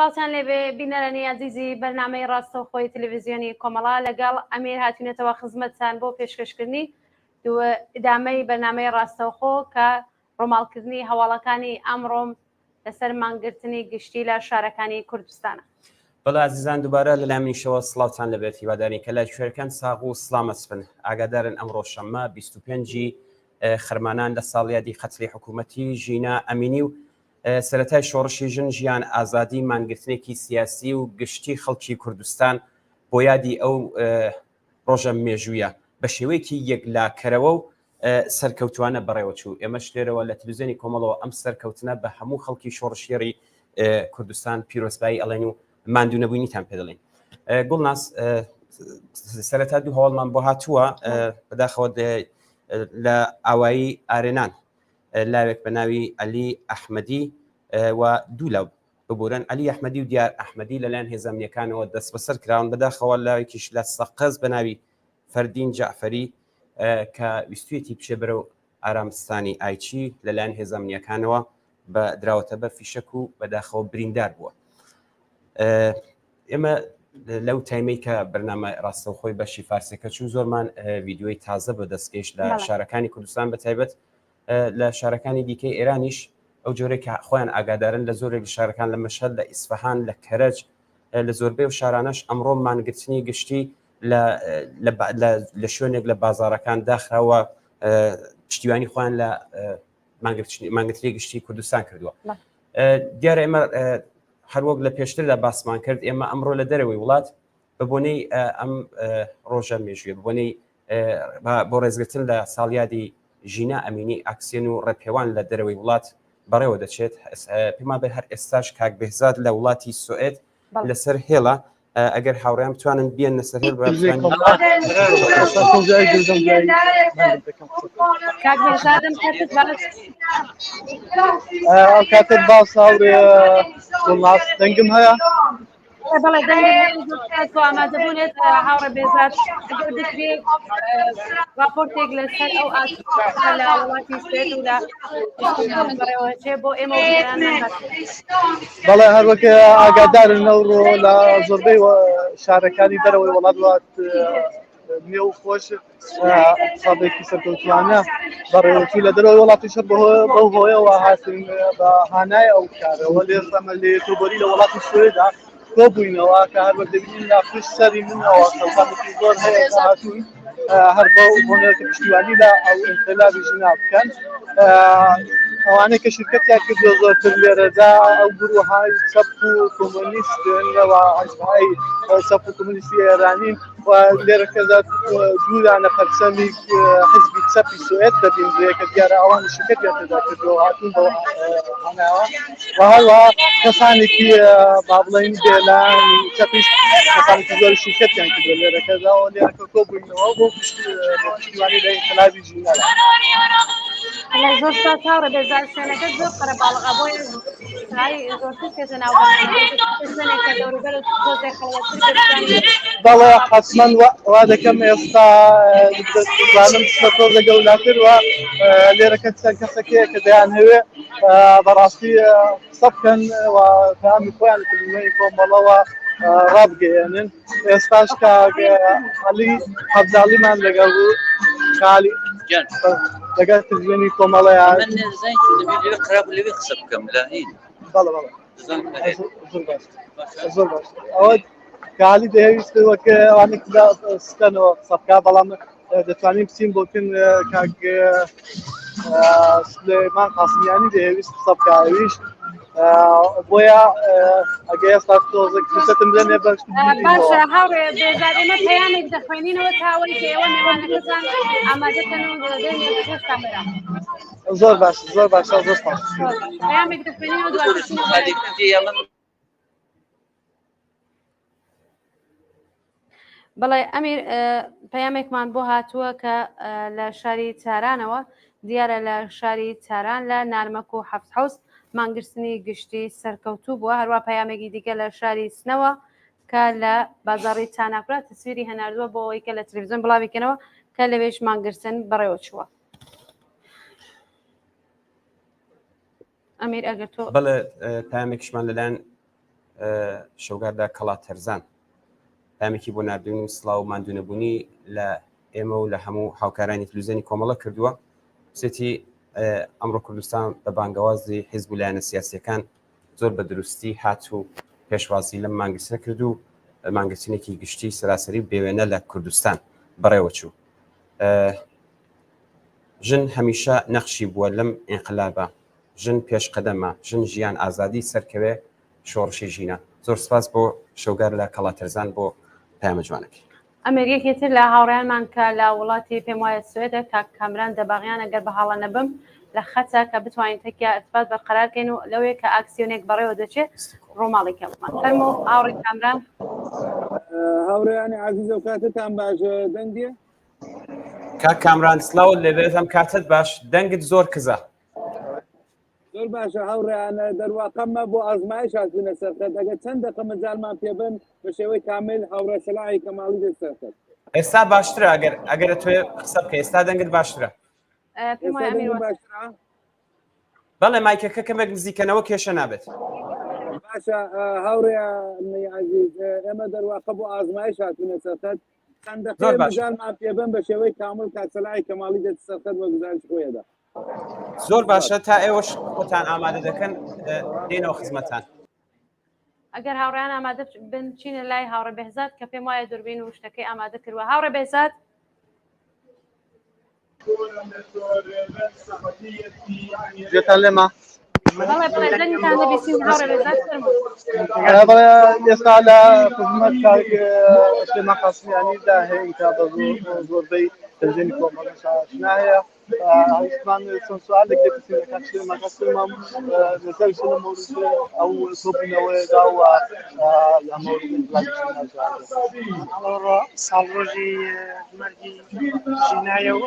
سڵاوتان لێبێ بینەرانی عزیزی بەرنامەی ڕاستەوخۆی تەلەڤیزیۆنی کۆمەڵا لەگەڵ ئەمیر هاتوونێتەوە خزمەتتان بۆ پێشکەشکردنی ئیدامەی بەرنامەی ڕاستەوخۆ کە ڕۆماڵکردنی هەواڵەکانی ئەمڕۆم لەسەر مانگرتنی گشتی لە شارەکانی کوردستانە. بەڵێ عزیزان دووبارە لە لامنیشەوە سڵاوتان لەبێت هیوادارین کە لای کوێرەکان ساغ و سڵامەت بن. ئاگادارن ئەمڕۆ شەممە 25 خەرمانان لە ساڵیادی قەتلی حکوومەتی ژینا ئەمینی و سەرەتای شۆڕشی ژن ژیان ئازادی مانگرتنێکی سیاسی و گشتی خەڵکی کوردستان بۆ یادی ئەو ڕۆژە مێژوویە بە شێوەیەکی یەکلاکەرەوە و سەرکەوتوانە بەڕێوەچوو. ئێمەش لێرەوە لە تەلەڤیزیۆنی کۆمەڵەوە ئەم سەرکەوتنە بە هەموو خەڵکی شۆڕشێری کوردستان پیرۆزبایی ئەڵێن و ماندوونەبوونیتان پێ دەڵێن. گوڵناس سەرەتا دوو هەواڵمان بۆ هاتووە بەداخەوە لە ئاوایی ئارێنان لاوێک بە ناوی عەلی ئەحمەدی و دوو لاو ببورن عەلی ئەحمەدی و دیار ئەحمەدی لەلایەن هێزانیەکانەوە دەست بەسەر کراون بەداخەوە لاوێکیش لە سەقز بە ناوی فەردین جەعفەری کە ویستوێتی پشێ بەرە و ئارامستانی ئایچی لەلایەن هێزانیەکانەوە بە دراوەتە بەر فیشەک و بەداخەوە بریندار بووە. ئێمە لەو تایمەی کە بەرنامە ڕاستەوخۆی بەشی فارسیەکە چوو زۆرمان ڤیددیۆی تازە بە دەستگەیشت لە شارەکانی کوردستان بەتایبەت لە شارەکانی دیکەی ئێرانیش ئەو جۆرێک کە خۆیان ئاگادارن لە زۆرێک شارەکان لە مەشهەد لە ئیسفەهان لە کەرەج لە زۆربەی و شارانەش ئەمڕۆ مانگرتنی گشتی لە شوێنێک لە بازارەکان داخراوە پشتیوانی خۆیان لە مانگرتنی گشتی کوردستان کردووە. دیارە ئێمە هەروەک لە پێشتردا باسمان کرد ئێمە ئەمڕۆ لە دەرەوەی وڵات بە بۆنەی ئەم ڕۆژە مێژوویە بۆنەی بۆ ڕێزگرتن لە ساڵیادی ژینا ئەمینی ئاکسیۆن و ڕێپێوان لە دەرەوەی وڵات بەڕێوە دەچێت. پێما بێ هەر ئێستاش کاک بێهزاد لە وڵاتی سوئێد لەسەر هێڵە ئەگەر هاوڕێیان بتوانن بیان لەسەر هێڵ کاتت باس هاوڕێ گوڵناس دەنگم هەیە؟ بەڵێ ئامادەبوونێت هاوڕێ بێزاد ئەگەر دەکرێت راپۆرتێک لەسەر ئەو ئاتوودە لە وڵاتی سوێد و لە بەڕێوەچێ بۆ ئێمە بەڵێ هەروەک ئاگادارن ئەوڕۆ لە زۆربەی شارەکانی دەرەوەی وڵات نێو خۆش ساڵێکی سەرکەوتوانە بەڕێوەچوو لە دەرەوەی وڵاتیشە بەو هۆیەوە هاتن بە هانای ئەو کارەوە لێرەمە لە تۆبەری لە وڵاتی سوێدا کۆ بووینەوە کە هەر بەدەبینین لا پشت سەری منەوە خەڵکانێکی زۆر هەیە هاتوون هەر بە بۆنێکە پشتیوانی لە ئەو ئینقلابی ژنا بکەن. ئەوانەی کە شرکەتیان کردووە زۆرتر لێرەدا ئەو گروههای چەپ و کۆمۆنیستنەوە ئەژمای چەپ و کۆمۆنیستی ئێرانین و لێرەکەدا دوودانە پەرچەمی حزبی چەپی سوئێد دەبینرێ کە دیارە ئەوان شرکەتیان تێدا کردووە هاتوون بەوە هەناوە و هەروەها کەسانێکی با بڵێن بێلانی چەپیش کەسانێکی زۆر شرکەتیان کردووە لێرەکەداوە لێرەکە کۆ بووینەوە بۆ پشتیوانی لە ئینقلابی ژینە. زۆر چاوڕە بێزار شوێنەکە زۆر قەرەباڵغا بۆیە زۆرتر پێتە ناو بەڵێ حتمەن وا دەکەم ئێستا دەزانم تۆزە گەولاتروە لێرەکە چەند کەسەکەیە کە دەیان هەوێ بەڕاستی قسە بکەن و پامی خۆیان کردنەوەی کۆمەڵەوە ڕابگەیەنن. ئێستاش عەلی عەبداڵیمان لەگەڵ بوو کالی لەگەڵ تەلەڤیزیۆنی کۆمەڵەیە قراب لەوێ قسە بکەم لە هین بەڵێ زۆر باش ئەوە کالی دەویستەوە کە ئەوانێک سکەنەوە قسە بکە بەڵام دەتوانین بچین بۆکن کاک سلێمان قاسمیانی دەویست قسە بکەویش بۆیە ئەگە ئێستا تۆزە فرسەتم بدەنێ باشە هاوڕێ بێزار ئێمە پەیامێک دەخوێنینەوە تاوەی کە ئێوە میوانەکەتان ئامادەکەن و دەدەین پێش کامێرا. زۆر باش زۆر باشە زۆر باش پەیامێک دەخوێنینەوە دواتر بەڵێ ئەمیر پەیامێکمان بۆ هاتووە کە لە شاری تارانەوە دیارە لە شاری تاران لە نارمەک و هەفت حەوز مانگرتنی گشتی سەرکەوتوو بووە. هەروە پەیامێکی دیکە لە شاری سنەوە کە لە بازاڕی تاناکرا تەسویری هەناردووە بۆ ئەوەی کە لە تەلەڤیزیۆن بڵاویکەنەوە کە لەوێش مانگرتن بەڕێوە چووە. ئەمیر ئەگەر تۆ بەڵێ پامێکشمان لەلایەن شەوگاردا کەڵات هەرزان ئەمێکی بۆ نردوونی سڵاو و مادوونەبوونی لە ئێمە و لە هەموو هاوکارانی تلویزیۆنی کۆمەڵە کردووە سێتی ئەمڕۆ کوردستان بە بانگەوازی حیزب و لایەنە سیاسیەکان زۆر بە دروستی هات و پێشوازی لەم مانگرتنە کرد و مانگرتنێکی گشتی سەراسەری بێوێنە لە کوردستان بەڕێوە چوو. ژن هەمیشە نەخشی بووە لەم ئینقلابە، ژن پێشقەدەمە، ژن ژیان ئازادی سەرکەوێ شۆڕشی ژینە. زۆر سپاس بۆ شەوگار لە کەڵاتەرزان بۆ پەیامە جوانەکەی. ئەمریکێتر لە هاوڕێیانمان کە لە وڵاتی پێم وایە سوێدە کاک کامران دەباغیان ئەگەر بە هاڵە نەبم لە خەتە کە بتوانین تێکیا ئەتفات بەرقەرارکەین و لەوەیە کە ئاکسیۆنێک بەڕێوە دەچێت ڕۆماڵی کەڵمان فەرمو هاوڕێی کامران. هاوڕێیانی عزیز و کاتتان باشە دەنگێ؟ کاک کامران سلااو لەبێت ئەم کاتت باش، دەنگت زۆر کزە. زۆر باشە هاوڕێیانە دەرواقەممە بۆ ئازمایش هاتوونە سەرکەت ئەگەر چەند دقە مەجالمان پێبن بە شێوەی کامل هاوڕێ سەلاحی کەماڵی دەسەرکەت. ئێستا باشترە ئەگەر توێ قسە بکە ئێستا دەنگت باشترە. بەڵێ مایکەکە کەمێک نزیکەنەوە کێشە نابێت. باشە هاوڕێیانی عزیز ئێمە دەرواقە بۆ ئازمایش هاتوونە سەرکەت چەند دقە مەجالمان پێبن بە شێوەی کامل کاک سەلاحی کەماڵی دەسەرکەت بە گزارش خۆیەدا. زۆر باشە تا ئێوەش خۆتان ئامادە دەکەن دێنەوە خزمەتان. ئەگەر هاوڕێیان ئامادە بنچینە لای هاوڕێ بێزاد کە پێم وایە دووربین و شتەکەی ئامادە کردووە. هاوڕێ بێزاد جێتان لێمە ئێستا لە خزمەت شتێمە قاسمیانیدا هەیە کە بە زۆربەی تەنزیێنی کۆمەڵە شاشنا هەیە ئەومان چەند سوالێک دەکەسمەکەسمم لەسەر مورد ئەو تۆبوونەوەیدا و ساڵڕۆژی مەرگی ژینایە و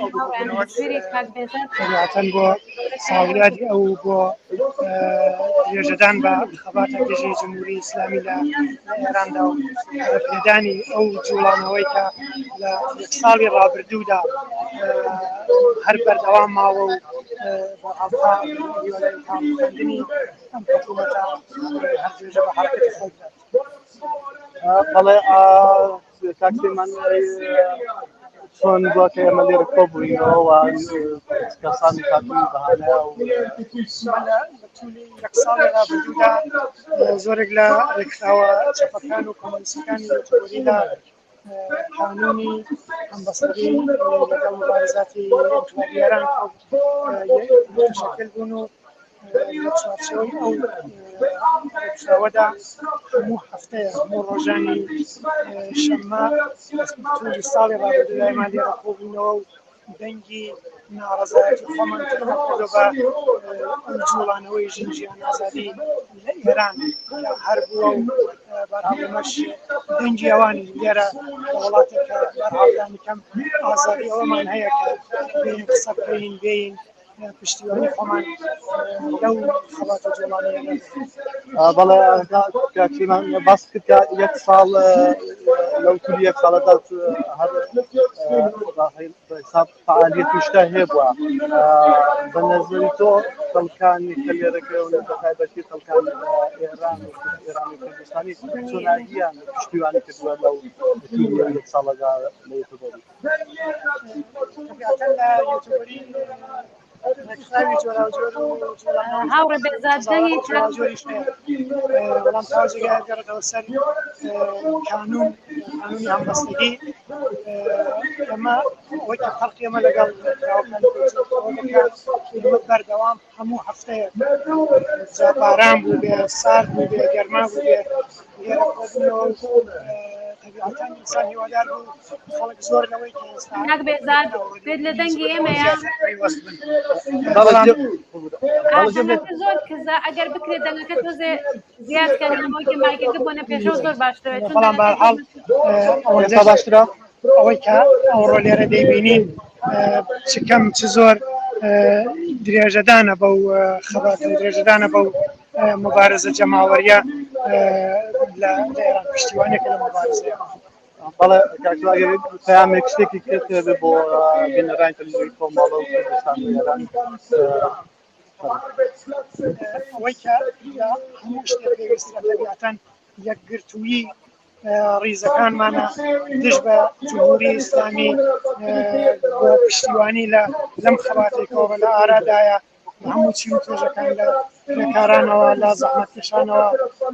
ئەوتەن بۆ ساڵیادی ئەو بۆ درێژەدان بە خەباتە گەژی جمهوری ئیسلامی لە ئێراندا و پێدانی ئەو جوڵانەوەی کە لە ساڵی ڕابردوودا هەر بەردەوام ماوە و بۆخاندنی ئەم حکوومەتە هەر درێژە بە حرەکەتی خۆیدا. بەڵێ تاکسیمان چۆن بووە کە ئێمە لێرە کۆبووینەوە و کەسانی هاتوون بەهانە و یەک ساڵی ڕابردوودا زۆرێک لە ڕێکخراوە چەپەکان و کۆمۆنیستەکانی یەکجۆریدا قانونی ئەمبەسەدی لەگەڵ مبارزاتی ئەنتیوەریەران شەکل بوون و چوارچێوەی ئەو ڕێکخراوەدا هەموو هەفتەیە هەموو ڕۆژانی شەممە تولی ساڵی ڕابردوودا ئێمە لێرە کۆبوونەوە و دەنگی ناڕەزایەتی خۆمان کردووە بە ئەم جوڵانەوەی ژینجیان ئازادی لە ئێران هەر بووە و بەرهەڵەمەش دەنگی ئەوانی لێرە وڵاتێکە بەرهەڵدانی کەم ئازادی ئەوەمان هەیە کە بێین قسە بکەین بێین پشتیوانی خۆمان لەو خەڵاتە جوڵانەیە. بەڵێ کاکسیمان باس کرد کە یەک ساڵ لەو تولی یەک ساڵەدا هەر حساب فعالیەتی شتە هەیە بووە بە نەزەری تۆ خەڵکانی کە لێرەکەون بە تایبەتی خەڵکان ئێران ئێرانی کوردستانی چۆن ئاگیان پشتیوانی کردووە لەو تولی یەک ساڵەدا لە یوتیوبەری. هاوڕێ بێزاد دەنگی بەڵام تاوازێگا گەڕێتەوە سەر قانونی هەمبەستگی ئەمە ئەوەی کە فەرقی ئەمە لەگەڵ بەردەوام هەموو هەفتەیە باران بوو بێ سارد بوو بێ گەرما بوو بێ لێرە کۆبوونەوە طبیعەتاً ئینسان هیوادار بوو خەڵک زۆر لەوەی کە ئێستا کاک بێزاد بێت لە دەنگی ئێمەیە زۆر کزە ئەگەر بکرێت دەنگەکە تۆزێ زیادکەنەوەی مایکەکە بۆ نەپێشەوە زۆر باشترە بەڵام بەرحاڵ ئەوەندە باشترە ئەوەی کە ئەوڕۆ لێرە دەیبینین چکەم چ زۆر درێژەدانە بەو خەباتە درێژەدانە بەو مبارزە جەماوەریە لە ئێران پشتیوانێکە لە مبارزەیە. بەڵێ کاکسیمان پەیامێک شتێکی کرد بۆ بینەرانی تەلەڤیزیۆنی کۆمەڵە و کوردستان و ئێران ئەوەی کە هەموو شتێک پێویستە طبیعەتاً یەکگرتووی ڕیزەکانمانە دژ بە جمهوری ئیسلامی بۆ پشتیوانی لەم خەباتێکەوە لە ئارادایە هەموو چی و تۆژەکان لە کرێکارانەوە لە زەحمەتکێشانەوە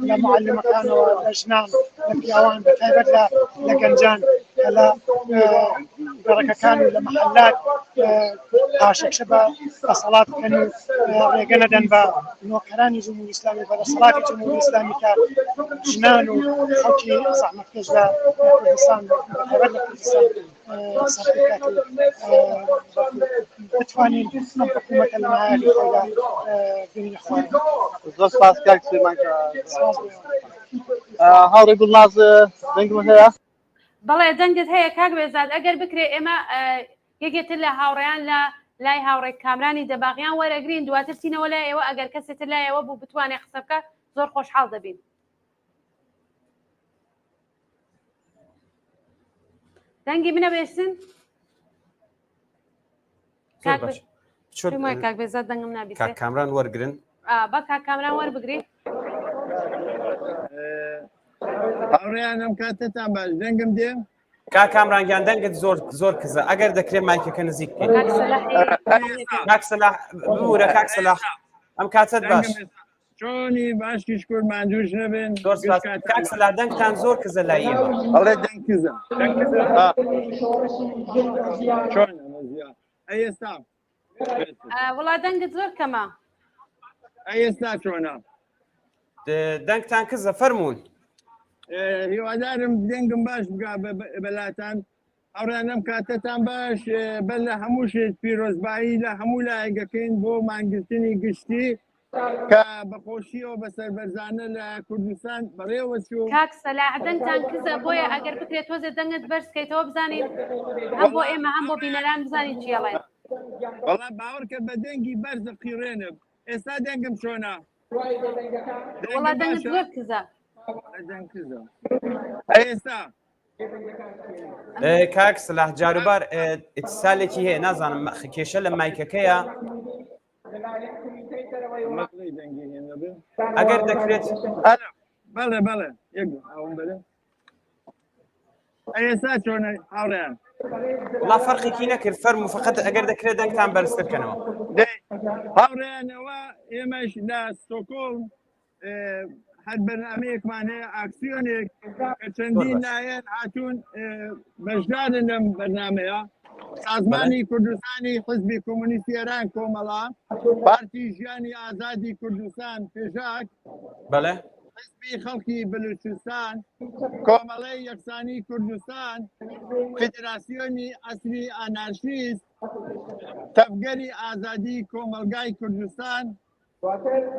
لە معلمەکانەوە لە ژنان لە پیاوان بەتایبەت لە گەنجان کە لە گەڕەکەکان و لە مەحەلات پاشەکشە بە دەسەڵات بکەن و ڕێگە نەدەن بە نۆکەرانی جمهوری ئیسلامی بە دەسەڵاتی جمهوری ئیسلامی کە ژنان و خەڵکی زەحمەتکێش لە کوردستان بەتایبەت لە کوردستان سەرکەوت بتوانین ئەم حکوومەتە لە نهایەتی خۆیدا بینینە خوارد. زۆر سپاس کاک سلێمان هاوڕێ گوڵناز دەنگمان هەیە؟ بەڵێ دەنگت هەیە کاک بێزاد ئەگەر بکرێ ئێمە یەکێتر لە هاوڕێیان لە لای هاوڕێک کامرانی دەباغیان وەرەگرین دواتر چینەوە لای ئێوە ئەگەر کەسێتر لای ئێوە بوو بتوانێت قسە بکە زۆر خۆشحاڵ دەبین. دەنگی منە بێسن کاک بێزاد دەنگم نابیست. کاک کامران وەرگرن بە کاک کامران وەربگرین. هاوڕێیان ئەم کاتتان باش دەنگم دێ کاک کامرانگیان دەنگت زۆر کزە ئەگەر دەکرێت مایکەکە نزیک بکەیت. کاک سەلاح ببوورە کاک سەلاح ئەم کاتت باش چۆنی باشکی شکر ماندووش نەبێن زۆر سپاس کاک سەلاح دەنگتان زۆر کزە لای ئێمە. هەڵێ دەنگ کزە چۆن ئێستا وڵا دەنگت زۆر کەمە ئێستا چۆنە دەنگتان کزە فەرموون. هیوادارم دەنگم باش بگا بەلاتان ئەوڕیان ئەم کاتتان باش بەر لە هەموو شێت پیرۆزبایی لە هەموو لایەگەکەین بۆ مانگرتنی گشتی کە بەخۆشیەوە بەسەر بەرزانە لە کوردستان بەڕێوە چوو. کاک سەلاح دەنگتان کزە بۆیە ئەگەر بکرێت تۆزێ دەنگت بەرزکەیتەوە بزانین هەم بۆ ئێمە هەم بۆ بینەران بزانین چیەڵێن. وەڵام باوەڕ کە بە دەنگی بەرزە قیڕێنم ئێستا دەنگم چۆنە وڵا دەنگت زۆر کزە ئێستا کاک سەلاح جاروبار ئیتسالێکی هەیە نازانم کێشە لە مایکەکەیە ئەگەر دەکرێت بەڵێ ئێستا چۆنە هاوڕێیان وڵا فەرقێکی نەکرد فەرموو فقەت ئەگەر دەکرێت دەنگتان بەرزترکەنەوە. هاوڕێیانەوە ئێمەش لە ستۆکۆڵم هەر بەرنامەیەکمان هەیە ئاکسیۆنێک کە چەندین لایەن هاتوون بەشدارن لەم بەرنامەیە سازمانی کوردستانی حزبی کۆمونیستی ئێران کۆمەڵا پارتی ژیانی ئازادی کوردستان پێشاک بەڵێ حزبی خەڵکی بلوچستان کۆمەڵەی یەکسانی کوردستان فیدراسیۆنی ئەسری ئانارشیست تەفگەری ئازادی کۆمەلگای کوردستان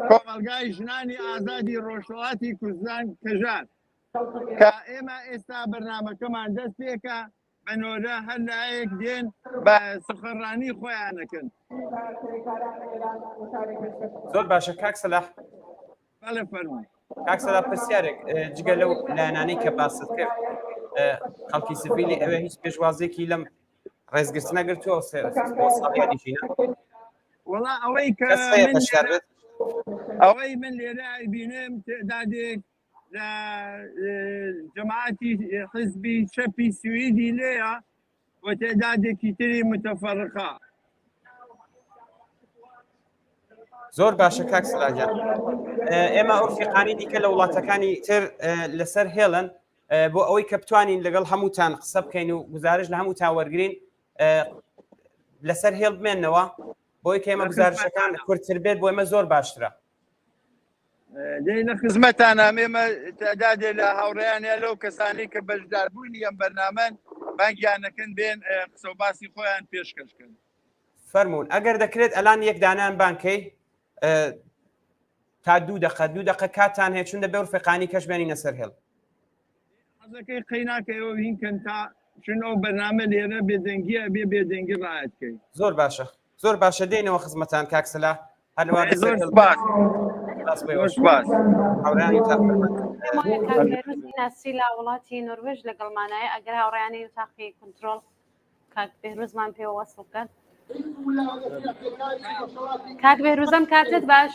کۆمەلگای ژنانی ئازادی ڕۆژهەڵاتی کوردستان کەژار کە ئێمە ئێستا بەرنامەکەمان دەست پێکە بەنۆرە هەر لایەک دێن بە سخەڕانی خۆیانەکەن. زۆر باشە کاک سەلاح بەڵێ فەرمووی کاک سەلاح پرسیارێک جگە لەو لایەنانەی کە باست کرد خەڵکی سڤیلی ئەوێ هیچ پێشوازێکی لەم ڕێزگرتنە نەگرتووە بۆ ساڵیانی ژینە وەڵا ئەوەی من لێرە بینم تعدادێک لە جەماعەتی حزبی چەپی سویدی لێیە و تعدادێکی تری متەفەرقە. زۆر باشە کاک سەلاحجان ئێمە ئۆرفیقانی دیکە لە وڵاتەکانی تر لەسەر هێڵن بۆ ئەوەی کە بتوانین لەگەڵ هەمووتان قسە بکەین و گزارش لە هەمووتان وەرگرین لەسەر هێڵ بمێننەوە بۆی کە ئێمە گزارشەکان کورتتر بێت بۆ ئێمە زۆر باشترە. دەی لە خزمەتانە ئێمە تعدادێ لە هاوڕێیانە لەو کەسانی کە بەشداربوونی ئەم بەرنامەن بانگیانەکەن بێن قسە و باسی خۆیان پێشکەشکەن. فەرموون ئەگەر دەکرێت ئەلان یەک دانیان بانکەی تا 2 دقە کاتان هەیە چوندە بێ ڕفیقانی کەش بێنینە سەر هێڵ. حەزەکەی قەیناکەیەوە هینکەن تا چون ئەو بەرنامە لێرە بێدەنگیە بێدەنگی ڕایەتکەی. زۆر باشە زۆر باشە دێنەوە خزمەتان کاک سەلاح هەروە زۆر سپاس. ناسی لا وڵاتی نۆروێژ لەگەڵمانایە ئەگەر هاوڕێیانی تاقی کنترۆل کاک بێروزمان پێوە وەسڵ بکەن کاک بێروزەم کاتت باش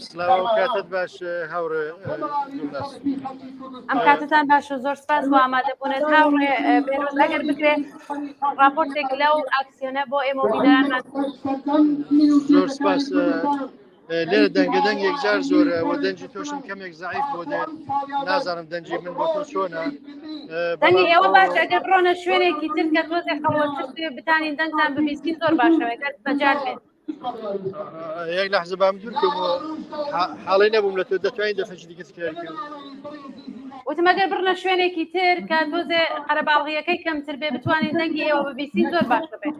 سلااو کاتت باش هاوڕێ ئەم کاتتان باش و زۆر سپاس بۆ ئامادەبوونێت هاوڕێ بێروز ئەگەر بکرێت راپۆرتێک لەو ئاکسیۆنە بۆ ئێمە بیدارانمان زۆر سپاس لێرە دەنگەدەنگ یەکجار زۆرە و دەنجی تۆشم کەمێک زعیف بۆ دێت نازانم دەنجی من بۆ تۆ چۆنە دەنگی ئێوە باش ئەگەر بڕۆنە شوێنێکی تر کە تۆزێ خەڵەتشت بتانین دەنگتان ببیستین زۆر باشەوە کات بەجار بێت یەک لەحزە بام دوورکەم حاڵی نەبووم لە تۆ دەتوانین دەفەشی دیکە تکارکە وتم ئەگەر بڕنە شوێنێکی تر کە تۆزێ قەرەباڵغیەکەی کەمتر بێ بتوانین دەنگی ئێوە ببیستین زۆر باشە بێت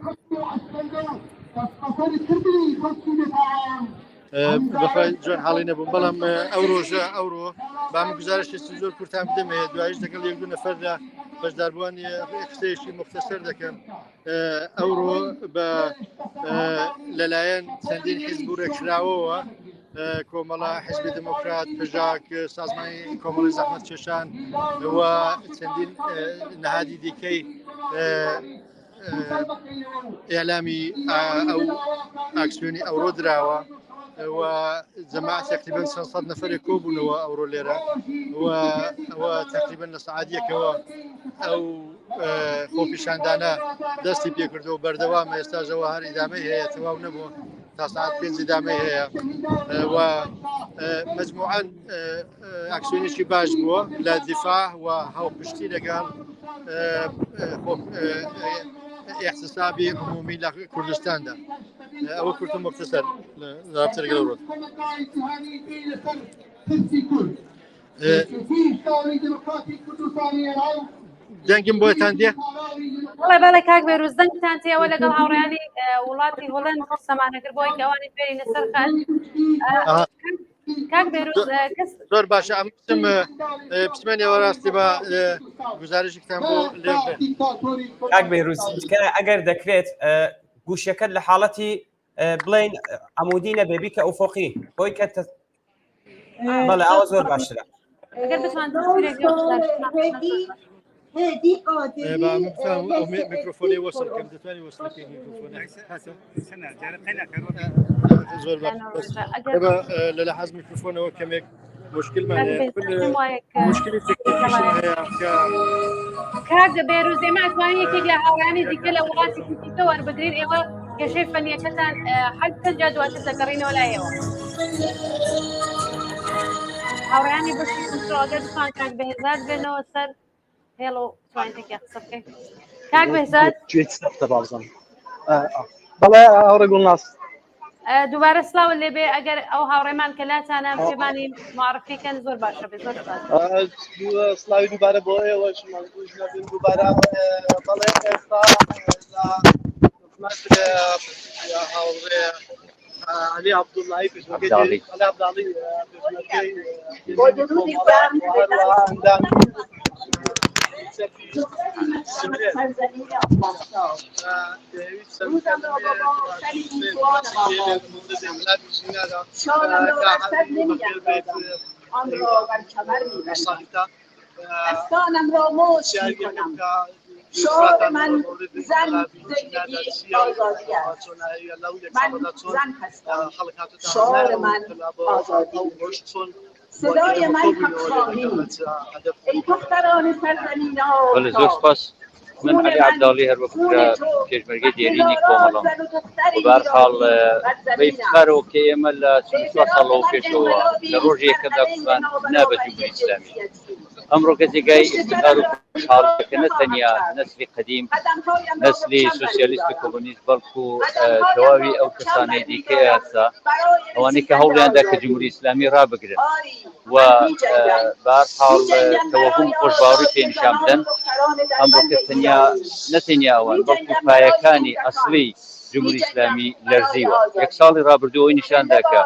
بەخوای جوان حاڵی نەبووم بەڵام ئەو ڕۆژە ئەوڕۆ بام گزارشێکی زۆر کورتان بدەمێ دوایش دەگەڵ یەک دوو نەفەردا بەشداربووانی قسەیەکی مختصر دەکەم ئەوڕۆ بە لەلایەن چەندین حیزب و ڕێکخراوەوە کۆمەڵە حیزبی دموکرات پژاک سازمانی کۆمەڵی زەحمەت کێشان و چەندین نەهادی دیکەی ئێلامی ئەو ئاکسیۆنی ئەوڕۆ دراوە و جەماعەت تقریباً 100 نەفەرێک کۆبوونەوە ئەوڕۆ لێرە و تقریباً لە سەعاتێکەوە ئەو خۆپیشاندانە دەستی پێکردو و بەردەوامە ئێستاژەوە هەر ئیدامەی هەیە تەواو نەبووە تا ساعت 5 ئیدامەی هەیە و مجموعاً ئاکسیۆنێکی باش بووە لە دیفاع و هاوپشتی لەگەڵ احتسابی عمومی لە کوردستاندا ئەوە کورتم مختصر رابطەرگە لەوڕۆ دەنگم بۆتان دێ بەڵێ کاک بێروز دەنگتان تێەوە لەگەڵ هاوڕێیانی وڵاتی هۆڵەند سەمانەکرد بۆی کەوانی فێرینە سەرخان کاک بێروز زۆر باشە ئەم پسمێنەوە ڕاستی بە گزارشێکتان بۆ لێ کاک بێروز ئەگەر دەکرێت گوشەکەت لە حاڵەتی بڵین عمودی نەبێ بیکە ئوفۆقی بۆی کە بەڵێ ئەوە زۆر باشترە ئەگەر بتوانن میکروفۆنی وەسڵ کەم دەتوانانی وەسڵەکەی زۆر لە لە حەز میکروفۆنەوە کەمێک مشکلمان مشکلی کاک بێروز ئێمە ئەتوانین یەکێک لە هاوڕێیانی دیکە لە وڵاتی کوردستان وەربگرین ئێوە کێشەی فەنیەکەتان حەز پەنجا دواتر دەگەڕینەوە لای ئێوە هاوڕێیانی بەشی کنترۆلگەر بتوان کاک بەهێزاد بێنەوە سەر هێڵۆ توانێتێکی قسە بکەین کاک بەهێزاد بەڵێ هاوڕێ گوڵناس دووبارە سلااو لێبێ ئەگەر ئەو هاوڕێمان کە لاتانە پێمانی معرفیکەن زۆر باشە بێت زۆر سلاوی دووبارە بۆ ئێوەش دووبارە بەڵێ ئێستا هاوڕێ علی عەبدوڵڵاهی پێشمەرگەی علی عەبداڵی افکانم را موش میکنم شعار من زن زندگی آزادی است من زن هستم شعار من آزادی صدای من حق‌خواهی ای دختران سرزمین ها من علی عەبداڵی هەر وەک پێشمەرگەی دێرینی کۆمەڵە بەرحاڵ بەیفتخارەوە کە ئێمە لە 4 ساڵەوە پێشەوە لە ڕۆژی یەکەمدا گوتمان نابێت جمهوری ئیسلامی ئەمڕۆ کە جێگای ئیفتخار و خۆشحاڵیەکە نە تەنیا نەسلی قەدیم نەسلی سۆسیالیست و کۆمۆنیست بەڵکو تەواوی ئەو کەسانەی دیکەی ئاسا ئەوانەی کە هەوڵیاندا کە جمهوری ئیسلامی ڕابگرن و بەرحاڵ تەوەهم خۆشباوەڕی پێ نیشان بدەن ئەمڕۆ کە تەنیا نەتەنیا ئەوان بەڵکو پایەکانی ئەسڵی جمهوری ئیسلامی لەرزیوە یەک ساڵی ڕابردووەوەی نیشاندا کە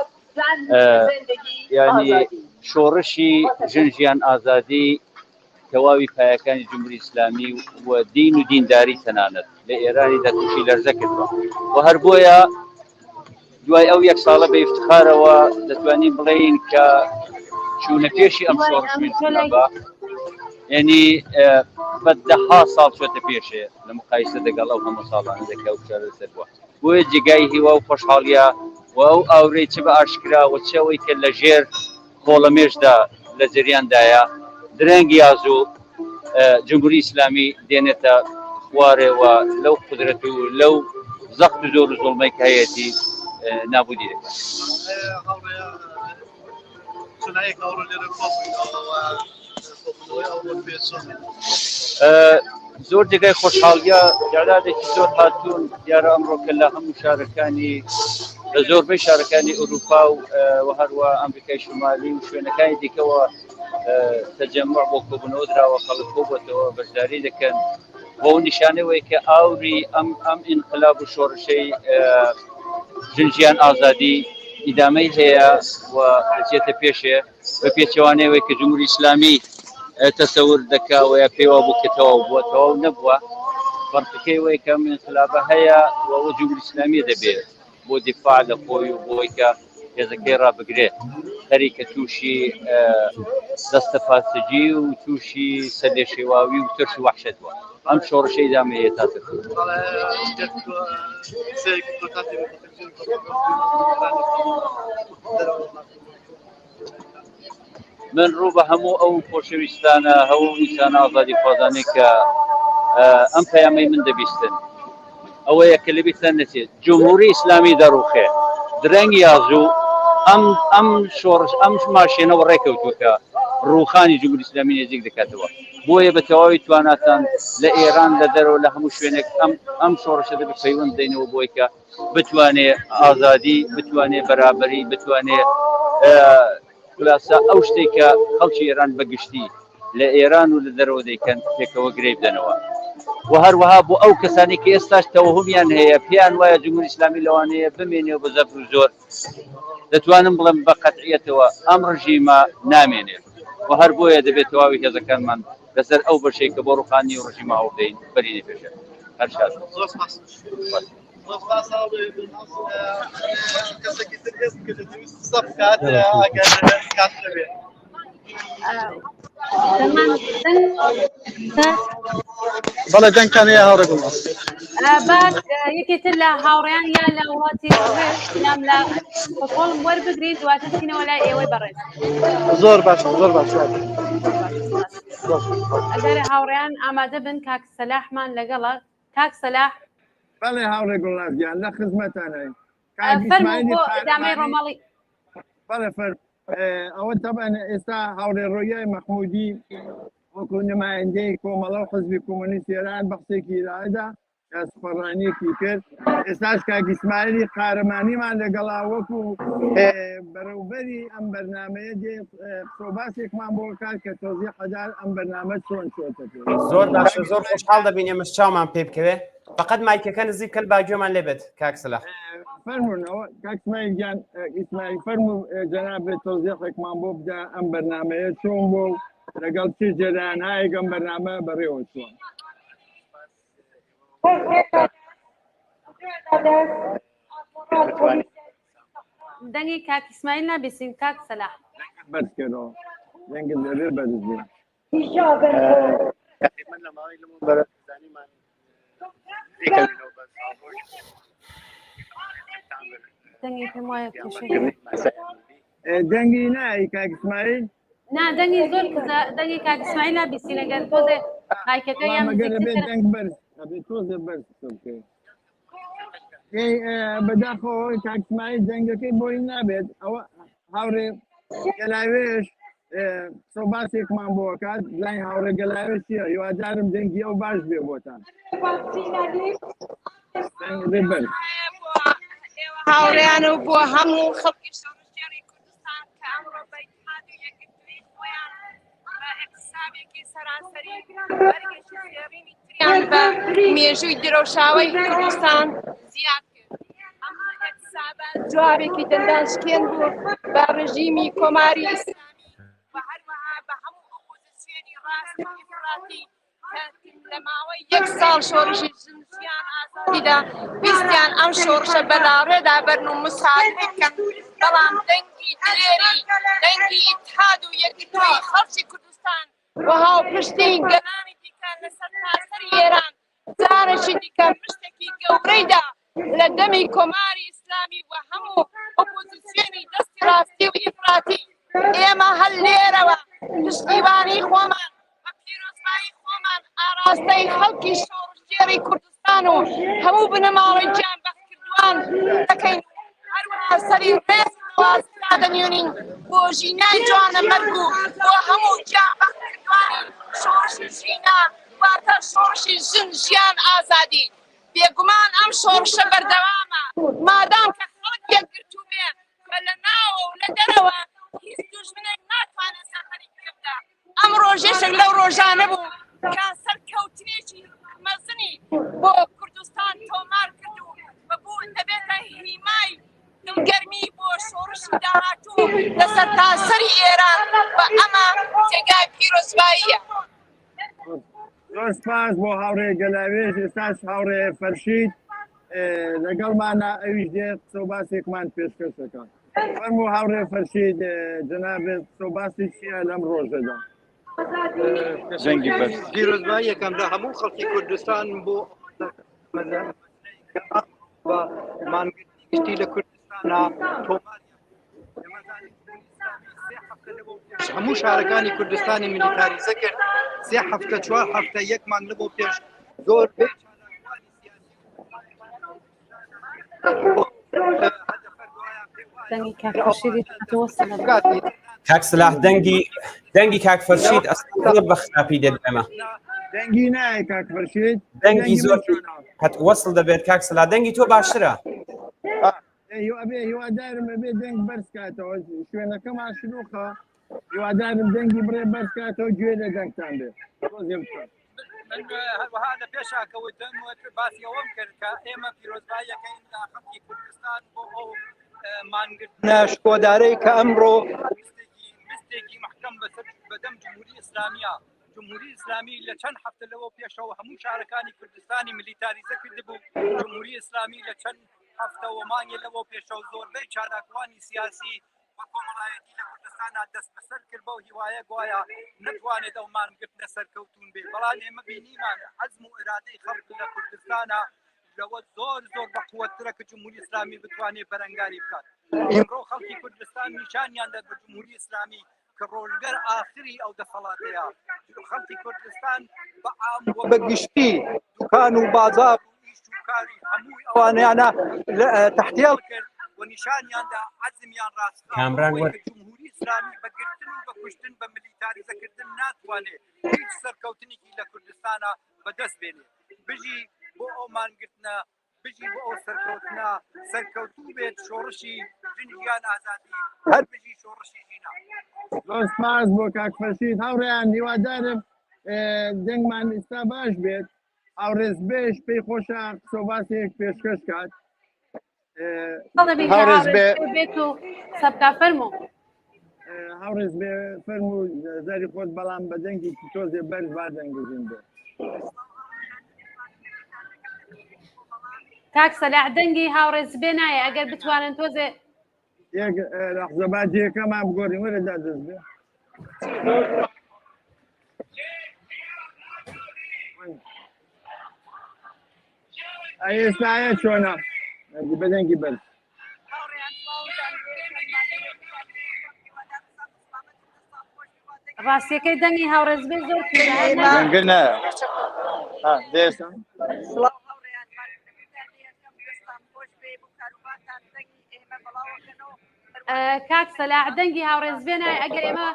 یعنی شۆڕشی ژنجیان ئازادی تەواوی پایەکانی جمهوری ئیسلامی و دین و دینداری تەنانەت لە ئێرانیدا تووشی لەرزە کردووە و هەر بۆیە دوای ئەو یەک ساڵە بە ئیفتخارەوە دەتوانین بڵێین کە چوونە پێشی ئەم شۆڕشی جوڵەبە يعني بدها صار شو تبيشه لمقايسة دقل أو هم صالان ذكاء وشر سبوا وجيجي هو وخش حاليا أو ريتش بأشكرا وتشوي كل جير خولميش دا لزريان دايا درنج يازو جمهوري إسلامي دينتا خواره ولو قدرته لو زخت زور ظلمي كهيتي نابودي لك ثنائي كورو زۆر جگای خۆشحاڵیە جارادێکی زۆر هاتوون دیارە ئەمڕۆ کە لە هەموو شارەکانی لە زۆربەی شارەکانی ئەوروپا و هەروە ئەمریکای شمالی و شوێنەکانی دیکەوە تەجەمع بۆ کۆبوونەوە دراوە خەڵک کۆبووەتەوە بەشداری دەکەن بۆ نیشانەوەی کە ئاوری ئەم ئینقلاب و شۆڕشەی ژنجیان ئازادی ئیدامەی هەیە و دەچێتە پێشێ بە پێچەوانەیەوەی کە جمهوری ئیسلامی تصور دكا ويا بيوا بوكتوا وبوتوا ونبوا فرقكي ويكا من خلافة هيا ووجوب الإسلامية دبير بو دفاع لخوي وبويكا يذكرها بقريه طريقة توشي دستفاسجي وتوشي سدي شواوي وترشي وحشتوا أم شور شيء دامية تاتر من روبه همو او خوشویستانه هەوو ئینسانە ئازادی خوازانەی کە ئەم پەیامەی من دەبیستن ئەوەیە کە لەبیستان نەچێت جمهوری ئیسلامی دەڕوخێ درەنگ یازوو ئەم شۆڕش ئەم ماشێنەوە ڕێکەوتووە ڕووخانی جمهوری ئیسلامی نێزیک دەکاتەوە بۆیە بە تەواوی تواناتان لە ئێران لە دەرەوە لە هەموو شوێنێک ئەم شۆڕشە دەبێت پەیوەند بدەینەوە بۆی کە بتوانێت ئازادی بتوانێت بەرابەری بتوانێت خلاصە ئەو شتێکە خەڵکی ئێران بەگشتی لە ئێران و لە دەرەوە دەیکەن پێکەوە گرێ بدەنەوە و هەروەها بۆ ئەو کەسانی کە ئێستاش تەوهومیان هەیە پێیان وایە جمهوری ئیسلامی لەوانەیە بمێنێ بە زەبر و زۆر دەتوانم بڵێم بە قەتعیەتەوە ئەم ڕژیمە نامێنێت و هەر بۆیە دەبێت تەواوی هێزەکانمان لەسەر ئەو بەشەی کە بۆ ڕووخانی و ڕژیمە هەڵدەین بەرینە پێشە هەر شاد بەڵێ دەنگ کان هەیە هاوڕێ گوڵناس باش یەکێتر لە هاوڕێیان یان لە وڵاتی نام لە فۆڵم وەربگریت دواتر چینەوە لای ئێوەی بەڕێز زۆر باش زۆر باش ئەگەر هاوڕێیان ئامادە بن کاک سەلاحمان لەگەڵە کاک سەلاح بەڵێ هاوڕێ گوڵناسگیان لە خزمەتانەی فەرموو بۆ ئەدامەی ڕۆمەڵی بەڵێ ئەوە تەبەن ئێستا هاوڕێ ڕۆیای مەحموودی وەکو نمایندەی کۆمەڵە و حزبی کۆمۆنیست ئێران بەخسێکی ئیرادا یا سوپەڕانیەکی کرد ئێستاش کاک ئیسماعیلی قارەمانیمان لەگەڵا وەکو بەڕێوبەری ئەم بەرنامەیە دێ قسەوباسێکمان بۆ کات کە تۆزیع حەدار ئەم بەرنامە چۆن چۆتە پێ زۆر باشە زۆر خۆشحاڵ دەبین ئێمەش چاومان پێ بکەوێ فقط مایکەکە نزیک کەل باگوێمان لێبێت کاک سەلاح فەرمونەوە کاک ئیسماعیل ئیسماعیل فەرموو جەناب تۆزیعێکمان بۆ بدە ئەم بەرنامەیە چۆن بۆ لەگەڵ چ جەریانایەک ئەم بەرنامە بەڕێوە چووە دەنگی کاک ئیسماعیل نابیستین کاک سەلاح بەرزکەرەوە دەنگت لەبێ بەرزبێ دەنگی پێم وایە دەنگی نایی کاک ئیسماعیل نا دەنگی زۆر دەنگی کاک ئیسماعیل نابیستین ئەگەر تۆزێ مایکەکە یان دەنگ بەرز تۆزێ بەرز بەداخەوە کاک ئیسماعیل دەنگەکەی بۆی نابێت ئەوە هاوڕێ گەلاوێش سەوباسێکمان بۆ کات لای هاوڕێ گەلاوێش چیە هیوادارم دەنگی ئەو باش بێ بۆتان بەرز هاوڕێیان و بۆ هەموو خەڵکی شەڕژێری کوردستان کە ئەمڕۆ بە ئیتحاد و یەکگرتووی خۆیان بە ئیقتصابێکی سەرانسەری بەرگێکی زێڕینی تریان بە مێژووی درەوشاوەی کوردستان زیاد کرد. ئەم ئیقتصابە جوابێکی دەندانشکێن بوو بە ڕژیمی کۆماری ئیسلامی و هەروەها بە هەموو ئۆپۆزیسیۆنی ڕاست و ئیفراطی لە ماوەی 1 ساڵ شۆڕشی ژنجیان ئازادیدا ویستیان ئەم شۆڕشە بەلاڕێدا بەرن و مساعدە بکەن بەڵام دەنگی درێری دەنگی ئیتحاد و یەکگرتووی خەڵکی کوردستان وهاو پشتین گەلانی دیکە لەسەر تاسەری ئێران جارێکی دیکە پشتێکی گەورەیدا لە دەمی کۆماری ئیسلامی و هەموو ئۆپۆزیسیۆنی دەستی ڕاستی و ئیفراتی ئێمە هەل لێرەوە پشتیوانی خۆمان بە پیرۆزبایی خۆمان ئاراستەی خەڵکی شۆڕژێری کوردستان و هەموو بنەماڵی گیانبەختکردووان دەکەین هەروەها سەری ڕێز نەوازدا دەنیۆنین بۆ ژینای جوانە مەرگ و بۆ هەموو گیانبەختکردوانی شۆڕشی ژینا واتە شۆڕشی ژن ژیان ئازادی بێگومان ئەم شۆڕشە بەردەوامە مادام کە خەڵک یەکگرتوو بێ بە لە ناوە و لە دەرەوە هیچ دوژمنێک ناتوانێت سەرهەڵی بکەوتە ئەم ڕۆژێشێک لەو ڕۆژانە بوو کە سەرکەوتنێکی مەزنی بۆ کوردستان تۆمار کرد و بەبوو دەبێتە هیمای دڵگەرمی بۆ شۆڕشی داهاتوو لەسەر تاسەری ئێران بە ئەمە جێگای پیرۆزباییە. زۆر سپاس بۆ هاوڕێ گەلاوێژ ئێستاش هاوڕێ فەرشید لەگەڵمانە ئەویش دێت قسە و باسێکمان پێشکەشەکە فەرموو هاوڕێ فەرشید جەنابێت قسە و باسی چییە لەم ڕۆژەدا زەنگی بەس پیرۆزبایی یەکەمدا هەموو خەڵکی کوردستان بۆ مانگرتی گشتی لە کوردستانە تۆمار هەموو شارەکانی کوردستانی میلیتاریزە کرد 3 هەفتە 4 هەفتە 1 مانگ لەبۆ پێش زۆر کاک سلاح دەنگی کاک فەرشید ئەسڵ بە خراپی دێت ئەمە دەنگی نایە کاک فەرشید دەنگی زۆر قەت وەسڵ دەبێت کاک سلاح دەنگی تۆ باشترە ئەبێ هیوادارم ئەبێ دەنگ بەرزکاتەوە شوێنەکەمان شلوخە هیوادارم دەنگی بڕێ بەرزکاتەوە گوێ لە دەنگتان بێت هەروەها لە پێشاکەوتم باسی ئەوەم کرد کە ئێمە پیرۆزباییەکەین لە خەڵکی کوردستان بۆ ئەو مانگرتنە شکۆدارەی کە ئەمڕۆ مستێکی محکەم بەدەم جمهوری ئیسلامیە جمهوری ئیسلامی لە چەند هەفتە لەوە پێشەوە هەموو شارەکانی کوردستانی میلیتاریزە کردبوو جمهوری ئیسلامی لە چەند هەفتە و مانگی لەوە پێشەوە زۆربەی چالاکوانی سیاسی و کۆمەڵایەتی لە کوردستانە دەست بەسەر کرد بەو هیوایە گوایە نتوانێت ئەو مانگرتنە سەرکەوتون بێ بەڵام ئێمە بینیمان عەزم و ئێرادەی خەڵک لە کوردستانە لەوە زۆر بە قووەترە کە جمهوری ئیسلامی بتوانێت بەرەنگاری بکات ئێمڕۆ خەڵکی کوردستان نیشانیان دەد بە جمهوری ئیسلامی کە ڕۆژگەر ئاخری ئەو دەسەڵاتەیە خەڵکی کوردستان بە عام و بە گشتی دوکان و بازار و ئیش و کاری هەمووی ئەوانیانە تەحتیێڵ کرد و نیشانیاندا عەزمیان ڕاستە جمهوری ئیسلامی بەگرتن و بەکوشتن بە میلیتاریزەکردن ناتوانێت هیچ سەرکەوتنێکی لە کوردستانە بەدەست بێنێت بژی بۆ ئەو مانگرتنە بژی بۆ ئەو سەرکەوتنە سەرکەوتوو بێت شۆڕشی ژنیان ئازادی هەر بژی شۆڕشی ژینا زۆر سپاس بۆ کاک فەرشید هاوڕێیان هیوادارم دەنگمان ئێستا باش بێت هاوڕێز بێش پێی خۆشە قسە و باسێک پێشکەش کات هاوڕێز بێت و سەبکا فەرموو هاوڕێز بێ فەرموو زاری خۆت بەڵام بە دەنگی تۆزێ بەرز با دەنگژین بێت کاک سەلاح دەنگی هاوڕێز بێ نایە ئەگەر بتوانن تۆزێ یەک لەحزە باجیەکەمان بگۆڕین وەرەدا دەست بێ ئێستاە چۆنە بەدەنگی بەرز ڕاستیەکەی دەنگی هاوڕێز بێ زۆر کاک سەلاح دەنگی هاوڕێز بێ نایە ئەگەر ئێمە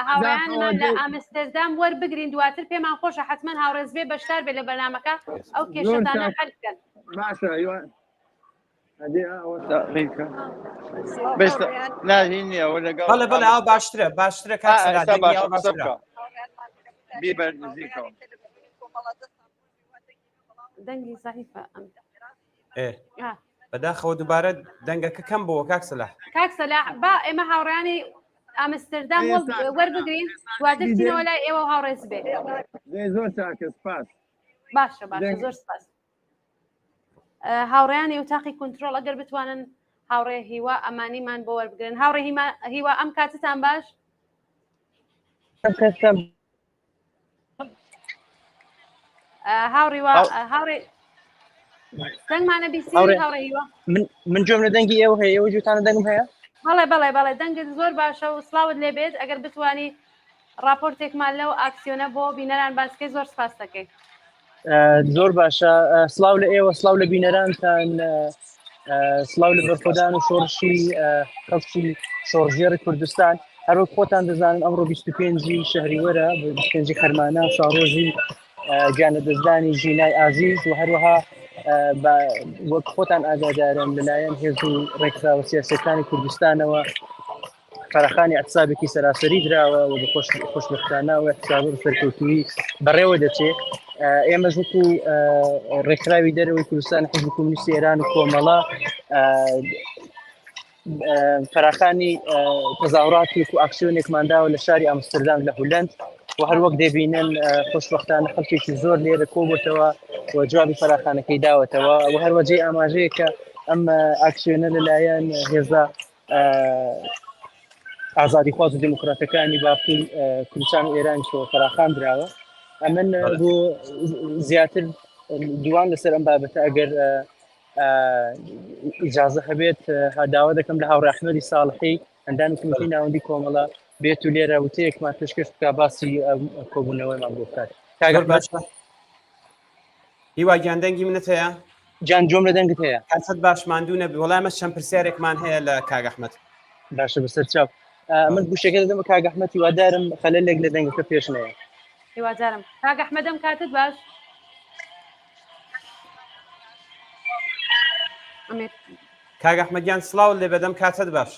هاوڕێیانمان لە ئامستەردام وەربگرین دواتر پێمان خۆشە حتمما هاوڕێز بێ بەشدار بێ لە بەرنامەکە ئەو کێشەتانە حەل بکەن باشە بەڵێ ئەو باشترە کاک سەلاح دەنگی ئەو باشترە دەنگی زەعیفە بەداخەوە دووبارە دەنگەکە کەم بووە کاک سەلاح کاک سەلاح با ئێمە هاوڕیانی ئامستەردام وەربگرین دواتر چینەوە لای ئێوە هاوڕێز بێ زۆر چاکە سپاس باشە زۆر سپاس هاوڕێیانی وتاقی کنترۆڵ ئەگەر بتوانن هاوڕێ هیوا ئەمانیمان بۆ وەربگرن هاوڕێ هیوا ئەم کاتتان باش هاوڕی هاوڕێ دەنگمانە بیسی هاوڕێیوە من جۆم لە دەنگی ئێوە هەیە ئێوە جوتانە دەنگم هەیە بەڵێ دەنگت زۆر باشە و سلااوت لێبێت ئەگەر بتوانی راپۆرتێکمان لەو ئاکسیۆنە بۆ بینەران باسکەی زۆر سپاس دەکەی زۆر باشە سلااو لە ئێوە سلااو لە بینەرانتان سلااو لە بەرخۆدان و شۆڕشی خەڵکی شۆڕژێڕی کوردستان هەروەک خۆتان دەزانن ئەمڕۆ 25 شەهری وەرە 25 خەرمانە شاڕۆژی گیانە دەستدانی ژینای ئازیز و هەروەها وەک خۆتان ئاگادارن لەلایەن هێز و ڕێکخراوە سیاسەتانی کوردستانەوە فراخانی اعتصابێکی سەراسەری دراوە و بە خۆشبەختانە و اعتصاب سەرکەوتووی بەڕێوە دەچێت ئێمە وەکو ڕێکخراوی دەرەوەی کوردستان حزب کۆمونیستی ئێران و کۆمەڵە فراخانی تەزاوراتی و ئاکسیۆنێکمانداوە لە شاری ئامستردام لە هولەند و هەروەک دەبینن خۆشبەختانە خەڵکێکی زۆر لێرە کۆبووتەوە و جوابی فراخانەکەی داوەتەوە و هەروە جێ ئاماژەیە کە ئەم ئاکسیۆنە لەلایەن هێزە ئازادیخواز و دموکراتەکانی باقی کوردستان و ئێران فراخان دراوە ئەمن بۆ زیاتر دوان لەسەر ئەم بابەتە ئەگەر ئیجازە هەبێت داوا دەکەم لە هاوڕێ ئەحمەدی ساڵحی ئەندامی کمیتەی ناوەندی کۆمەڵە بێت و لێرە وتەیەکمان پێشکەش بکە باسی کۆبوونەوەیمان بۆ بکات کاگەر باشە هیوا گیان دەنگی منت هەیە جان جۆم لە دەنگت هەیە کاتت باش ماندوو نەبی وەڵای ئەمە چەند پرسیارێکمان هەیە لە کاگ ئەحمەد باشە بەسەر چاو من گوشەکە دەدەم کاگ ئەحمەد هیوادارم خەلەلێک لە دەنگەکە پێش نەیە هیوادارم کاگ ئەحمەدم کاتت باش کاگ ئەحمەدیان سڵاو لێ بەدەم کاتت باش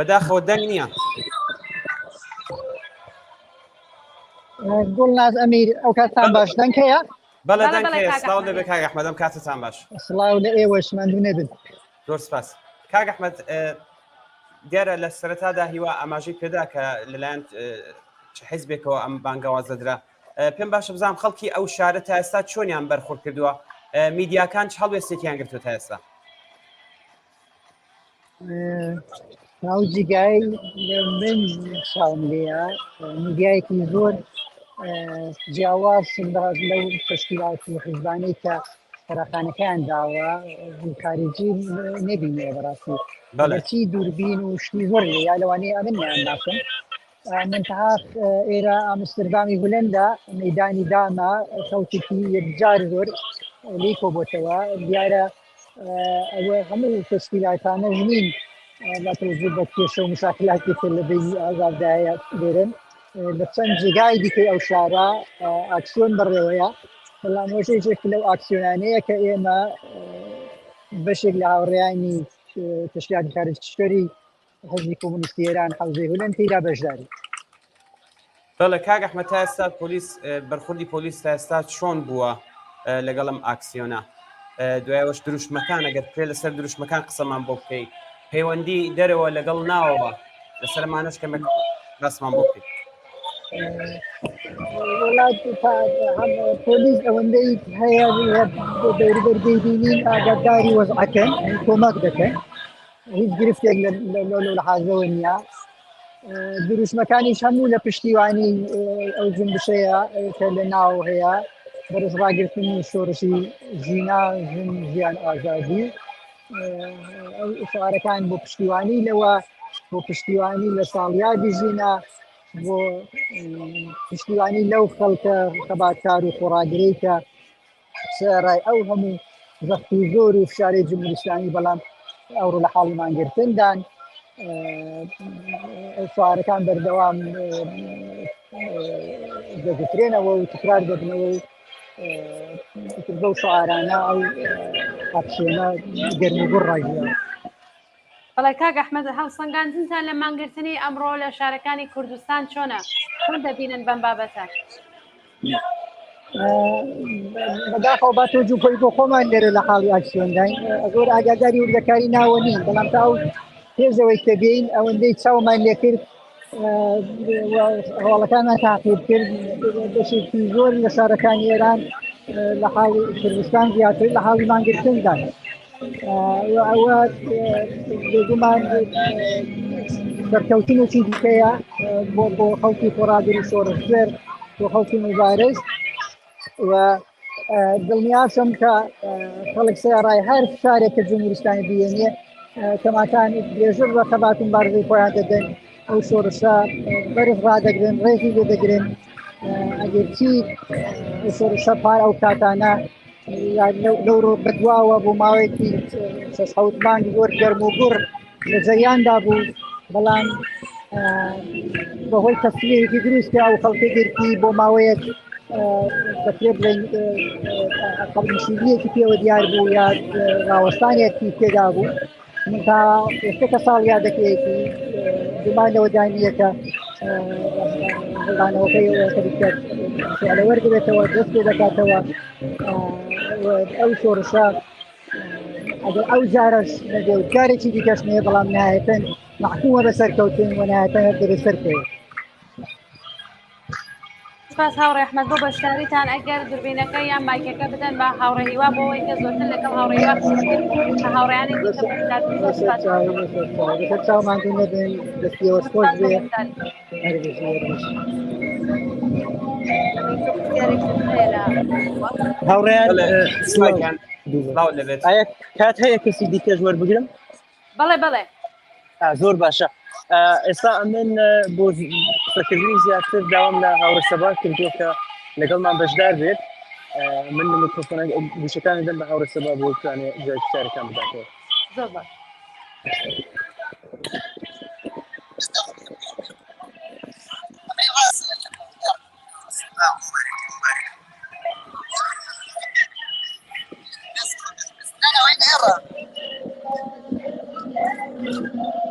بەداخەوە دەنگ نییە گوڵناز ئەمیر ئەو کاتتان باش دەنگ هەیە بەڵێ دەنگ هەیە سڵاو لێ بێ کاگ ئەحمەدەم کاتتان باش سڵاو لە ئێوەش ماندوو نەبن زۆر سپاس کاگ ئەحمەد دیارە لە سەرەتادا هیوا ئاماژەی پێدا کە لەلایەن حیزبێکەوە ئەم بانگەوازەدرا پێم باشە بزانم خەڵکی ئەو شارە تا ئێستا چۆنیان بەرخورد کردووە میدیاکان چ هەڵوێستێکیان گرتووە تا ئێستا ناو جیگای من شاوملەیە میدیایەکی زۆر جیاواز لەو تەشکیلاتی حیزبانەی کە فراخانەکەیان داوە خارجی نەبینێ بەڕاستی بەچی دووربین و شتی زۆر یا لەوانەیە ئەمنیان ناکەن منتها ئێرە ئامستردامی هولەندا مەیدانی داما خەڵکێکی یەکجار زۆر لێی کۆبووتەوە دیارە ئەوە هەموو تەشکیلاتانە نین لە تۆزیع بە کێشە و مشاکلاتی تر لە بینی ئازادایە دێرن لە چەند جێگای دیکەی ئەو شارە ئاکسیۆن بەڕێوەیە بەڵام وەژێک لەو ئاکسیۆنانەیە کە ئێمە بەشێک لە هاوڕێیانی تشکیلاتی خارجکشوەری حزبی کۆمونیستی ئێران حەوزەی هولەند تێیدا بەشداری بەڵێ کاگ ئەحمەد تا ئێستا پۆلیس بەرخوردی پۆلیس تا ئێستا چۆن بووە لەگەڵ ئەم ئاکسیۆنە دوایەوەش دروشمەکان ئەگەر پێ لەسەر دروشمەکان قسەمان بۆ بکەیت پەیوەندی دەرەوە لەگەڵ ناوەوە لەسەرمانەش کەمێک ڕاستمان بۆ بکەیت پۆلیس ئەوەندەی هەیە دەوروبەر بینین ئاگاداری وەزعەکەن کۆمەک دەکەن هیچ گرفتێک لە حاجەوە نییە دروشمەکانیش هەموو لە پشتیوانی ئەو جنبشەیە کە لە ناو هەیە بەرز ڕاگرتنی شۆڕشی ژینا ژیان ئازادی ئەو شعارەکان بۆ پشتیوانی لەوە بۆ پشتیوانی لە ساڵیادی ژینا بۆ پشتیوانی لەو خەڵکە خەباتکار و خۆڕاگرەی کە سەرای ئەو هەموو زەختی زۆر و فشارەی جمهوری ئیسلامی بەڵام ئەوڕۆ لە حاڵی مانگرتندان شعارەکان بەردەوام دەگوترێنەوە و تکرار دەبنەوە بەو شعارانە ئەو ئاکسیۆنە گەرمیگوڕ ڕایگەیەوە بەڵێ کاگ ئەحمەد هەڵسەنگاندنتان لە مانگرتنی ئەمڕۆ لە شارەکانی کوردستان چۆنە چۆن دەبینن بەم بابەتە بەداخەوە با تۆجو خۆی بۆ خۆمان لێرە لە حاڵی ئاکسیۆنداین زۆر ئاگاداری وردەکاری ناوە نین بەڵام تا ئەو پێزەوەی کە بین ئەوەندەی چاومان لێ کرد هەواڵەکانمان تاقیب کرد بەشێکی زۆر لە شارەکانی ئێران لە حاڵی کوردستان زیاتر لە حاڵی مانگرتندان ئەوە بێگومان سەرکەوتنێکی دیکەیە بۆ خەڵکی خۆراگەر و شۆڕەژێر بۆ خەڵکی مبارز و دڵنیاشم کە خەڵک سێڕای هەر شارێکە جمهوریستانی بێنێ کەماکان بێژر بە خەباتن بارزەی خۆیان دەدەن ئەو شۆڕشە بەرز ڕدەگرن ڕێزی لێ دەگرن ئەگەرچی شۆڕشە پار ئەو کاتانە لەو ڕۆ بەدواوە بۆ ماوەیەکی 6 مانگ زۆر گەرم و گوڕ لە جەریاندا بوو بەڵام بەهۆی تەسلیەکی دروستکە و خەڵکی گرتی بۆ ماوەیەک بەکرێ بڵێن قەڵمشیریەکی پێوە دیار بوو یا ڕاوەستانێکی پێدا بوو من تا ئێستاکە ساڵ یادەکەیەکی گومان لەوە دانیەکە هەڵدانەوەکەی لە وەرگێتەوە دەست پێ دەکاتەوە ئەو شۆڕشە ئەگەر ئەو جارش نەبێ و جارێکی دیکەش نەیە بەڵام نهایەتەن محکومە بە سەرکەوتن و نهایەتەن دەبێت سەرکەوت. سپاس هاوڕێ ئەحمەد بۆ بەشداریتان ئەگەر دووربینەکە یان مایکەکە بدەن بە هاوڕێ هیوا بۆەوەی کە زۆرتر لەگەڵ هاوڕێیوا هاوڕێیانی چاومان نەبێن دەستیەوە خۆش بێ هاوڕێیان ئایا کات هەیە کەسی دیکەش وەربگرم؟ بەڵێ بەڵێ زۆر باشە. ئێستا من بۆ قسەکردنی زیاتر داوام لە هاوڕێ سەبا کردووە کە لەگەڵمان بەشدار بێت من میکرۆفۆنە گوشەکانی دەم بە هاوڕێ سەبا بۆ بتوانێت جای شارەکان بداتەوە. زۆر باش.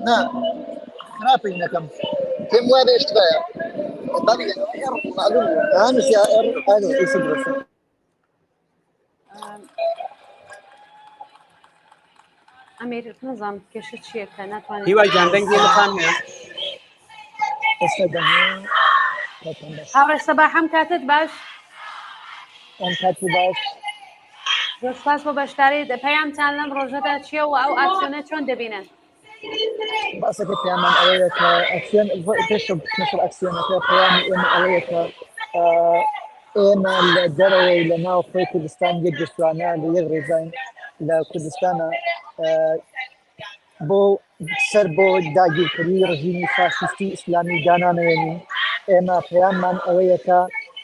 نعم خرافي نكم كم وين اشتغل بني معلوم انا يا انا اسم رسم ئەمیر نزانم کێشە چییە کە ناتوانێت هیوای جان دەنگی لەخان هەیە هاوڕێ سەبا هەم کاتت باش ئەم کاتی باش زۆر سپاس بۆ بەشداریت پەیامتان لەم ڕۆژەدا چییە و ئەو ئاکسیۆنە چۆن دەبینن؟ باسەکە پەیامان ئەوەیە کە ئەکسیۆن پێشە بچمەسەر ئەکسیۆنەکە پەیامی ئێمە ئەوەیە کە ئێمە لە دەرەوەی لە ناو خۆی کوردستان یەک گشتوانە لە یەک ڕێزین لە کوردستانە بۆ سەر بۆ داگیرکردنی ڕژیمی فاشیستی ئیسلامی دانانەوێنین ئێمە پەیاممان ئەوەیە کە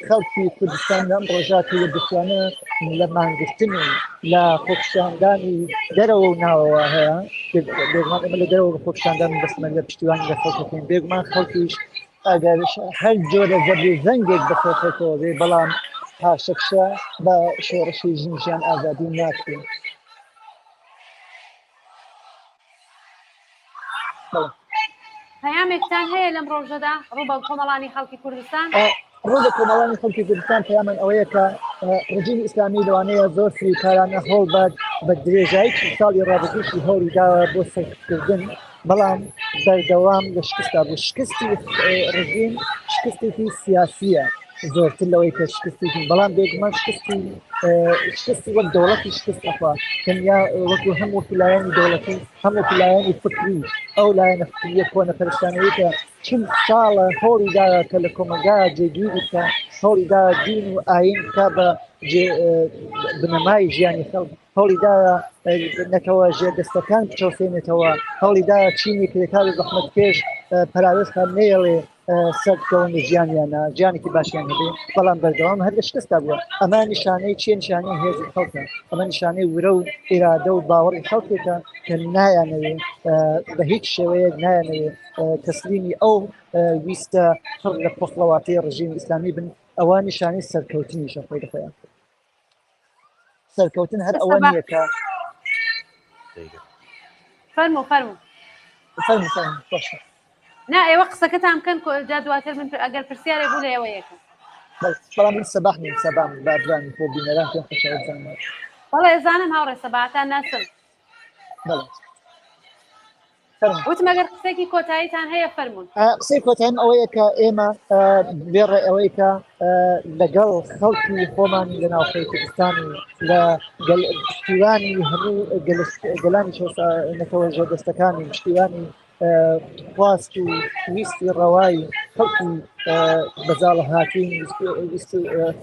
خەڵکی کوردستان لەم ڕۆژاتی یەکگشتوانە لە مانگرتن و لە خۆپیشاندانی دەرەوە و ناوەوە هەیە بێگومان ئێمە لە دەرەوە خۆپیشاندان بەسمە لە پشتیوانی لە خەڵکەکەین بێگومان خەڵکیش ئەگەر هەر جۆرە زەبری زەنگێک بەخۆخێتەوە بێ بەڵام پاشەکشە بە شۆڕشی ژنیشیان ئازادی ناکرێن. پەیامێکتان هەیە لەم ڕۆژەدا ڕوو بە کۆمەڵانی خەڵکی کوردستان؟ ڕوو بە کۆمەڵانی خەڵکی کوردستان پەیامان ئەوەیە کە ڕژیمی ئیسلامی لەوانەیە زۆر فریکارانە هەوڵ بەد بە درێژایی ساڵی ڕابردووشی هەوڵیداوە بۆ سەرکردن بەڵام بەردەوام لە شکستا بوو شکستی ڕژیم شکستێکی سیاسیە زۆرتر لەوەی کە شکستێکی بەڵام بێگومان شکستی وەک دەوڵەتی شکست ئەخوا تەنیا وەکو هەموو وەکیلایانی دەوڵەتی هەموو وەکیلایانی فکری ئەو لایەنە فکریە کۆنە پەرستانەوەی کە چند ساڵە هەوڵیداوە کە لە کۆمەلگایە جێگیری بکە هەوڵیداوە دین و ئاین کا بە بنەمای ژیانی خەڵک هەوڵیداوە نەتەوە ژێردەستەکان بچەوسێنێتەوە هەوڵیداوە چینی کرێکاری زەحمەتکێش پراوێستان نێڵێ سەرکەون لە ژیانیانە ژیانێکی باشیان هەبێ بەڵام بەردەوام هەر لە شکستدا بووە ئەمە نیشانەی چیە نیشانەی هێزی خەڵکە ئەمە نیشانەی ورە و ئێرادە و باوەڕی خەڵکێکە کە نایانەوێ بە هیچ شێوەیەک نایانەوێ تەسلیمی ئەو ویستە پڕ لە پۆخڵەواتەی ڕژیمی ئیسلامی بن ئەوە نیشانەی سەرکەوتنیشە خۆی دەخۆیان سەرکەوتن هەر ئەوە نییە کە فەرموو باشە نا ئێوە قسەکەتان بکەن جا دواتر من ئەگەر پرسیارێ بوو لە ئێوە یەکە بەڵام من سەباح نیم سەبام بابرانی بۆ بینەران پێم خۆشەوە بزانم بەڵێ ئێزانم هاوڕێ سەباتان ناسم وتم ئەگەر قسێکی کۆتاییتان هەیە فەرموون قسەی کۆتاییم ئەوەیە کە ئێمە بێڕێ ئەوەی کە لەگەڵ خەڵکی خۆمان لە ناوخۆی کوردستانی لە پشتیوانی هەموو گەلانی نەتەوە ژێردەستەکانی پشتیوانی خواست و ویستی ڕەوای خەڵکی بەزاڵە هاتوین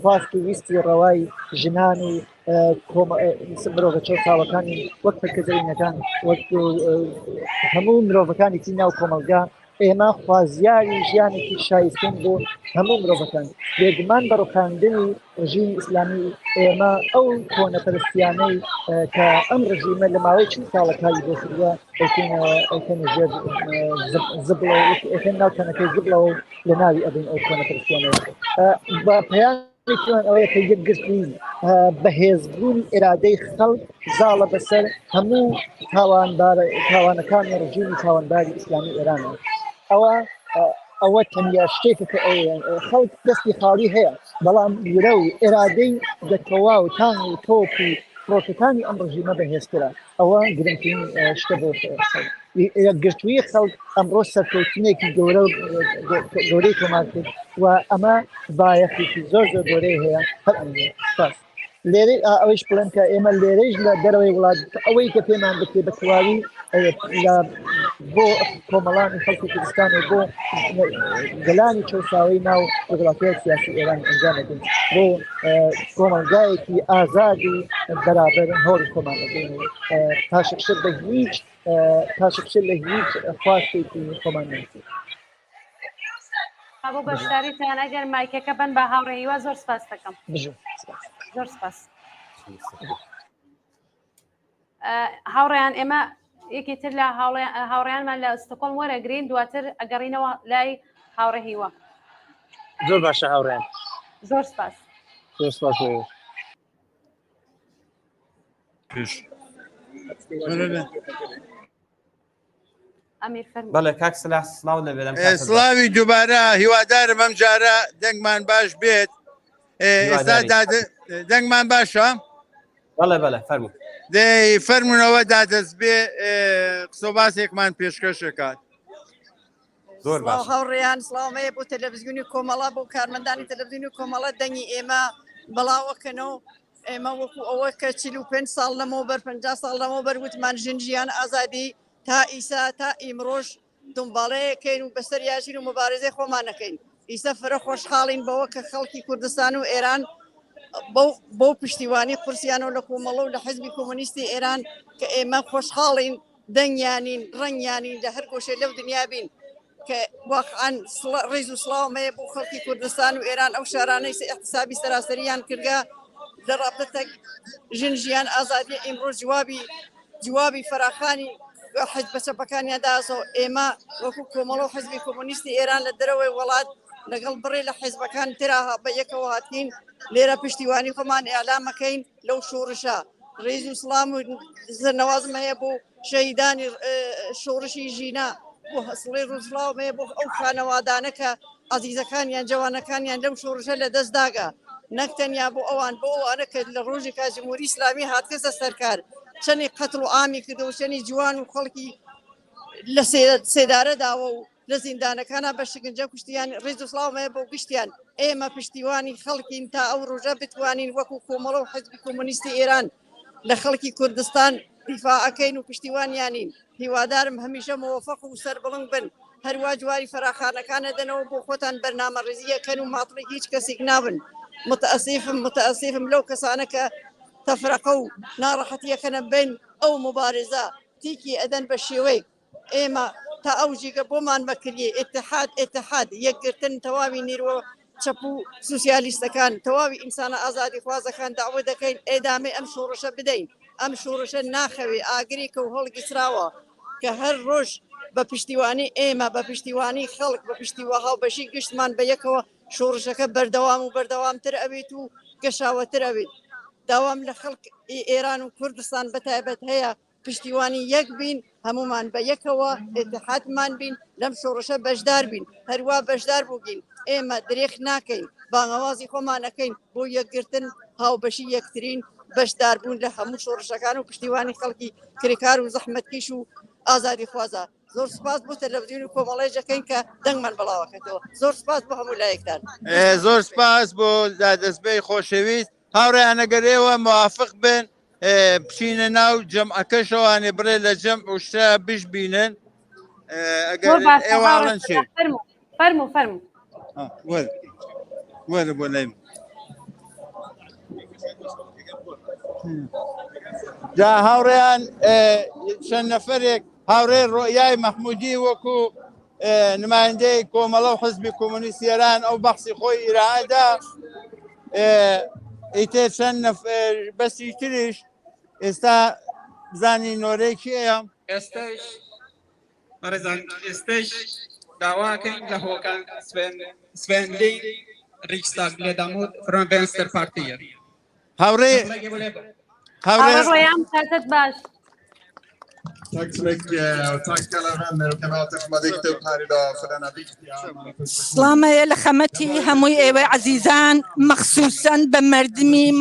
خواست و ویستی ڕەوای ژنان و مرۆڤەچە ساڵەکانی وەک پەکەزەینەکان وەک هەموو مرۆڤەکانی تی ناو کۆمەلگا ئێمە خوازیاری ژیانێکی شایستن بۆ هەموو مرۆڤەکان بێگومان بە ڕوخاندنی ڕژیمی ئیسلامی ئێمە ئەو کۆنەپەرستیانەی کە ئەم ڕژیمە لە ماوەی چەند ساڵەکانی بۆکردووە ئەکەنە ژێر زبڵەوە ئەکەن ناوچەنەکەی زبڵەوە لە ناوی ئەبین ئەو کۆنەپەرستیانەوە بە پەیان ئەوەیە کە یەکگرتوین بەهێزبوون ئێرادەی خەڵک زاڵە بەسەر هەموو تاوانەکانی ڕژیمی تاوانباری ئیسلامی ئێرانە ئەوە تەنیا شتێکە کە خەڵک دەستی خاڵی هەیە بەڵام وورە و ئێرادەی دەکەوا و تان و تۆپ و فڕۆکەکانی ئەم ڕژیمە بەهێزترە ئەوە گرنگترین شتە بۆ یەکگرتووی خەڵک ئەمڕۆ سەرکەوتنێکی گەورەی تۆمار کرد و ئەمە بایەخێکی زۆر زۆر گەورەی هەیە هەر سپاس لێرەی ئەوەیش بڵێن کە ئێمە لێرەیش لە دەرەوەی وڵات ئەوەی کە پێمان بکێ بە تەواوی بۆ کۆمەڵانی خەڵکی کوردستان و بۆ گەلانی چەساوی ناو وڵاتەیە سیاسی ئێران ئەنجامەدەین بۆ کۆمەلگایەکی ئازاد و بەرابەر هەوڵی خۆمان دەدەین پاشەکشت بە هیچ پاشەکشت لە هیچ خواستێکی خۆمان نەکرد بۆ بەشداریتان ئەگەر مایکەکە بن بە هاوڕێ هیوا زۆر سپاس دەکەم زۆر سپاس هاوڕێیان ئێمە یەکی تر لە هاوڕێیانمان لە ئەستۆکۆڵم وەرەگرین دواتر ئەگەڕینەوە لای هاوڕێ هیوا زۆر باشە هاوڕێیان زۆر سپاس زۆر سپاس ئەمیر فەرموو بەڵێ کاک سلاح سڵاو لەبێ سڵاوی دووبارە هیوادارم ئەم جارە دەنگمان باش بێت ئێستا دەنگمان باشە بەڵێ فەرموو دەی فەرمونەوە دادەست بێ قسە باسێکمان پێشکەشەکات زۆر باش هاوڕێیان سڵاومەیە بۆ تەلەڤیزیۆنی کۆمەڵە بۆ کارمەندانی تەلەڤیزیۆنی کۆمەڵە دەنگی ئێمە بەڵاوەکەنەوە ئێمە وەکو ئەوە کە 45 ساڵ لەمەوبەر 50 ساڵ لەمەوبەر وتمان ژنجیان ئازادی تا ئیسا تا ئیمڕۆژ دنباڵەیەکەین و بەسەر یاژین و مبارزەی خۆمانەکەین ئیسا فرە خۆشحاڵین بەوە کە خەڵکی کوردستان و ئێران بۆ پشتیوانی قورسیان و لە کۆمەڵە و لە حیزبی کۆمۆنیستی ئێران کە ئێمە خۆشحاڵین دەنگیانین ڕەنگیانین لە هەر گۆشەی لەو دنیا بین کە واقعاً ڕێز و سڵاومەیە بۆ خەڵکی کوردستان و ئێران ئەو شارانەی اقتصابی سەراسەریان کردگا لە ڕابطە ژنجیان ئازادی ئیمڕۆژ جوابی فراخانی حزب چەپەکانیان داسەوە ئێمە وەکو کۆمەڵە و حزبی کۆمۆنیستی ئێران لە دەرەوەی وڵات لەگەڵ بڕێ لە حیزبەکان تراها بە یەکەوە هاتین لێرە پشتیوانی خۆمان ئێعلامەکەین لەو شۆڕشە ڕێز و سڵام و زەرنەوازم هەیە بۆ شەهیدانی شۆڕشی ژینا بۆ هەسڵی ڕووسڵاومەیە بۆ ئەو خانەوادانەکە عەزیزەکانیان جوانەکانیان لەم شۆڕشە لە دەستداگا نەکتەنیا بۆ ئەوان بۆ ئەوانە کە لە ڕۆژی کاژمهوری ئیسلامی هاتکەسە سەرکار چەندی قەتڵ و ئامی کردەوە چەندی جوان و خەڵکی لە سێدارەداوە و لە زیندانەکانە بە شکنجە کوشتیان ڕێز و سڵاومەیە بۆ گشتیان ئێمە پشتیوانی خەڵکین تا ئەو ڕۆژە بتوانین وەکو کۆمەڵە و حزبی کۆمۆنیستی ئێران لە خەڵکی کوردستان دیفاعەکەین و پشتیوانیانین هیوادارم هەمیشە مۆفەق و سەربڵنگ بن هەروە جواری فراخانەکانە دەنەوە بۆ خۆتان بەرنامە ڕێزیەکەن و ماڵی هیچ کەسێک نابن متەئەسیفم لەو کەسانە کە تەفرەقە و ناڕەحەتیەکەنە بین ئەو مبارزە تیکی ئەدەن بە شێوەیە ئێمە تا ئەو ژیگە بۆمان بەکردی ئێتحاد یەکگرتن تەواوی نیروە چەپ و سوسیالیستەکان تەواوی ئینسانە ئازادی خوازەکان داوە دەکەین ئێدامێ ئەم شۆڕشە بدەین ئەم شۆڕشە ناخەوێ ئاگری کە و هەڵگیراوە کە هەر ڕۆژ بە پشتیوانی ئێمە بە پشتیوانی خەڵک بە پشتیوە هاوبەشی گشتمان بە یەکەوە شۆڕشەکە بەردەوام و بەردەوامتر ئەوێت و گەشاوەتر ئەوێت داوام لە خەڵک ئێران و کوردستان بەتایبەت هەیە پشتیوانی یەک بین هەمومان بە یەکەوە ئێتحادمان بین لەم شۆڕشە بەشدار بین هەروە بەشدار بووگین ئێمە درێخ ناکەین بانەوازی خۆمانەکەین بۆ یەکگرتن هاوبەشی یەکترین بەشدار بوون لە هەموو شۆڕشەکان و پشتیوانی خەڵکی کرێکار و زەحمەتکەش و ئازادی خوازە زۆر سپاس بۆ تەلەڤیزیۆن و کۆمەڵێژەکەین کە دەنگمان بەڵاوەکەتەوە زۆر سپاس بۆ هەموو لایەکتان زۆر سپاس بۆ دادەستبەی خۆشەویست هاوڕێیانەگەر ئێوە موافق بن بچینە ناو جەمعەکەشەوانێ بڕێ لە جەم و شتە بش بینن زۆر باشە ئێوارن شێ فەرموو وەرە بۆ لایم جا هاوڕێیان چەند نەفەرێک هاوڕێ ڕۆیای مەحموودی وەکو نمایندەی کۆمەڵە و حزبی کۆمونیستی ئێران ئەو بەخسی خۆی ئیرادا ئیتر چەند بەسی تریش ئێستا بزانی نۆرەیەکی ئەیە ئێستش داواکەین لە هۆکان سوێندەی ریکستاگ لێداموت فرۆن ڤێنستەر پارتیە هاوڕێ ڕۆیان کاتت باش Tack så mycket och tack alla vänner och kamrater som har dykt upp här idag för denna viktiga... سلامة لخمتي هموي ايوه عزيزان مخصوصا بمردمي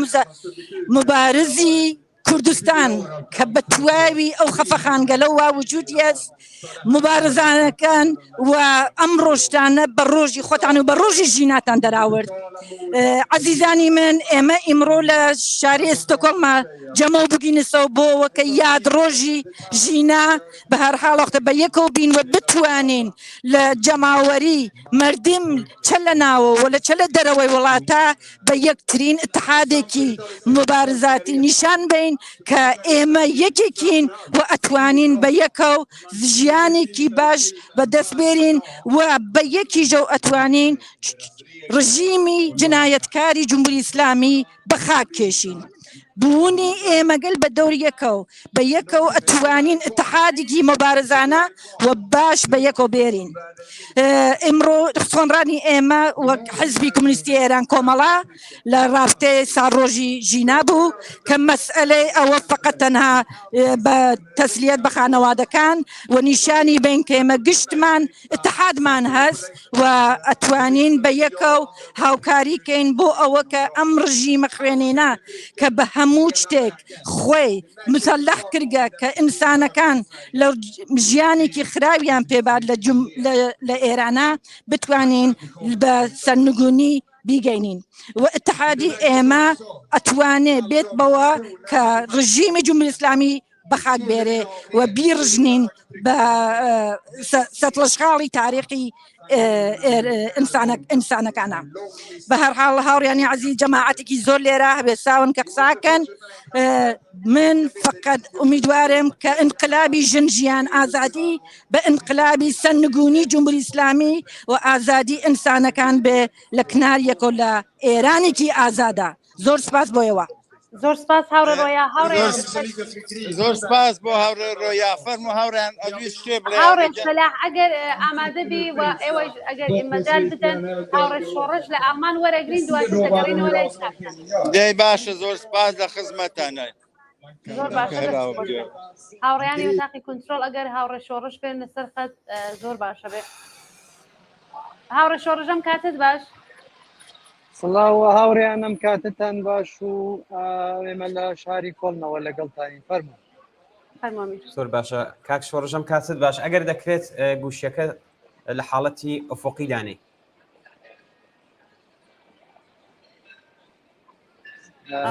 مبارزي كردستان كبتواوي او خفخان قالوا وجود يس مبارزان كان وامروشتان بروجي خوتان وبروجي جيناتان دراورد عزيزاني من اما امرو لشاري استوكولما جمو بقين صوبو وكياد روجي جينا بهر حال وقت بيكو بين وبتوانين لجماوري مردم چلناو ولا چل دروي ولاتا بيكترين اتحادكي مبارزاتي نشان بين كإما يكيكين وأتوانين بيكو زجياني كي باش بدسبيرين وبيكي جو أتوانين رژیمی جنایەتکاری جمهوری ئیسلامی بەخاک کێشین بوونی ئێمە گەل بە دەور یەکەو بە یەکەو ئەتوانین اتحادێکی مەبارزانە و باش بە یەکەوە بێرین ئێمڕۆ سۆنڕانی ئێمە وەک حزبی کۆمونیستی ئێران کۆمەڵا لە ڕابطەی ساڕۆژی ژینا بوو کە مەسئلەی ئەوە فقط تەنها بە تەسلیەت بە خانەوادەکان و نیشانی بین کە ئێمە گشتمان اتحادمان هەست و ئەتوانین بە یەکەو هاوکاری کەین بۆ ئەوە کە ئەم ڕژیمە خوێنینە کە بە هەموو شتێک خۆی مسەلح کردگە کە ئینسانەکان لە ژیانێکی خراویان پێبات لە ئێرانە بتوانین بە سەرنگونی بیگەینین و اتحادی ئێمە ئەتوانێ بێت بەوە کە ڕژیمی جمهوری ئیسلامی بەخاک بێرێ و بیڕژنین بە سەتلەشخاڵی تاریخی ئینسانەکانە بە هەر حاڵ هاوڕیانی عەزیز جەماعەتێکی زۆر لێرە هەبێ ساون کە قساکەن من فقط ئومیدوارم کە ئینقلابی ژن ئازادی بە ئینقلابی سەرنگونی جمهوری ئیسلامی و ئازادی ئینسانەکان بێ لە کنار یەکۆ لە ئێرانێکی ئازادە زۆر سپاس بۆیەوە زۆر سپاس هاوڕێ ڕۆیا زۆر سپاس بۆ هاوڕێ ڕۆیا فەرموو هاوڕیان ئەویست شتێ بڵێ هاوڕێ سەلاح ئەگەر ئامادە بی و ئێوەش ئەگەر مەجال بدەن هاوڕێ شۆڕش لە ئاڵمان وەرەگرین دواتر دەگەڕێنەوە لای چاپتان دەی باشە زۆر سپاس لە خزمەتانە زۆر باشە هاوڕێیانی وەتاقی کۆنترۆڵ ئەگەر هاوڕێ شۆڕش بێن لەسەر خەت زۆر باشە بێ هاوڕێ شۆڕژەم کاتت باش سڵاو هاوڕێیانم کاتتان باش و ئێمە لە شاری کۆڵنەوە لەگەڵتانی فەرموو زۆر باشە کاک شۆڕژەم کاتت باش ئەگەر دەکرێت گوشیەکە لە حاڵەتی ئۆفۆقی دانێ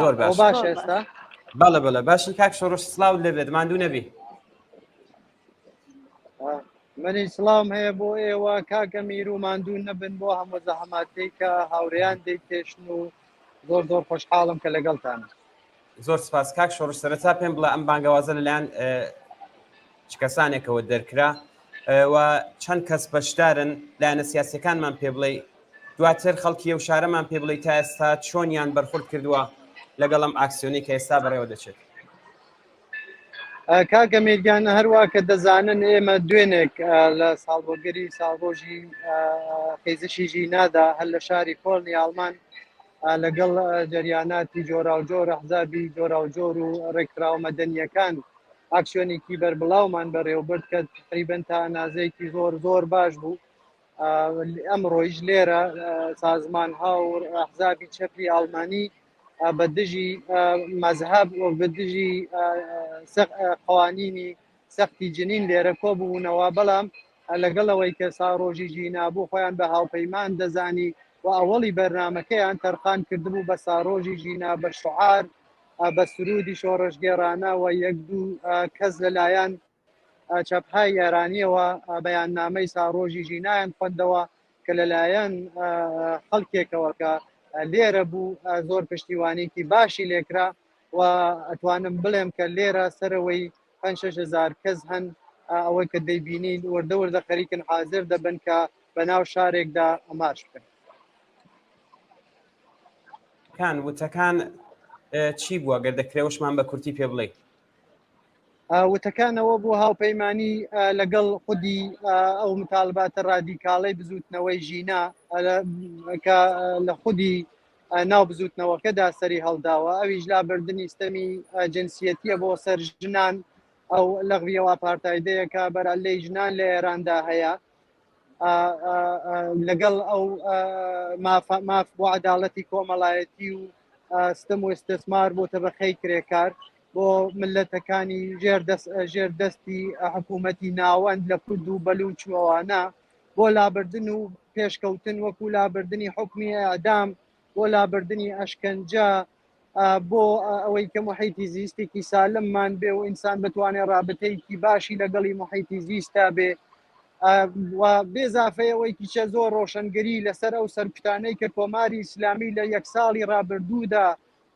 زۆر باش ئێستا بەڵێ بەڵێ باشی کاک شۆڕش سڵاو لەبێت ماندوو نەبی منی سڵام هەیە بۆ ئێوە کاکە میر و ماندوو نەبن بۆ هەموو زەحماتەی کە هاوڕێیان دەیکێشن و زۆر زۆر خۆشحاڵم کە لەگەڵتانە زۆر سپاس کاک شۆڕش سەرەتا پێم بڵێ ئەم بانگەوازە لەلایەن چ کەسانێکەوە دەرکرا و چەند کەس بەشدارن لایەنە سیاسیەکانمان پێ بڵێ دواتر خەڵکی و شارەمان پێ بڵێ تا ئێستا چۆنیان بەرخورد کردووە لەگەڵ ئەم ئاکسیۆنی کە ئێستا بەڕێوە دەچێت کاکە میرگیانە هەروە کە دەزانن ئێمە دوێنێک لە ساڵبۆگەری ساڵڕۆژی خێزشی ژینادا هەر لە شاری کۆڵنی ئاڵمان لەگەڵ جەریاناتی جۆرا و جۆر ئەحزابی جۆرا و جۆر و ڕێکخراوە مەدەنیەکان ئاکسیۆنێکی بەربڵاومان بەڕێوەبرد کە تقریبەن تا ئەنازەیەکی زۆر زۆر باش بوو ئەمڕۆیش لێرە سازمانها و ئەحزابی چەپی ئاڵمانی بە دژی مەزهب و بە دژی قوانینی سەختی جنین لێرە کۆبوونەوە بەڵام لەگەڵەوەی کە ساڕۆژی ژینا بوو خۆیان بە هاوپەیمان دەزانی و ئەوەڵی بەرنمەکەیان تەرخان کردبوو بە ساڕۆژی ژینا بە شعار بە سرودی شۆڕشگێڕانە و یەک دوو کەس لەلایەن چەپهای ئێرانیەوە بەیاننامەی ساڕۆژی ژینایان خوێندەوە کە لەلایەن خەڵکێکەوە کە لێرە بوو زۆر پشتیوانێکی باشی لێکرا و ئەتوانم بڵێم کە لێرە سەرەوەی 5,000 کەس هەن ئەوەی کە دەیبینین وردە وردە خەریکن حاضر دەبن کە بەناو شارێکدا ئەمارش بکەن. کان وتەکان چی بووە گەر دەکرێوەشمان بە کورتی پێ بڵێ؟ وتەکانەوە بوو هاوپەیمانی لەگەڵ خودی ئەو متالباتە ڕادیکاڵی بزوتنەوەی ژینا کە لە خودی ناو بزوتنەوەکەدا سەری هەڵداوە ئەویش لابردننی ستەمی جنسیەتیە بۆ سەر ژنان ئەو لەغویەوە پارتایدەیەکە بەرەلەی ژنان لە ئێراندا هەیە لەگەڵ ئەو ماف بۆ عەداڵەتی کۆمەڵایەتی و ستەم و ئستثمار بۆتە بەخەی کرێکار بۆ ملەتەکانی ژێردەستی حکوومەتی ناوەند لە کورد و بەلوچ و ئەوانە بۆ لابردن و پێشکەوتن وەکو لابردنی حکمی ئەعدام بۆ لابردنی ئەشکەنجە بۆ ئەوەی کە محیتی زیستێکی سالممان بێ و ئینسان بتوانێت ڕابطەیەکی باشی لەگەڵی محیتی زیستا بێ و بێزافەیەوەیکی چە زۆر ڕۆشنگری لەسەر ئەو سەرکوتانەی کە کۆماری ئیسلامی لە یەک ساڵی ڕابردوودا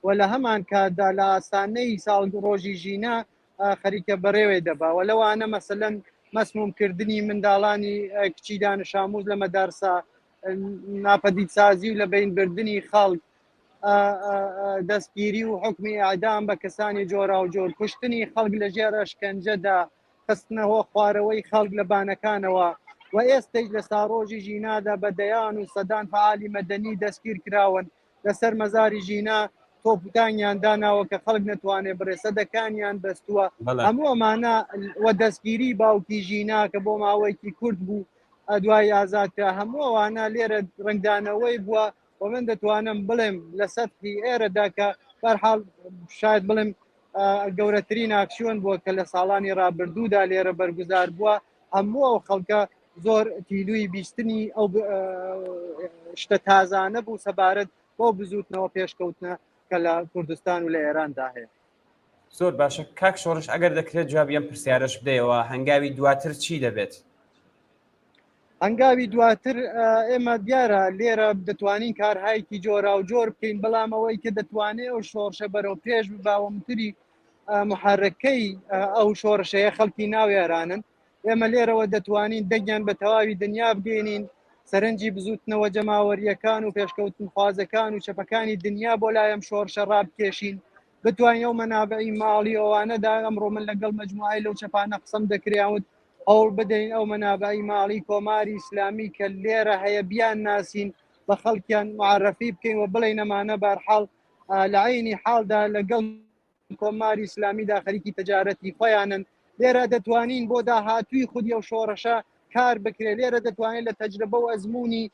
و لە هەمان کاتدا لە ئاسانەی ساڵ ڕۆژی ژینە خەریکە بەڕێوێ دەبا و لەوانە مەسەلەن مەسمومکردنی منداڵانی کچی دانش ئاموز لە مەدارسا ناپەدیدسازی و لە بینبردنی خەڵک دەستگیری و حکمی ئەعدام بە کەسانی جۆرا و جۆر کوشتنی خەڵک لە ژێر ئەشکەنجەدا خستنەوە خوارەوەی خەڵک لە بانەکانەوە و ئێستەی لە ساڕۆژی ژینادا بە دەیان و سەدان فعالی مەدەنی دەستگیر کراون لەسەر مەزاری ژینا تۆپوتانیان داناوە کە خەڵک نەتوانێت بڕێ سەدەکانیان بەستووە هەموو ئەمانە وە دەستگیری باوکی ژینا کە بۆ ماوەیەکی کورد بوو دوای ئازادکرا هەموو ئەوانە لێرە ڕنگدانەوەی بووە و من دەتوانم بڵێم لە سەدی ئێرەدا کە بەرحاڵ شاید بڵێم گەورەترین ئاکسیۆن بووە کە لە ساڵانی ڕابردوودا لێرە بەرگوزار بووە هەموو ئەو خەڵکە زۆر تیلوی بیستنی ئەو شتە تازانە بوو سەبارەت بۆ بزوتنەوە پێشکەوتنە کە لە کوردستان و لە ئێراندا هەیە. زۆر باشە کاک شۆڕش ئەگەر دەکرێت جوابی ئەم پرسیارەش بدەیەوە هەنگاوی دواتر چی دەبێت؟ هەنگاوی دواتر ئێمە دیارە لێرە دەتوانین کارهایەکی جۆرا و جۆر بکەین بەڵام ئەوەی کە دەتوانێت ئەو شۆڕشە بەرەو پێش بباوەمتری محرەکەی ئەو شۆڕشەیە خەڵکی ناو ئێرانن ئێمە لێرەوە دەتوانین دەنگیان بە تەواوی دنیا بگەینین سەرنجی بزوتنەوە جەماوەریەکان و پێشکەوتن خوازەکان و چەپەکانی دنیا بۆ لایم شۆڕشە ڕابکێشین بتوانین ئەو مەنابعی ماڵی ئەوانەدا ئەمڕۆ من لەگەڵ مەجموعای لەو چەپانە قسەم دەکرێت هەوڵ بدەین ئەو مەنابعی ماڵی کۆماری ئیسلامی کە لێرە هەیە بیان ناسین بە خەڵکیان معرەفی بکەین و بڵێن ئەمانە بەرحاڵ لە عینی حاڵدا لەگەڵ کۆماری ئیسلامیدا خەریکی تەجارەتی خۆیانن لێرە دەتوانین بۆ داهاتووی خودی ئەو شۆڕشە کار بکرێت لێرە دەتوانێت لە تەجربە و ئەزمموی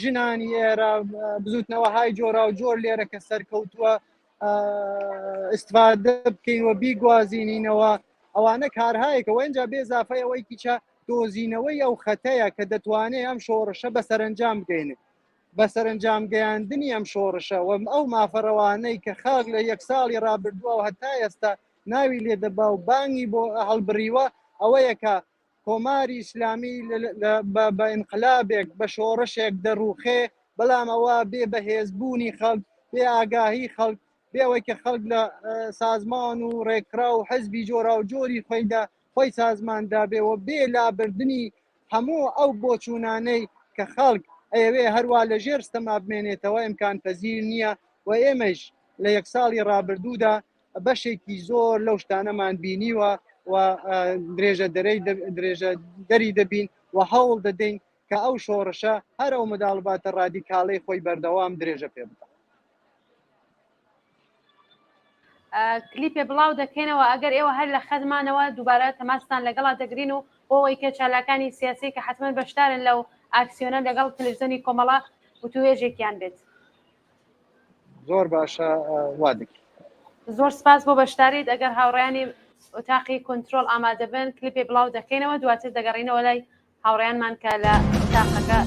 ژنانی ئێرە بزوتنەوە های جۆرا و جۆر لێرە کە سەرکەوتووە استفادە بکەین و بیگوازینینەوە ئەوانە کارهایەکە وەنجا بێزافای ئەوەی کیچە دۆزینەوەی ئەو خەتەیە کە دەتوانێت ئەم شۆڕشە بە سەرنجام بگەینێت بە سەرنجام گەیاندنی ئەم شۆڕشە و ئەو مافەڕەوانەی کە خاک لە یەک ساڵی ڕابردووە و هەتا ئێستا ناوی لێدەبا و بانگی بۆ هەڵبڕیوە ئەوەیە کە کۆماری ئیسلامی بە ئینقلابێک بە شۆڕشێک دەڕوخێ بەڵام ئەوە بێ بەهێزبوونی خەڵک بێ ئاگاهی خەڵک بێەوەی کە خەڵک لە سازمان و ڕێکرا و حەزبی جۆرا و جۆری خۆیدا خۆی سازماندا بێەوە بێ لابردنی هەموو ئەو بۆچوونانەی کە خەڵک ئەوێ هەروە لە ژێر ستەما بمێنێتەوە ئیمکان پەزیر نییە و ئێمەش لە یەک ساڵی ڕابردوودا بەشێکی زۆر لەو شتانەمان بینیوە و درێژە دەری دەبین و هەوڵ دەدەین کە ئەو شۆڕشە هەر ئەو منداڵباتە ڕادیکاڵی خۆی بەردەوام درێژە پێ بدە. کلیپێ بڵاو دەکەینەوە ئەگەر ئێوە هەر لە خەزمانەوە دووبارە تەماستان لەگەڵا دەگرین و بۆەوەی کە چالاکانی سیاسی کە حتمما بەشدارن لەو ئاکسیۆنە لەگەڵ تەلەڤیزیۆنی کۆمەڵە وتوێژێکیان بێت. زۆر باشە وا دەکەین. زۆر سپاس بۆ بەشداریت ئەگەر هاوڕێیانی ئۆتاقی کۆنترۆل ئامادە بن کلیپێ بڵاو دەکەینەوە دواتر دەگەڕینەوە لای هاوڕێیانمان کە لە ئۆتاقەکە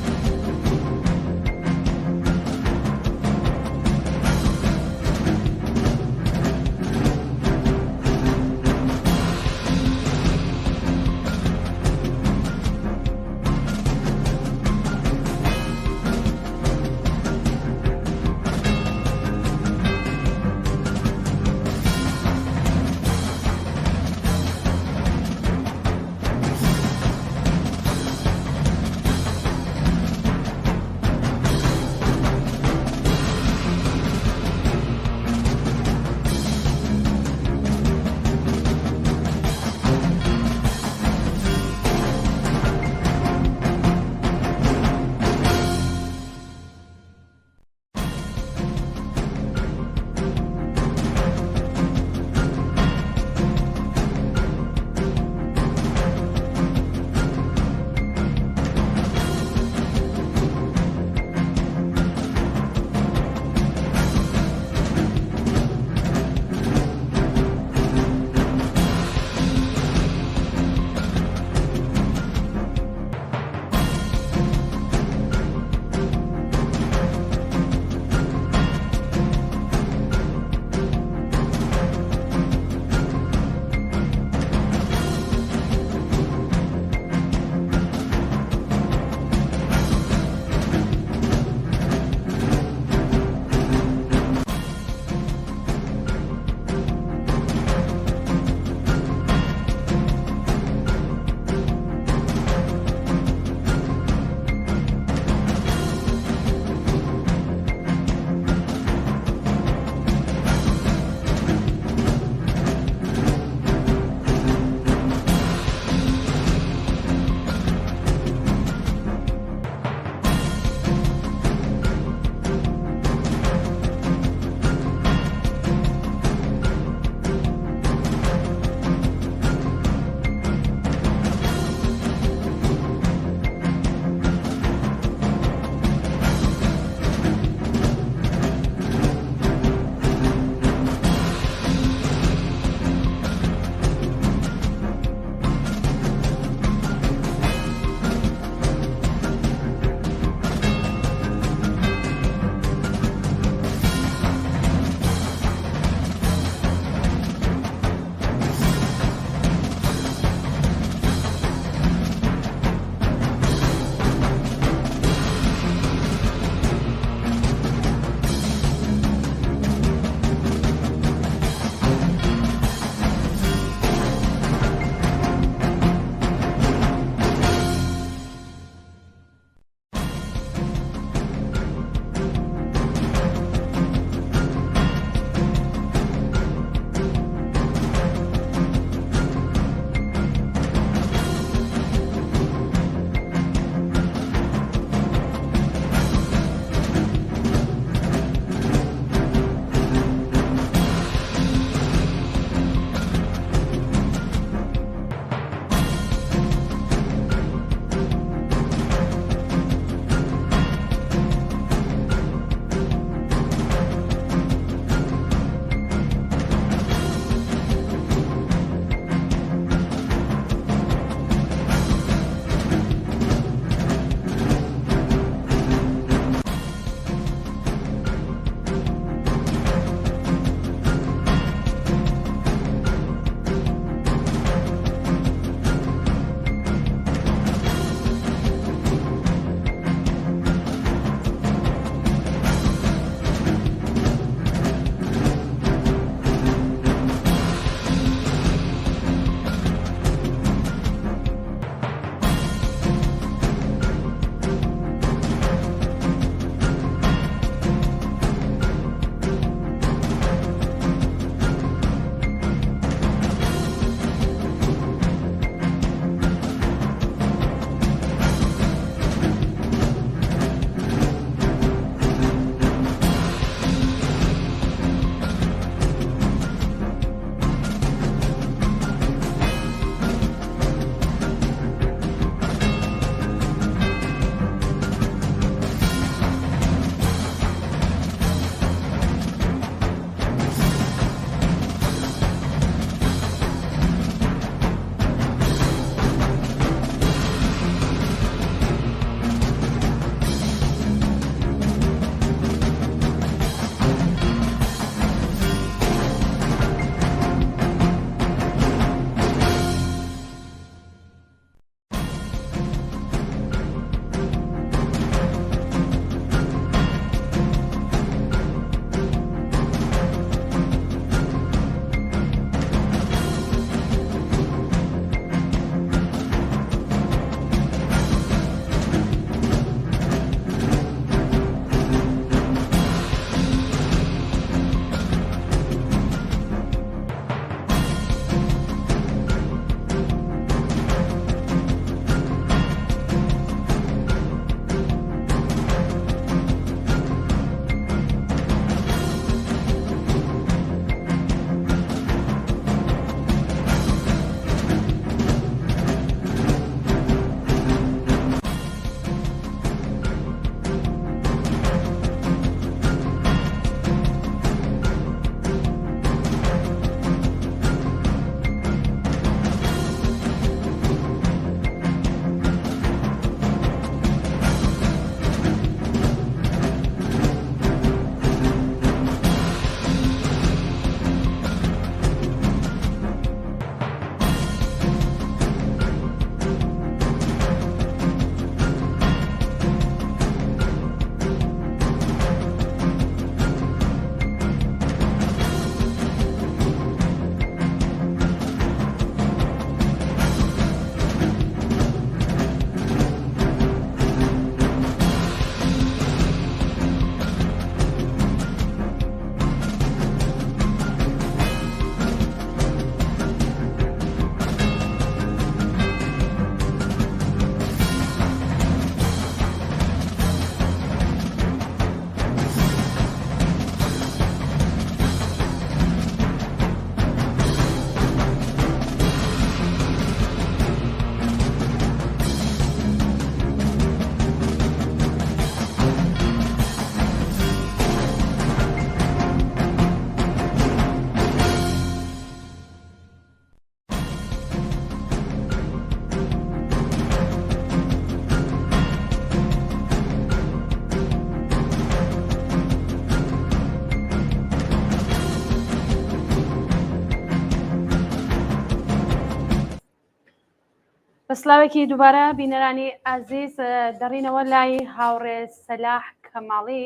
بەسلاوێکی دووبارە بینەرانی ئازیز دەڕینەوە لای هاوڕێ سەلاح کەماڵی.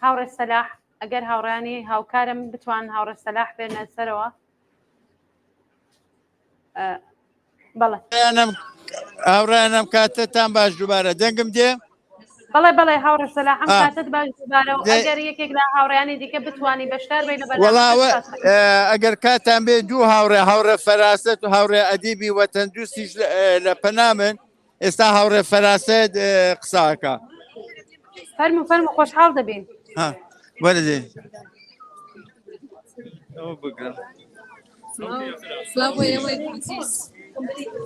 هاوڕێ سەلاح ئەگەر هاوڕانی هاوکارم بتوان هاوڕێ سەلاح بێنە سەرەوە. بەڵێ هاوڕانم کاتتان باش دووبارە دەنگم دێ. بەڵێ بەڵێ هاوڕێ سەلاح ئەم کاتت باش دووبارە و ئەگەر یەکێک لە هاوڕیانی دیکە بتوانی بەشدار بێنە وەڵاوە ئەگەر کاتان بێ دوو هاوڕێ فەراست و هاوڕێ ئەدیبی وەتەندروستیش لە پەنامن ئێستا هاوڕێ فەراست قساکە. فەرمو خۆشحاڵ دەبین. وەرە دێ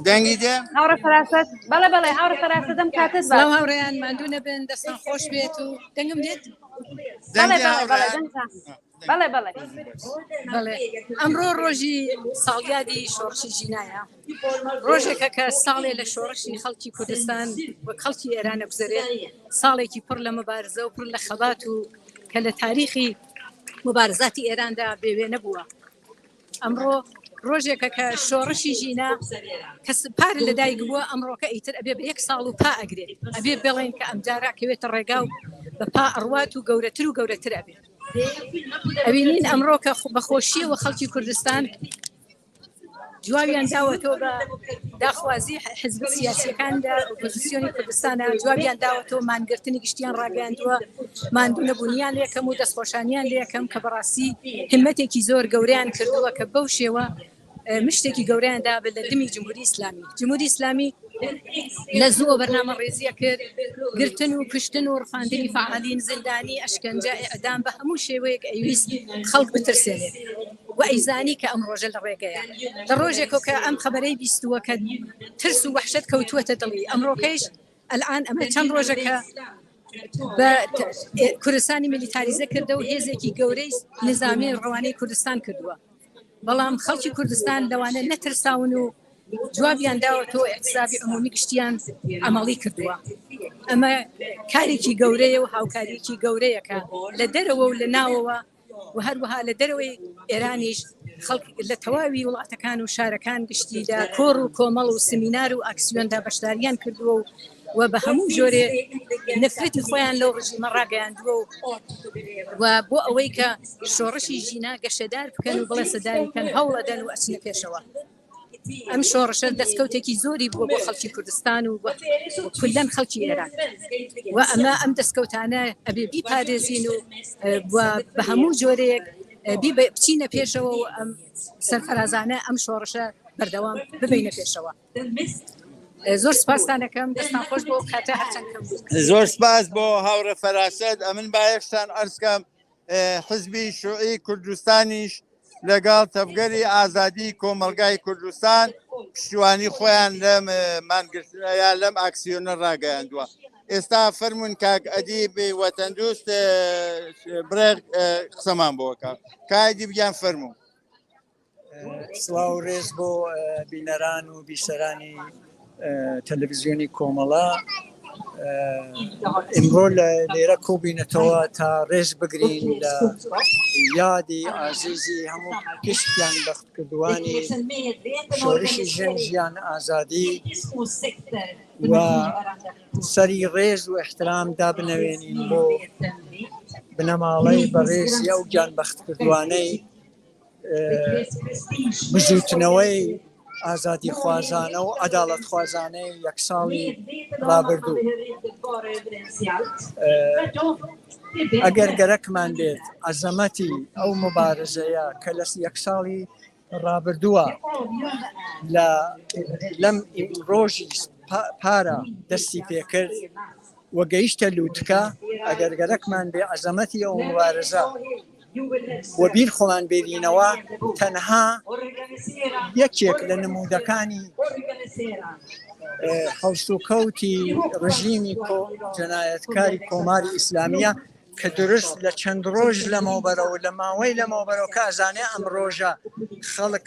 دەنگی دێ هاوڕێ فەراست. بەڵێ بەڵێ هاوڕێ فەراست دەم کاتت سلام هاوڕێیان ماندوو نەبن دەستان خۆش بێت و دەنگم دێت. بەڵێ بەڵێ ئەمڕۆ ڕۆژی ساڵیادی شۆڕشی ژینایە، ڕۆژێکە کە ساڵێ لە شۆڕشی خەڵکی کوردستان وەک خەڵکی ئێرانە گوزارێت، ساڵێکی پڕ لە مەبارزە و پڕ لە خەبات و کە لە تاریخی مبارزاتی ئێراندا بێوێ نەبووە. ئەمڕۆ ڕۆژێکە کە شۆڕشی ژینا کەس پارە لە دایک بووە، ئەمڕۆکە ئیتر ئەبێ بە 1 ساڵ و پا ئەگرێت، ئەبێ بڵێن کە ئەمجارە کەوێتە ڕێگا و بە پا ئەڕوات و گەورەتر ئەبێت. ئەبینین ئەمڕۆ کە بەخۆشیەوە خەڵکی کوردستان جوابیان داوەتەوە بە داخوازی حزب سیاسیەکاندا ئۆپۆزیسیۆنی کوردستانە، جوابیان داوەتەوە مانگرتنی گشتیان ڕاگەاندووە، ماندوو نەبوونیان لێکەم و دەستخۆشانیان لێکەم کە بەڕاستی همەتێکی زۆر گەوریان کردووە کە بەو شێوە مشتێکی گەوریاندا بە لە دمی جمهوری ئیسلامی. جمهوری ئیسلامی لە زووە بەرنامە ڕێزیە کرد، گرتن و کوشتن و ڕفاندنی فعالین زیندانی ئەشکەنجە ئەدام بە هەموو شێوەیەک ئەویست خەڵک بترسێنێت و ئەیزانی کە ئەم ڕۆژە لە ڕێگەیە. لە ڕۆژێکەوە کە ئەم خەبەرەی بیستووە کە ترس و وحشت کەوتووەتە دڵی ئەمڕۆکەیش ئەلان ئەمە چەند ڕۆژەکە بە کوردستانی میلیتاریزە کردە و هێزێکی گەورەی نظامی ڕەوانەی کوردستان کردووە، بەڵام خەڵکی کوردستان لەوانە نەترساون و جوابیان داوەتەوە احتسابی عمومی گشتیان ئەمەڵی کردووە. ئەمە کارێکی گەورەیە و هاوکاریکی گەورەیەکە لە دەرەوە و لە ناوەوە و هەروەها لە دەرەوەی ئێرانیش خەڵک لە تەواوی وڵاتەکان و شارەکان گشتیدا کۆڕ و کۆمەڵ و سمینار و ئاکسیۆندا بەشداریان کردووە و بە هەموو جۆرێ نفرەتی خۆیان لەو ڕژیمە ڕاگەیاندووە و بۆ ئەوەی کە شۆڕشی ژینا گەشەدار بکەن و بڵێ سەداریکەن هەوڵەدەن و ئەچنە پێشەوە. ئەم شۆڕشە دەستکەوتێکی زۆری بووە بۆ خەڵکی کوردستان و کولەن خەڵکی ئێران و ئەمە ئەم دەستکەوتانە ئەبێ بیپارێزین و بە هەموو جۆرەیەک بچینە پێشەوە و ئەم سەرفەرازانە ئەم شۆڕشە بەردەوام ببینە پێشەوە. زۆر سپاسدانەکەم، دەستان خۆش بۆ کاتە هەرچەند کەم بوو. زۆر سپاس بۆ هاوڕێ فەراست. ئەمن بایەشتان ئەرزکەم حزبی شوعی کوردستانیش لەگەڵ تەبگەری ئازادی کۆمەلگای کوردستان پشتیوانی خۆیان لەم مانگرتنیان لەم ئاکسیۆنە ڕاگەیاندووە. ئێستا فەرمون کاک ئەدیب وەتەندروست برێغ قسەمان بۆکە کایدی بیان فەرموو. سڵاو ڕێز بۆ بینەران و بیسەرانی تەلەڤیزیۆنی کۆمەڵا. ئمڕۆ لە لێرە کۆبینەتەوە تا ڕێز بگرین لە یادی ئازیزی هەموو گشتیان بەختکردوانی شۆڕشی ژیان ئازادی و سەری ڕێز و احترام دابنەوێنین بۆ بنەماڵەی بەڕێزی ئەو گیان بەختکردوانەی بزوتنەوەی ئازادی خوازانە و عەداڵەت خوازانەی یەک ساڵی ڕابردوو. ئەگەر گەرەکمان بێت عەزەمەتی ئەو مبارزەیە کە لە یەک ساڵی ڕابردووە لەم ڕۆژی پارە دەستی پێکرد و گەیشتە لووتکە، ئەگەر گەرەکمان بێ عەزەمەتی ئەو مبارزە و بیر خۆمان بێنینەوە تەنها یەکێک لە نمودەکانی هەڵسوکەوتی ڕژیمی جەنایەتکاری کۆماری ئیسلامیە کە درست لە چەند ڕۆژ لەمەوبەرەوە لە ماوەی لەمەوبەرەوە کە ئەزانێ ئەم ڕۆژە خەڵک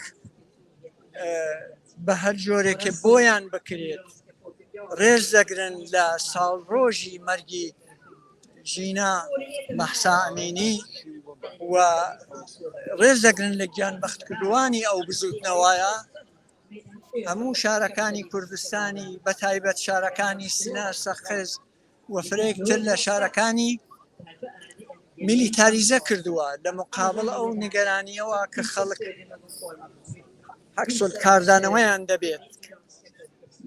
بە هەر جۆرێکە بۆیان بکرێت ڕێز دەگرن لە ساڵڕۆژی مەرگی ژینا مەحسا ئەمینی و ڕێز دەگرن لە گیان بەختکردوانی ئەو بزوتنەوەیە هەموو شارەکانی کوردستانی بە تایبەت شارەکانی سنە سەخز و فرێکتر لە شارەکانی میلیتاریزە کردووە لە مقابڵ ئەو نیگەرانیەوە کە خەڵک حەکسول کاردانەوەیان دەبێت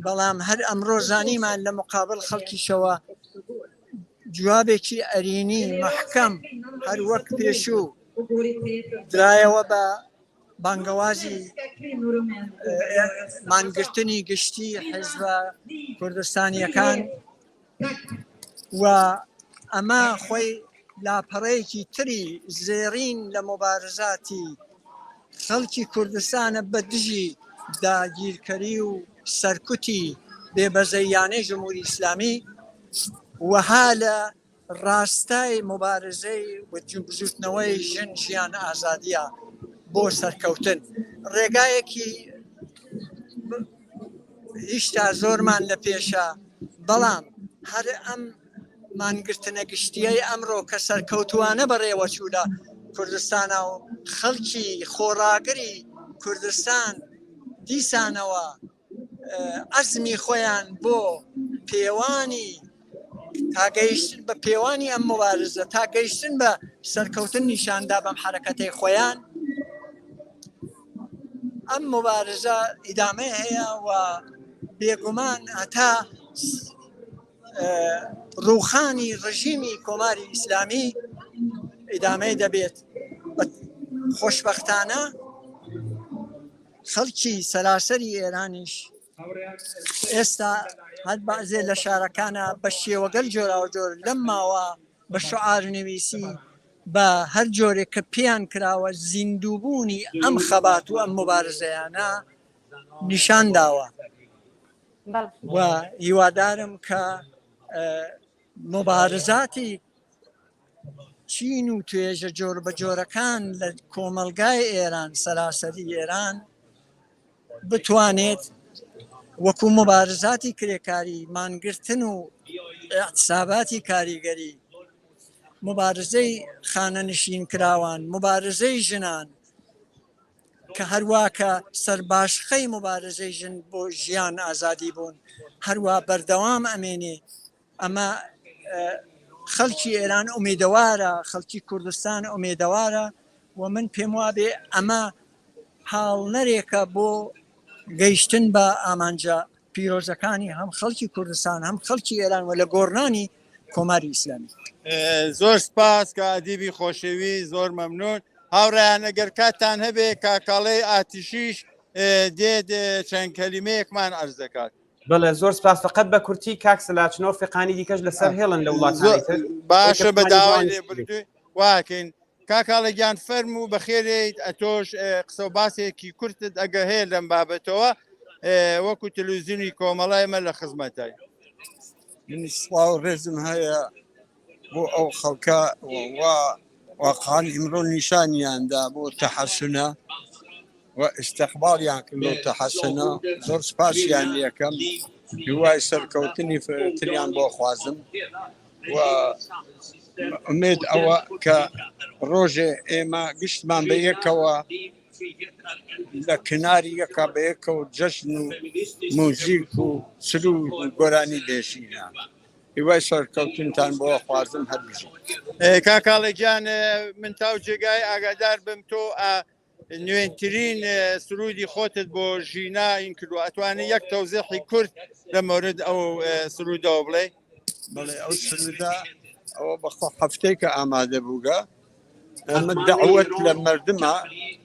بەڵام هەر ئەمڕۆ زانیمان لە مقابڵ خەڵکیشەوە جوابێکی ئەرینی محکەم هەر وەک پێشوو درایەوە بە بانگەوازی مانگرتنی گشتی حیزبە کوردستانیەکان و ئەمە خۆی لاپەڕەیەکی تری زێڕین لە مبارزاتی خەڵکی کوردستانە بە دژی داگیرکەری و سەرکوتی بێبەزەیانەی ژمهوری ئیسلامی وەها لە ڕاستای مبارزەی بجووتنەوەی ژن ژیان ئازادیە بۆ سەرکەوتن ڕێگایەکی هیچتا زۆرمان لە پێشە بەڵام هەر ئەم مانگرتنە گشتیەی ئەمڕۆ کە سەرکەوتوانە بەڕێوە چوو لە کوردستانە و خەڵکی خۆڕاگری کوردستان دیسانەوە ئەزمی خۆیان بۆ پێوانی تاگەیشتن بە پێوانی ئەم مبارزە تاگەیشتن بە سەرکەوتن نیشاندا بەم حرەکەتەی خۆیان ئەم مبارزە ئیدامەی هەیە و بێگومان هەتا ڕووخانی ڕژیمی کۆماری ئیسلامی ئیدامەی دەبێت خۆشبەختانە خەڵکی سەراسەری ئێرانیش ئێستا هەر بەعزێ لە شارەکانە بە شێوەگەل جۆراوە جۆر لەم ماوە بە شعار نویسی بە هەر جۆرێک کە پێیان کراوە زیندووبوونی ئەم خەبات و ئەم مبارزەیانە نیشان داوە و هیوادارم کە مبارزاتی چین و توێژە جۆر بە جۆرەکان لە کۆمەلگای ئێران سەراسەری ئێران بتوانێت وەکو مبارزاتی کرێکاری مانگرتن و اعتساباتی کاریگەری مبارزەی خانە نشین کراوان مبارزەی ژنان کە هەروواکە سەرباشخەی مبارزەی ژن بۆ ژیان ئازادی بوون هەروە بەردەوام ئەمێنێ ئەمە خەڵکی ئێران ئومێدەوارە خەڵکی کوردستان ئومێدەوارە و من پێم وابێ ئەمە هاڵنەرێکە بۆ گەیشتن بە ئامانجە پیرۆزەکانی هەم خەڵکی کوردستان هەم خەڵکی ئێران و لە گۆڕنانی کۆماری ئیسلامی زۆر سپاس کە ئەدیبی خۆشەوی زۆر مەمنون هاوڕێیان ئەگەر کاتان هەبێ کاکاڵەی ئاتیشیش دێت چەند کەلیمەیەکمان عەرز دەکات بەڵێ زۆر سپاس فقط بە کورتی کاکسەلاچنەوە فقانی دیکەش لەسەر هێڵن لە وڵاتانی تر باشە بە داوای لێبردووی واکەین کاکاڵە گیان فەرم و بەخێرێت ئەتۆش قسە و باسێکی کورتت ئەگە هەیە لەم بابەتەوە وەکو تەلەڤیزیۆنی کۆمەڵای ئێمە لە خزمەتای من سڵاو ڕێزم هەیە بۆ ئەو خەڵکە واقعان ئیمڕۆ نیشانیاندا بۆ تەحەسونە و استقبالیان کرد بۆ تەحەسونە زۆر سپاسیان یەکەم دوای سەرکەوتنی تریان بۆ خوازم و ئومێد ئەوە کە ڕۆژێ ئێمە گشتمان بە یەکەوە لە کناری یەکە بە یەکەوە جەژن و موزیک و سرود و گۆرانی دێشینە هیوای سەرکەوتنتان بۆ خوازم هەربژین کاکاڵێکیان من تاو جێگای ئاگادار بم تۆ نوێنترین سرودی خۆتت بۆ ژینا این کردو ئەتوانێت یەک تەوزیحی کورد لە مورد ئەو سرودەوە بڵێ بەڵێ ئەو سرودا ئەوە بەخۆ هەفتەی کە ئامادە بووگە ئەمە دەعوەت لە مردمە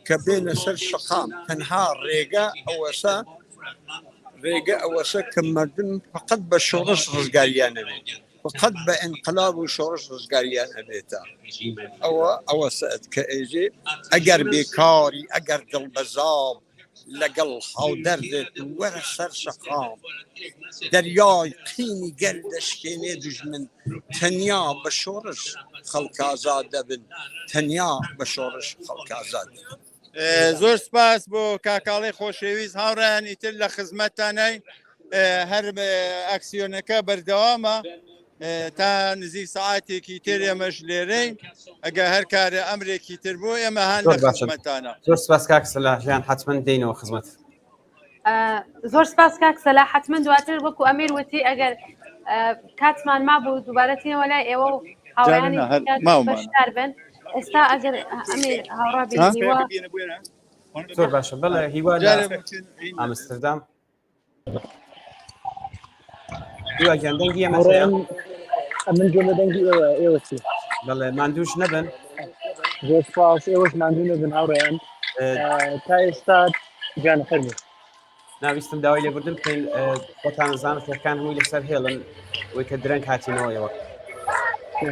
کە بێنە سەر شقام تەنها ڕێگە ئەوەسە کە مردم فقط بە شۆڕش ڕزگاریان نەبێت فقط بە ئینقلاب و شۆڕش ڕزگاریان هەبێتە ئەوە سەعد کە ئێژێ ئەگەر بێکاری ئەگەر دڵبەزاب لەگەڵ هاودەردێت وەرە سەر شقام دەریای قینی گەل دەشکێنێ دوژمن تەنیا بە شۆڕش خەڵک ئازاد دەبن تەنیا بە شۆڕش خەڵک ئازاد دەبن زۆر سپاس بۆ کاکاڵی خۆشەویست هاوڕێیان ئیتر لە خزمەتانەی هەر ئەکسیۆنەکە بەردەوامە تا نزیک ساعتێکی تر ئێمەش لێرەین ئەگە هەر کارە ئەمرێکی تر بوو ئێمە هەن لە خزمەتانە زۆر سپاس کاکسەلاژیان حتمما دێینەوە خزمەت زۆر سپاس کاک سەلا حتمما دواتر وەکو ئەمیر وتی ئەگەر کاتمان مابوو دووبارەتینەوە لای ئێوە و هاوڕێیانی بەشدار بن ئێستا ئەگەر ئەمیر هاوڕا بینیوە زۆر باشە بەڵێ هیوا لە ئامستردام هیوا گیان دەنگی ئەمە من جۆمە دەنگی ئێوە چی بەڵێ ماندووش نەبن زۆر سپاس ئێوەش ماندوو نەبن هاوڕێیان تا ئێستا گیانە فەرمی ناویستم داوای لێبوردن بکەین خۆتان زانستەکان هەمووی لەسەر هێڵن وی کە درەنگ هاتینەوەیەوە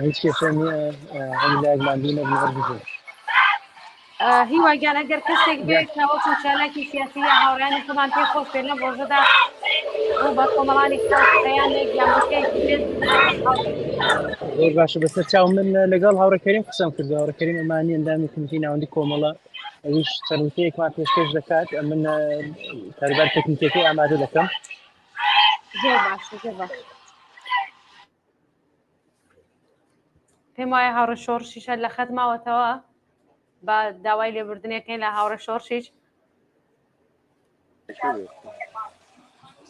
هیچ کێشە نییە هەموو لایەک ماندوو نەبن هەردوو هیواگیان ئەگەر کەسێک بێت وەکو چالاکی سیاسی یا هاوڕێیانی خۆمان پێ خۆش پێ لەم ڕۆژەدا بۆ بە کۆمەڵانی خۆیان یانکەیەکی بێت زۆر باشە بەسەر چاو من لەگەڵ هاوڕێکەریم قسەم کرد هاوڕێکەریم ئەمانی ئەندامی کمیتی ناوەندی کۆمەڵە ئەویش چەرنوتەیەکمان پێشکەش دەکات من کاروبار تەکنیکەکەی ئامادە دەکەم زۆر باشە زۆر باش پێم وایە هاوڕە شۆڕشیشە لە خەت ماوەتەوە بە داوای لێبوردنەکەین لە هاوڕە شۆڕشیش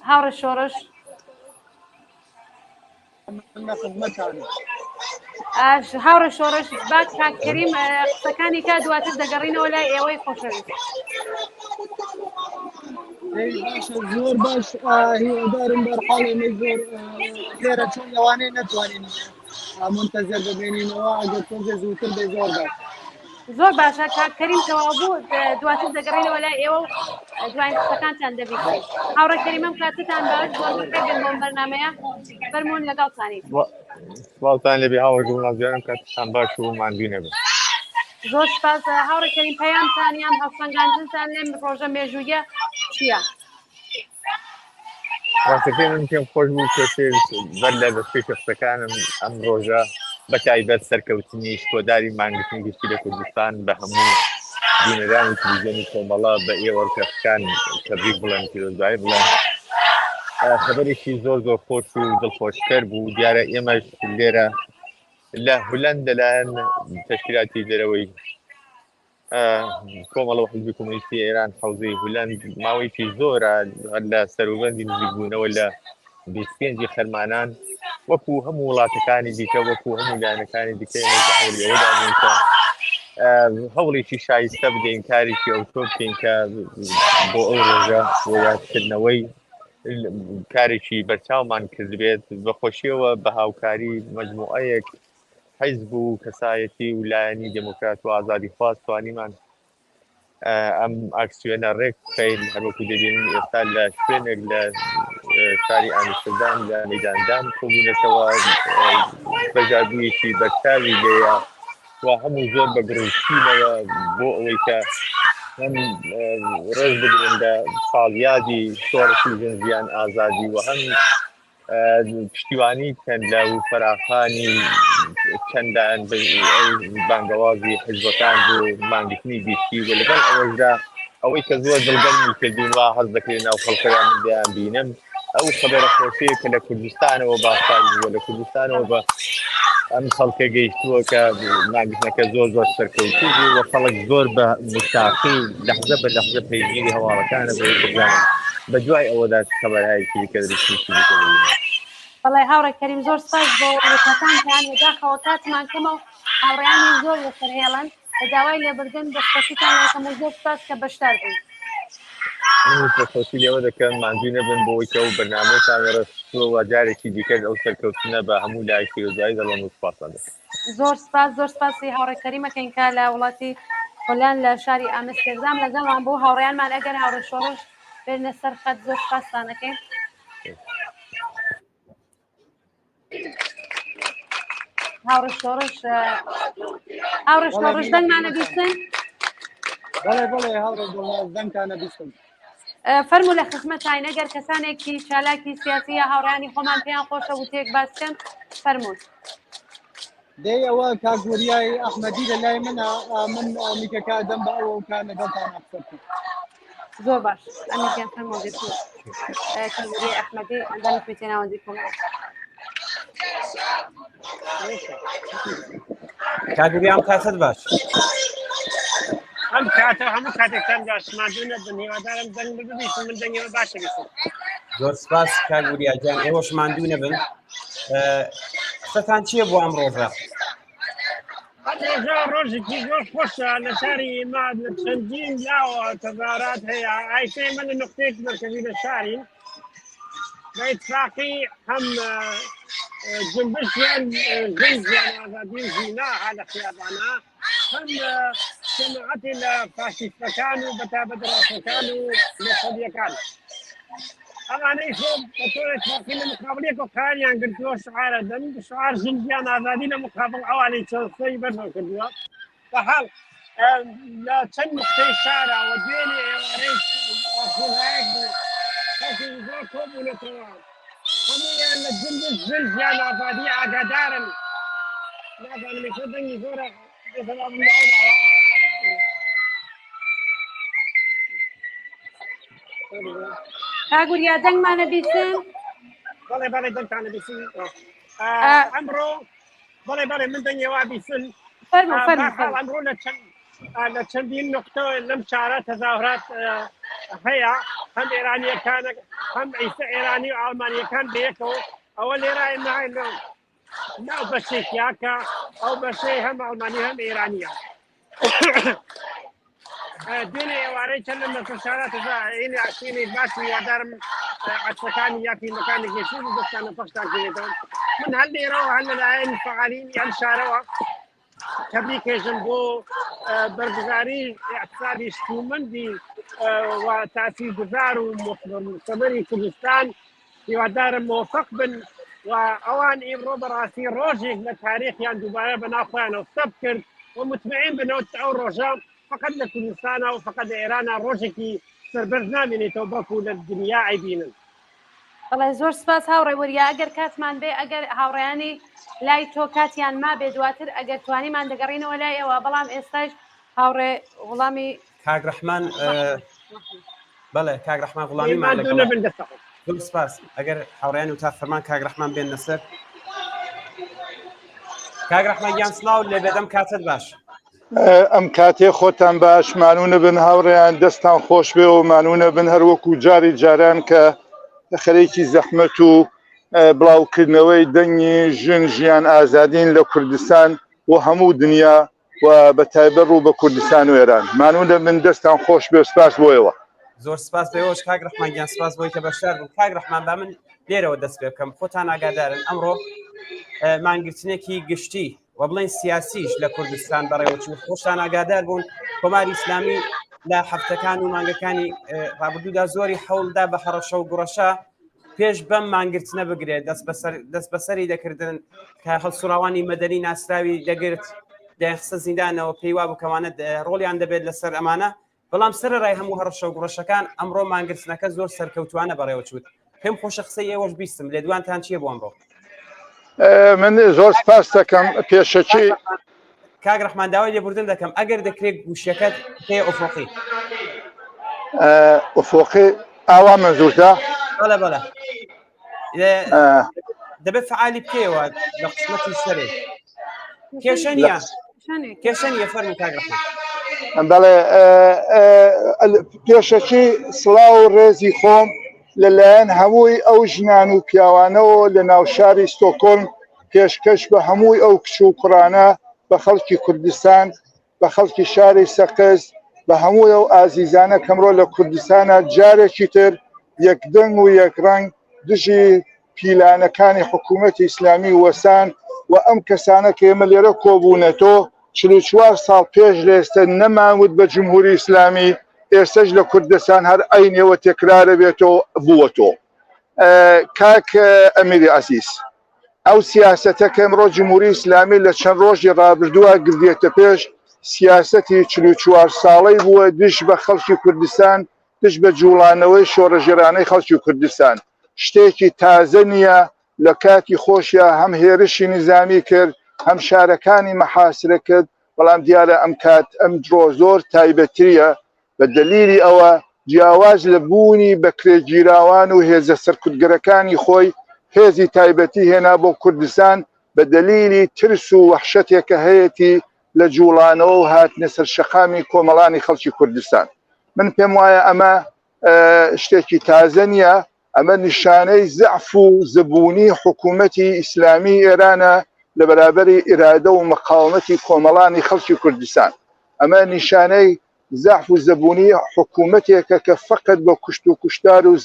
هاوڕە شۆڕش هاوڕە شۆڕش با کاکەریم قسەکانی کا دواتر دەگەڕینەوە لای ئێوەی خۆشەویست زۆر باش هیوادارم بەرحاڵ ئێمە زۆر لێرە چۆن لەوانەیە نەتوانین منتەزەر ببێنینەوە ئەگەر تۆزێ زووتر بێ زۆر باش زۆر باشە کاکەریم تەواو بوو دواتر دەگەڕینەوە لای ئێوە و دوایین قسەکانتان دەبیستین هاوڕێکەریمەم کاتتان باش زۆر بەخێر بۆ بەرنامەیە فەرموون لەگەڵتانی سڵاوتان لێبێ هاوڕێگوڵ نازیارم کاتتان باش و ماندوو نەبن زۆر سپاس هاوڕێکەریم پەیامتان یان هەڵسەنگاندنتان لێم ڕۆژە مێژوویە چییە؟ ڕاستەکەی من پێم خۆش بوو کێشێ بەر لە بەشێکی قسەکانم ئەم ڕۆژە بەتایبەت سەرکەوتنی کۆداری مانگرتنی گشتی لە کوردستان بە هەموو بینەرانی تەلەڤیزیۆنی کۆمەڵە بە ئێوەڕکەشەکان تەبریک بڵێن پیرۆزبایی بڵێن خەبەرێکی زۆر زۆر خۆش و دڵخۆشکەر بوو دیارە ئێمەش لێرە لە هولەند لەلایەن تەشکیلاتی دەرەوەی کۆمەڵە و حیزبی کۆمۆنیستی ئێران حەوزەی هولەند ماوەیەکی زۆرە لە سەروبەندی نزیکبوونەوە لە 25 خەرمانان وەکو هەموو وڵاتەکانی دیکە وەکو هەموو لایەنەکانی دیکەی ئەوەدا بوون کە هەوڵێکی شایستە بدەین کارێکی ئەوتۆ بکەین کە بۆ ئەو ڕۆژە بۆ یادکردنەوەی کارێکی بەرچاومان کرد بێت بەخۆشیەوە بە هاوکاری مەجموعەیەک حیزب و کەسایەتی و لایەنی دموکرات و ئازادی خواست توانیمان ئەم ئاکسیۆنە ڕێک بخەین هەروەکو دەبینین ئێستا لە شوێنێک لە شاری ئامستردام لە مەیداندام کۆبوونەتەوە بەژابوویەکی بەرچاوی لێیە و هەموو زۆر بەگرنگچینەوە بۆ ئەوەی کە هەم ڕێز بگرن لە ساڵیادی شۆڕشی ژنجیان ئازادی و هەم پشتیوانی کەن لە و فەراخانی چەندان بانگەوازی حیزبەکان بۆ مانگرتنی گشتی و لەگەڵ ئەوەشدا ئەوەی کە زۆر دڵگەرمی کردوون وا هەست دەکرێت ناو خەڵکەیان من دەیان بینم ئەو خەبەرە خۆشەیە کە لە کوردستانەوە باسایی بووە لە کوردستانەوە بە ئەم خەڵکە گەیشتووە کە مانگرتنەکە زۆر زۆر سەرکەوتوو بوو و خەڵک زۆر بە مشتاقی لەحظە بە لەحظە پەیگیری هەواڵەکانە بۆ بزانن بە دوای ئەوەدا خەبەرهایەکی دیکە درستنیشی دیکە ببینن بەڵێ هاوڕێکەریم زۆر سپاس بۆ وتەکانتان لەداخەوە کاتمان کەمە و هاوڕێیانی زۆر لەسەر هێڵن بە داوای لێبوردن دەستخۆشیتان دەکەم و زۆر سپاس کە بەشدار بووین من دەستخۆشی لێوە دەکەم ماندوو نەبن بۆ ئەوەی کە ئەو بەرنامەتان ڕستووە جارێکی دیکە ئەو سەرکەوتنە بە هەموو لای پیرۆزبایی دەڵێم و سپاسان دەکەم زۆر سپاسی هاوڕێکەریمەکەین کە لە وڵاتی هۆلەند لە شاری ئامستردام لەگەڵمان بوو هاوڕێیانمان ئەگەر هاوڕێ شۆڕش بێنە سەر خەت زۆر سپاسان دەکەین هاوڕێ شۆڕش دەنگمانە بیستن بەڵێ هاوڕێ دەنگتانە بیستن فەرموو لە خزمەتای نەگەر کەسانێکی چالاکی سیاسی هاوڕێیانی خۆمان پێیان خۆشە وتێک باسکەن فەرموون دەی ئەوە کاگوریای ئەحمەدی لە لای منە من میکەکە دەم بە ئەوە کار لەگەڵتان قسە زۆر باش ئەمیان فەرموو کاگوریای ئەحمەدی ئەندامی کوێتی ناوەندی کۆمەڵە کاگوریان کاتت باش ئەم کاتە هەموو کاتێکتان داشماندوو نەبن هیوادارم دەنگ ببیستن من دەنگەوە باشە بیستن. زۆر سپاس کاک وریاجان ئێوەش ماندوو نەبن. قسەتان چییە بۆ ئەم ڕۆژە؟ ڕۆژە ڕۆژێکی زۆر خۆشە لە شاری ئێمە لە چەندین لاوە تەظاهرات هەیە ئایسێ من لە نقطەیەک مرکزی لە شارین بە ئیتفاقی هەم جنبشیان ژنجیان ئازادی ژیناها لە خیابانە هەم سمعەتی لە فاشیستەکان و بەتابەت ڕاستەکان و مەسەڵیەکان ئەمانەی خۆ بە تۆرە اتفاقی لە مقابلێکەوە قاریان گرتووە شعارە دەن شعار ژنجیان ئازادی لە مقابل ئەوانەی چەسەی بەرزەو کردووە بەحاڵ لە چەند نقطەی شارەوە دوێنێ ئێوارەی ئاخونهایەک بوو کەسی زۆر کۆبوونەتەوە هەموویان لە جنبش ژنجیان ئازادی ئاگادارن نازانم خۆ دەنگی زۆرە کاگوریا دەنگمانە بیستن بەڵێ بەڵێ دەنگتانە بیستن ئەمڕۆ بەڵێ بەڵێ من دەنگێوا بیستن ئەمڕۆ لە چەندین نقطە لەم شارە تەظاهرات هەیە هەم ئێرانیەکان هەم ئێرانی و ئەڵمانیەکان بەیەکەوە ئەوە لێرای نای ناو بەشێکیا کە ئەو بەشەی هەم ئەڵمانی هەم ئێرانیە دوێنێ ئێوارەی چەند لە مەسەشاراتەدا ئینی عشینی باسی یادارم عەکسەکانی یا فیلمەکانی گەشتن دەستانە پەشتان کردێتەوە من هەر لێرەوە هەر لەلایەن فەعالینی ئەم شارەوە تەبریکێژم بۆ بەرگزاری اقتصادی شتومەندی و تاثیرگوزار و مستەمری کوردستان هیوادارم موفق بن و ئەوان ئیمڕۆ بەڕاستی ڕۆژێک لە تاریخیان دووبارە بەناوخۆیانەوە سەب کرد و مطمئن بنەوە ئەو ڕۆژە فقط لە کوردستانە و فقط لە ئێرانە ڕۆژێکی سەربەرز نامێنێتەوە بەکو لە دنیا ئەیبینن. بەڵێ زۆر سپاس هاوڕێ وەریا ئەگەر کاتمان بێ ئەگەر هاوڕێیانی لای تۆ کاتیان ما بێ دواتر ئەگەر توانیمان دەگەڕینەوە لای ئێوە بەڵام ئێستاش هاوڕێ وڵامی کاگرەحمان بەڵێ کاگرەحمان وڵامیمان زۆر سپاس ئەگەر هاوڕێیان و تا فەرمان کاگرەحمان بێنە سەر کاگرەحمان گیان سڵاو لێ بێدەم کاتت باش. ئەم کاتێ خۆتان باش مانوونە بن هاوڕێیان دەستان خۆش بێ و مانوونە بن هەروەکو جاری جاران کە خەرێکی زەحمەت و بڵاوکردنەوەی دەنگی ژن ژیان ئازادین لە کوردستان و هەموو دنیا و بە تایبەت ڕوو بە کوردستان و ئێران مانوونە من دەستان خۆش بێ و سپاس بۆیەوە. زۆر سپاس بەوەش کاگرەحمان گیان سپاس بۆی کە بەشدار بوو. کاگرەحمان با من لێرەوە دەست پێ بکەم خۆتان ئاگادارن ئەمڕۆ مانگرتنێکی گشتی و بڵێن سیاسیش لە کوردستان بەڕێوەچوو خۆشتان ئاگادار بوون کۆماری ئیسلامی لە هەفتەکان و مانگەکانی ڕابردوودا زۆری هەوڵدا بە هەڕەشە و گوڕەشە پێش بەم مانگرتنە بگرێت دەست بەسەری دەکردن کە هەڵسوڕاوانی مەدەنی ناسراوی دەگرت دەخسە زیندانەوە پێیوا بکەوانە ڕۆڵیان دەبێت لەسەر ئەمانە بەڵام سەرڕای هەموو هەڕەشە و گوڕەشەکان ئەمڕۆ مانگرتنەکە زۆر سەرکەوتوانە بەڕێوەچووت پێم خۆشە قسەی ئێوەش بیستم لێ دوانتان چییە بۆ ئەمڕۆ؟ من زۆر سپاس دەکەم پێشەکی کاگرەحمان داوای لێبوردن دەکەم ئەگەر دەکرێت گوشیەکەت پێ ئۆفۆقی ئۆفۆقی ئاوا منزورتە؟ بەڵێ بەڵێ دەبێت فعالی بکەوە لە قسمەتی سەرێ کێشە نیە فەرموو کاگرەحمان. بەڵێ پێشەکی سڵاو و ڕێزی خۆم لەلایەن هەمووی ئەو ژنان و پیاوانەوە لە ناوشاری ستۆکۆلم پێشکەش بە هەمووی ئەو کچ و کوڕانە بە خەڵکی کوردستان بە خەڵکی شاری سەقز بە هەمووی ئەو ئازیزانە کەمڕۆ لە کوردستانە جارێکی تر یەکدەنگ و یەکڕەنگ دژی پیلانەکانی حکوومەتی ئیسلامی وەسان و ئەم کەسانە کە ئێمە لێرە کۆبوونەتەوە 44 ساڵ پێش لێستە نەماوت بە جمهوری ئیسلامی ئێستش لە کوردستان هەر ئەینەوە تێکرارە بێتەوە بووەتەوە. کاک ئەمیری عەزیز ئەو سیاسەتە کە ئەمڕۆ جمهوری ئیسلامی لە چەند ڕۆژی ڕابردووە گردێتە پێش سیاسەتی 44 ساڵەی بووە دش بە خەڵکی کوردستان دش بە جوڵانەوەی شۆڕەژێرانەی خەڵکی کوردستان شتێکی تازە نییە لە کاتی خۆشیە هەم هێرشی نظامی کرد هەم شارەکانی مەحاسرە کرد بەڵام دیارە ئەم کات ئەم درۆ زۆر تایبەتریە بە دلیلی ئەوە جیاواز لە بوونی بە کرێگیراوان و هێزە سەرکوتگەرەکانی خۆی هێزی تایبەتی هێنا بۆ کوردستان بە دلیلی ترس و وەحشەتێکە هەیەی لە جوڵانەوە و هاتنە سەر شەقامی کۆمەڵانی خەڵکی کوردستان. من پێم وایە ئەمە شتێکی تازە نییە، ئەمە نیشانەی زەعف و زبوونی حکوومەتی ئیسلامی ئێرانە لە بەرابەری ئیرادە و مقاومەتی کۆمەڵانی خەڵکی کوردستان. ئەمە نیشانەی زەعف و زەبوونی حکوومەتێکە کە فقط بە کوشت و کوشتار و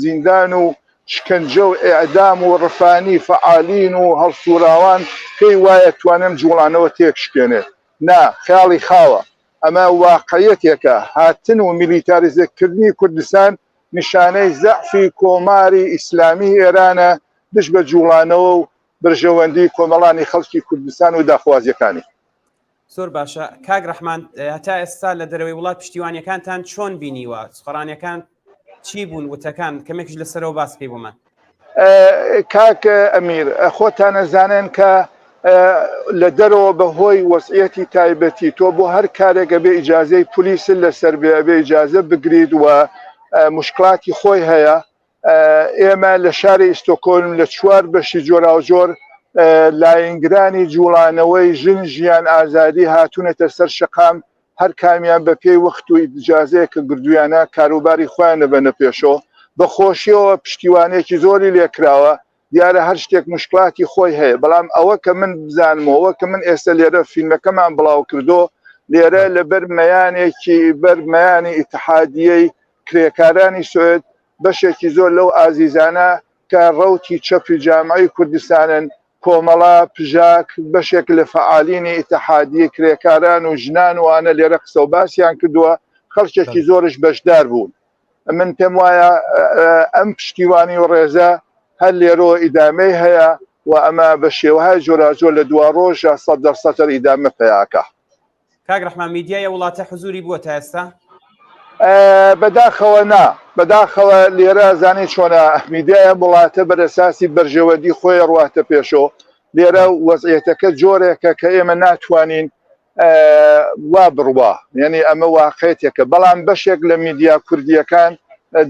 زیندان و شکنجە و ئێعدام و ڕفانی فعالین و هەڵسوراوان پێی وایە توانم جوڵانەوە تێکشکێنێت. نا خیاڵی خاوە، ئەمە واقعیەتێکە. هاتن و میلیتاریزەکردنی کوردستان نیشانەی زەعفی کۆماری ئیسلامی ئێرانە دش بە جوڵانەوە و برژەوەندی کۆمەڵانی خەڵکی کوردستان و داخوازیەکانی. زۆر باشە کاک ڕەحمان، هەتا ئێستا لە دەرەوەی وڵات پشتیوانیەکانتان چۆن بینیوە؟ سوڕانیەکان چی بوون وتەکان کەمێکش لەسەرەوە باس پێی بوومان. کاک ئەمیر، خۆتان ئەزانن کە لە دەرەوە بەهۆی وەزعیەتی تایبەتی تۆ بۆ هەر کارێکە بێ ئیجازەی پلیس لەسەر بێ ئیجازە بگریت و مشکلاتی خۆی هەیە. ئێمە لە شاری ئیستۆکۆلم لە 4 بەشی جۆراوجۆر لاینگرانی جوڵانەوەی ژن ژیان ئازادی هاتوونەتە سەر شەقام، هەر کامیان بە پێی وەخت و ئیجازەیە کە گردویانە کاروباری خۆیان دەبەنە پێشەوە. بەخۆشیەوە پشتیوانێکی زۆری لێکراوە، دیارە هەر شتێک مشکلاتی خۆی هەیە. بەڵام ئەوە کە من بزانمەوە کە من ئێستا لێرە فیلمەکەمان بڵاو کردو، لێرە لەبەر مەیانێکی بەرمەیانی ئیتحادیەی کرێکارانی سوێد بەشێکی زۆر لەو ئازیزانە کە ڕەوتی چەپی جامعی کوردستانن، کۆمەڵا پژاک بەشێک لە فعالینی ئیتحادیە کرێکاران و ژنان وانە لێرە قسە و باسییان کردووە، خەڵکێکی زۆرش بەشدار بوون. من پێم وایە ئەم پشتیوانی و ڕێزە هەر لێرەوە ئیدامەی هەیە و ئەمە بە شێوەهای جۆراجۆر لە دوا ڕۆژە 100% ئیدامە پێیاکە. کاک ڕەحمان، میدیایە وڵاتە حزوری بووە تا ئێستا؟ بەداخەوە نا، بەداخەوە لێرە زانی چۆنە میدیایە وڵاتە بەرەساسی بەرژەوەندی خۆی ڕواتە پێشەوە. لێرە وەزعیەتەکە جۆرێکە کە ئێمە ناتوانین وا بڕوا، یعنی ئەمە واقعیتێکە. بەڵام بەشێک لە میدیا کوردیەکان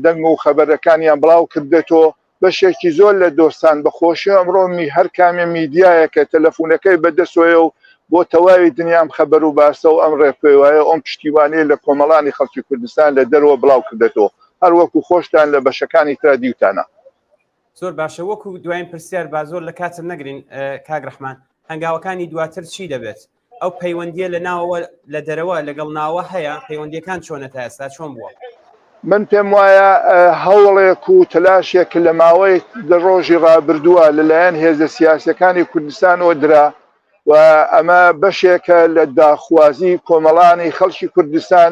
دەنگ و خەبەرەکانیان بڵاو کردێتەوە، بەشێکی زۆر لە دۆستان بەخۆشی ئەمڕۆمی هەر کامێ میدیایەکە تەلەفۆنەکەی بەدەستۆیە و بۆ تەواوی دنیام خەبەر و باسە و ئەم ڕێپێوایە ئەم پشتیوانەیە لە کۆمەڵانی خەڵکی کوردستان لە دەرەوە بڵاو کردێتەوە. هەر وەکو خۆشتان لە بەشەکانی ترا دیوتانە. زۆر باشە، وەکو دوایین پرسیار با زۆر لە کاتر نەگرین کاک ڕەحمان، هەنگاوەکانی دواتر چی دەبێت؟ ئەو پەیوەندیە لە ناوەوە لە دەرەوە لەگەڵ ناوە هەیە، پەیوەندیەکان چۆنە تا ئێستا چۆن بووە؟ من پێم وایە هەوڵێک و تەلاشێک لە ماوەی ڕۆژی ڕابردووە لەلایەن هێزە سیاسەکانی کوردستانەوە درا و ئەمە بەشێکە لە داخوازی کۆمەڵانی خەڵکی کوردستان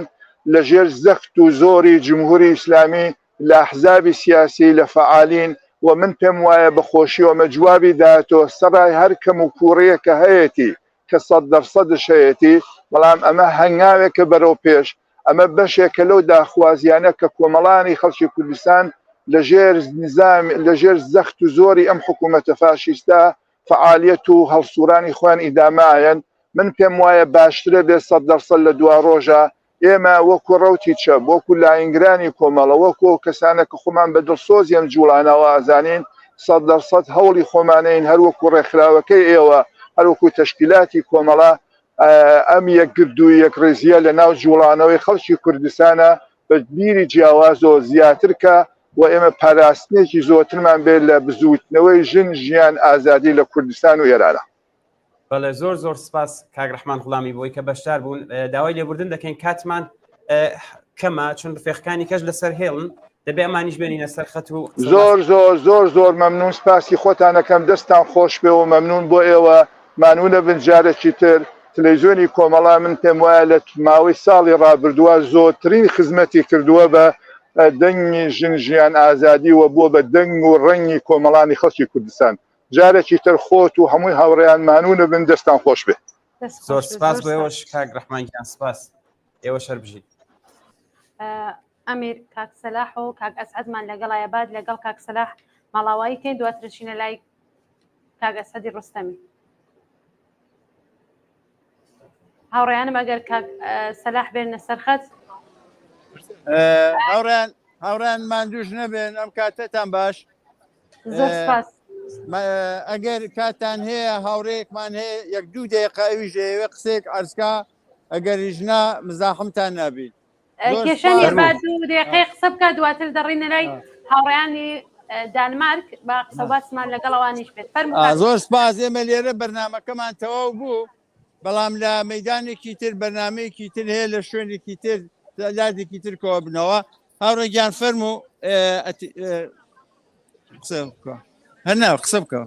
لەژێر زەخت و زۆری جمهوری ئیسلامی لە ئەحزابی سیاسی لە فعالین و من پێم وایە بەخۆشی ئەمە جوابی داهاتەوە سەرای هەر کەم و کوڕیەکە هەیەی کە 100% هەیەی، بەڵام ئەمە هەنگاوێکە بەرەو پێش. ئەمە بەشێکە لەو داخوازیانە کە کۆمەڵانی خەڵکی کوردستان لەژێر زەخت و زۆری ئەم حکوومەتە فاشیستە فعالیەت و هەڵسوورانی خۆیان ئیدامایەن. من پێم وایە باشترە بێ 100% لە دوا ڕۆژە ئێمە وەکو ڕەوتی چەپ، وەکو لاینگرانی کۆمەڵە، وەکو کەسانە کە خۆمان بە دڵسۆزیان جوڵانەوە ئازانین 100% هەوڵی خۆمانین، هەر وەکو ڕێکخراوەکەی ئێوە، هەر وەکو تەشکیلاتی کۆمەڵە ئەم یەکگرتو و یەکڕێزیە لە ناو جوڵانەوەی خەڵکی کوردستانە بە بیری جیاوازەوە زیاتر کە و ئێمە پاراستنێکی زۆرترمان بێت لە بزوتنەوەی ژن ژیان ئازادی لە کوردستان و ئێرانە. بەڵێ زۆر زۆر سپاس کاک ڕەحمان غوڵامی بۆی کە بەشدار بوون. داوای لێبوردن دەکەین، کاتمان کەمە چون ڕفێقەکانی کەش لەسەر هێڵن، دەبێ ئەمانیش بێنینە سەر خەت و زۆر مەمنون، سپاسی خۆتانەکەم، دەستان خۆش بێ و مەمنون بۆ ئێوە. مانوونە بنجارێکی تر تەلەڤیزیۆنی کۆمەڵا من پێم وایە لە ماوەی ساڵی ڕابردووە زۆرترین خزمەتی کردووە بە دەنگی ژن ژیان ئازادی و بۆ بە دەنگ و ڕەنگی کۆمەڵانی خەڵکی کوردستان. جارێکی تر خۆت و هەمووی هاوڕێیان مانوونە بن، دەستان خۆش بێ. زۆر سپاس بۆ ئێوەش کاک ڕەحمانگیان، سپاس ئێوە شەر بژین. ئەمیر کاک سەلاح و کاک ئەسعەدمان لەگەڵایە، بعد لەگەڵ کاک سەلاح ماڵاوایی کەین، دواترشینە لای کاک ئەسعەدی ڕستەمی. هاوڕێیانم ئەگەر کاک سەلاح بێنە سەرخەت. هاوڕێن ماندووش نەبێن، ئەم کاتتان باش. زۆر سپاس. ئەگەر کاتان هەیە هاوڕێکمان هەیە یەک دوو دقیقەویژەوە قسێک ئەرزکا ئەگەریژنا مزاحمتان نابێت کێشانی با دوو دقیقەی قسە بکە دواتر دەڕینە لای هاوڕێیانی دانمارک بە قسەباتمان لەگەڵەوانیش بێت زۆر سپاس ئێمە لێرە بەرنامەکەمان تەواو بوو بەڵام لە مەیدانێکی تر بەرنمەیەکی تر هەیە لە شوێنێکی تر لادێکی تر کۆ بنەوە هاوڕێگیان فەرمو قسە بکە هەرنا قسە بکە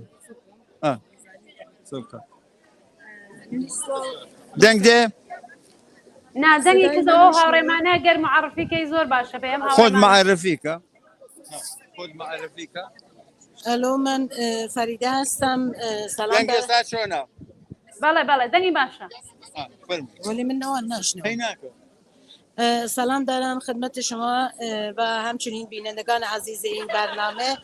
دەنگ دێ نازەنگی کردەوە هاوڕێمانە گەر معرفیکەی زۆر باشە پێم خۆت معرفیکە ئەلۆ من فەریدە هەستم سەلام چۆنە بەڵێ دەنگی باشە وەلی منەوە ناشنە سلام دارم خدمت شما و همچنین بینندگان عزیز این برنامه.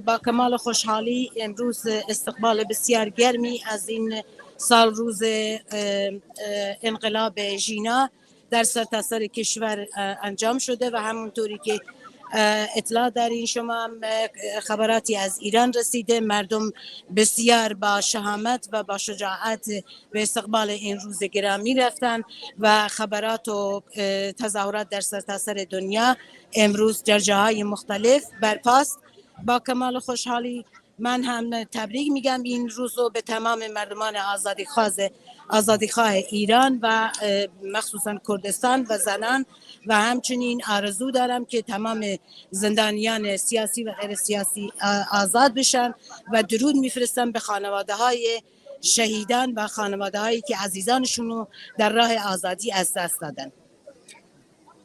با کمال خوشحالی امروز استقبال بسیار گرمی از این سال روز انقلاب ژینا در سرتاسر کشور انجام شده و همونطوری که اطلاع دارین شما هم خبراتی از ایران رسیده مردم بسیار با شهامت و با شجاعت به استقبال این روز گرامی رفتن و خبرات و تظاهرات در سرتاسر دنیا امروز در جاهای مختلف برپاست. با کمال خوشحالی من هم تبریک میگم این روز رو به تمام مردمان آزادیخواه ایران و مخصوصا کردستان و زنان و همچنین آرزو دارم که تمام زندانیان سیاسی و غیر سیاسی آزاد بشن و درود میفرستم به خانواده های شهیدان و خانواده هایی که عزیزانشون رو در راه آزادی از دست دادن.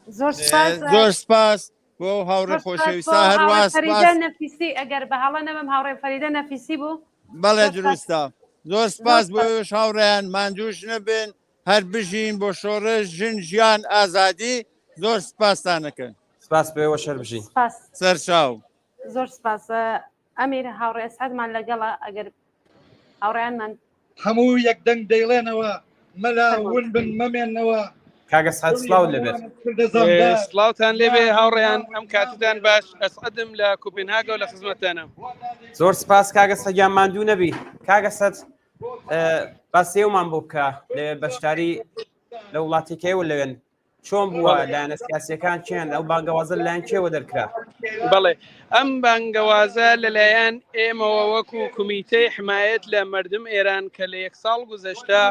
زور سپاس بۆ هاوڕێ خۆشەویستە هەروە فەریدە نەفیسی ئەگەر بە هەڵە نەبم هاوڕێ فەریدە نەفیسی بوو بەڵێ دروستە زۆر سپاس بۆش هاوڕێیان ماندووش نەبن هەر بژین بۆ شۆڕش ژن ژیان ئازادی زۆر سپاسانەکەن سپاس بێەوە شەر بژین سەرچاو زۆر سپاس ئەمیر هاوڕێ ئەسعەدمان لەگەڵە ئەگەر هاوڕێیانمان هەموو یەک دەنگ دەیڵێنەوە مەلا ون بن مەمێنەوە کاگە سعد سڵاو لەبێت سڵاوتان لێبێ هاوڕێیان ئەم کاتتان باش ئەسعەدم لە کوپنهاگە و لە خزمەتتانە زۆر سپاس کاگە سەگیان ماندوو نەبی کاگە سەد باسێومان بۆ بکە لە بەشداری لە وڵاتێکەوە لەوێن چۆن بووە لایەنە سیاسیەکان چیان ئەو بانگەوازە لەلایەن کێوە دەرکرا بەڵێ ئەم بانگەوازە لەلایەن ئێمەوە وەکو کمیتەی حمایەت لە مردم ئێران کە لە یەک ساڵ گوزەشتا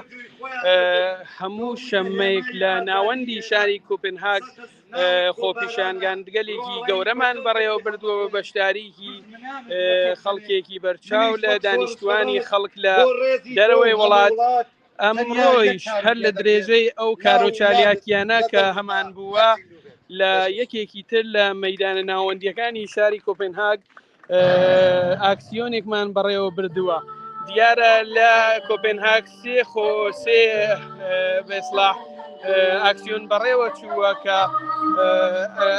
هەموو شەممەیەک لە ناوەندی شاری کوپنهاگ خۆپیشانگاندگەلێکی گەورەمان بەڕێوە بردووە بە بەشداریکی خەڵکێکی بەرچاو لە دانیشتوانی خەڵک لە دەرەوەی وڵات ئەمڕۆیش هەر لە درێژەی ئەو کارۆچالیاتیانە کە هەمان بووە لە یەکێکی تر لە مەیدانە ناوەندیەکانی شاری کۆپنهاگ ئاکسیۆنێکمان بەڕێوە بردووە دیارە لە کۆپنهاگ سێ بێسلاح ئاکسیۆن بەڕێوە چووە کە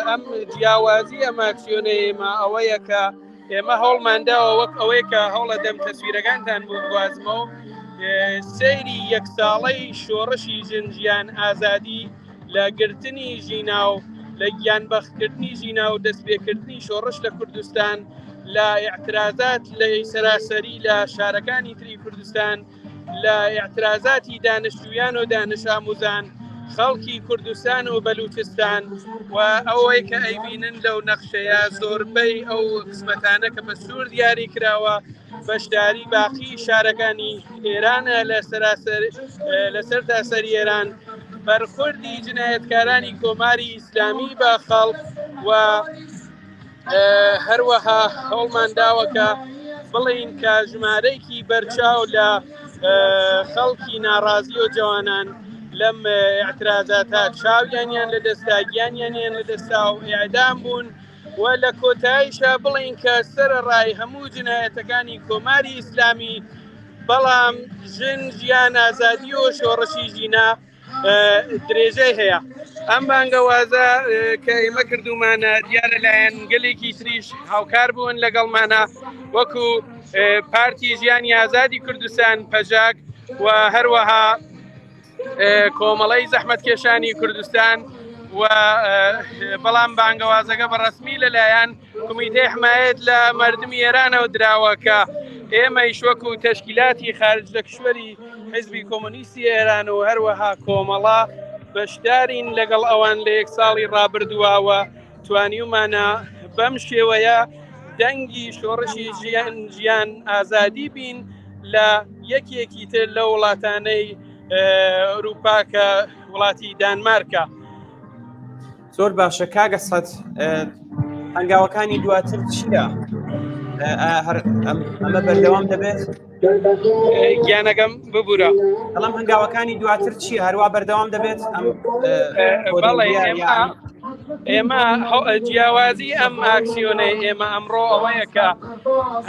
ئەم جیاوازی ئەم ئاکسیۆنە ئێمە ئەوەیە کە ئێمە هەوڵمانداوە وەک ئەوەی کە هەوڵە دەم تەسویرەکانتان بۆ بوازمەوە سەیری یەک ساڵەی شۆڕشی ژنجیان ئازادی لە گرتنی ژینا و لە گیانبەختکردنی ژینا و دەستپێکردنی شۆڕش لە کوردستان لە ئاعترازات لە سەراسەری لە شارەکانی تری کوردستان لە ئاعترازاتی دانیشتوویان و دانش ئاموزان خەڵکی کوردستان و بەلوچستان و ئەوەی کە ئەیبینن لەو نەخشەیە زۆربەی ئەو قسمەتانە کە بە سوور دیاری کراوە بەشداری باقی شارەکانی ئێرانە لەسەر تاسەری ئێران بەرخوردی جنایەتکارانی کۆماری ئیسلامی بە خەڵک و هەروەها هەوڵمان داوەکە بڵین کە ژمارەیەکی بەرچاو لە خەڵکی ناڕازی و جوانان لەم ئاعترازاتە چاویانیان لە دەستا گیانیانیان لە دەستا و ئیعدام بوون و لە کۆتاییشە بڵین کە سەرەڕای هەموو جنایەتەکانی کۆماری ئیسلامی بەڵام ژن ژیان ئازادی و شۆڕشی ژینا درێژەی هەیە ئەم بانگەوازە کە ئێمە کردومانە دیارە لایەن گەلێکی تریش هاوکار بوون لەگەڵمانە وەکو پارتی ژیانی ئازادی کوردستان پەژاک و هەروەها کۆمەڵەی زەحمەتکێشانی کوردستان و بەڵام بانگەوازەکە بەڕسمی لەلایەن کمیتەی حمایەت لە مردمی ئێرانەوە دراوە کە ئێمەیش وەکو تەشکیلاتی خارج لە کشوەری حزبی کۆمۆنیستی ئێران و هەروەها کۆمەڵا بەشدارین لەگەڵ ئەوان لە یەک ساڵی ڕابردووەوە توانیومانە بەم شێوەیە دەنگی شۆڕشی ژیان ئازادی بین لە یەکێکی تر لە وڵاتانەی ئەوروپا کە وڵاتی دانمارکە. زۆر باشە کاگە سەد هەنگاوەکانی دواتر چیە؟ ئەمە بەردەوام دەبێت؟ گیانەکەم ببوورە. بەڵام هەنگاوەکانی دواتر چی هەروە بەردەوام دەبێت؟ ئێمە جیاوازی ئەم ئاکسیۆنەی ئێمە ئەمڕۆ ئەوەیە کە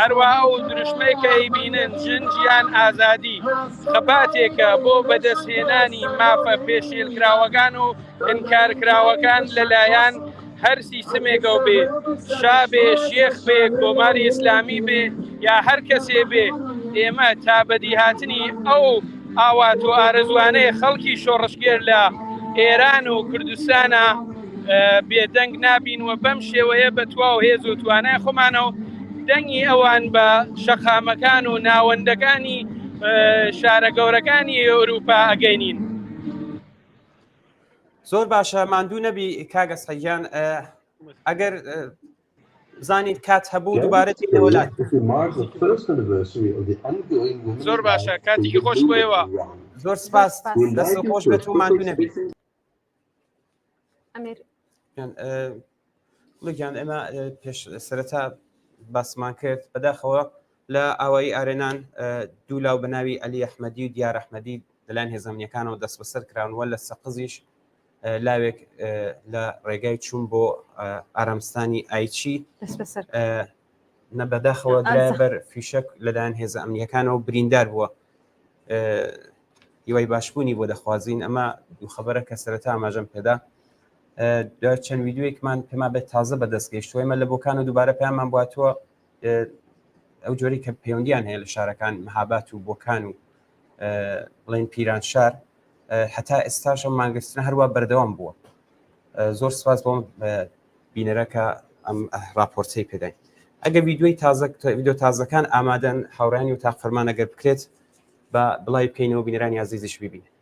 هەروە ئەو دروشمەی کە ئەیبینن ژیان ئازادی خەباتێکە بۆ بەدەستهێنانی مافە پێشێلکراوەکان و ئینکارکراوەکان لەلایەن هەر سیستمێکە و بێ شا بێ شێخ بێ کۆماری ئیسلامی بێ یا هەر کەسێ بێ ئێمە تا بەدیهاتنی ئەو ئاوات و ئارەزوانەیە خەڵکی شۆڕشگێر لە ئێران و کوردستانە بێدەنگ نابین و بەم شێوەیە بە توا و هێز و توانای خۆمانەوە دەنگی ئەوان بە شەقامەکان و ناوەندەکانی شارە گەورەکانی ئەوروپا ئەگەینین. زۆر باشە ماندوو نەبی کاگە سەیان ئەگەر زانیت کات هەبوو دووبارەتی نەوەلات. زۆر باشە کاتێکی خۆش بۆیەوە. زۆر سپاس دەست خۆش بێت و ماندوو نەبیت. ئەمیر لەگیان ئێمە پێش سەرەتا باسمان کرد بەداخەوە لە ئاوایی ئارێنان دوو لاو بەناوی ئەلی ئەحمەدی و دیار ئەحمەدی لەلایەن هێزەمنیەکانەوە دەست بەسەر کراونوە لە سەقزیش لاوێک لە ڕێگای چوون بۆ ئارامستانی ئایچی نەبەداخەوە درایبەر فیشک لەلایەن هێزە ئەمنیەکانەوە بریندار بووە هیوای باشبوونی بۆ دەخوازیین ئەمە دوو خەبەرە کە سەرەتا ئاماژەم پێدا چەند ویددیوێکمان پێما بێت تازە بەدەستگەیشتوە ئێمە لە بۆکان و دووبارە پێیانمان بواتوە ئەو جۆری کە پەیوەندیان هەیە لە شارەکان مەهابات و بۆکان و بڵێن پیران شار هەتا ئێستاش ئەم مانگرتنە هەروە بەردەوام بووە. زۆر سپاس بۆم بینەرەکە ئەم راپۆرتەی پێداین. ئەگەر ویددیۆ تازەکان ئامادەن هاوڕانی و تاقفەرمان ئەگەر بکرێت بە بڵای بکەینەوە بینەرانی عەزیزیش ببینێت.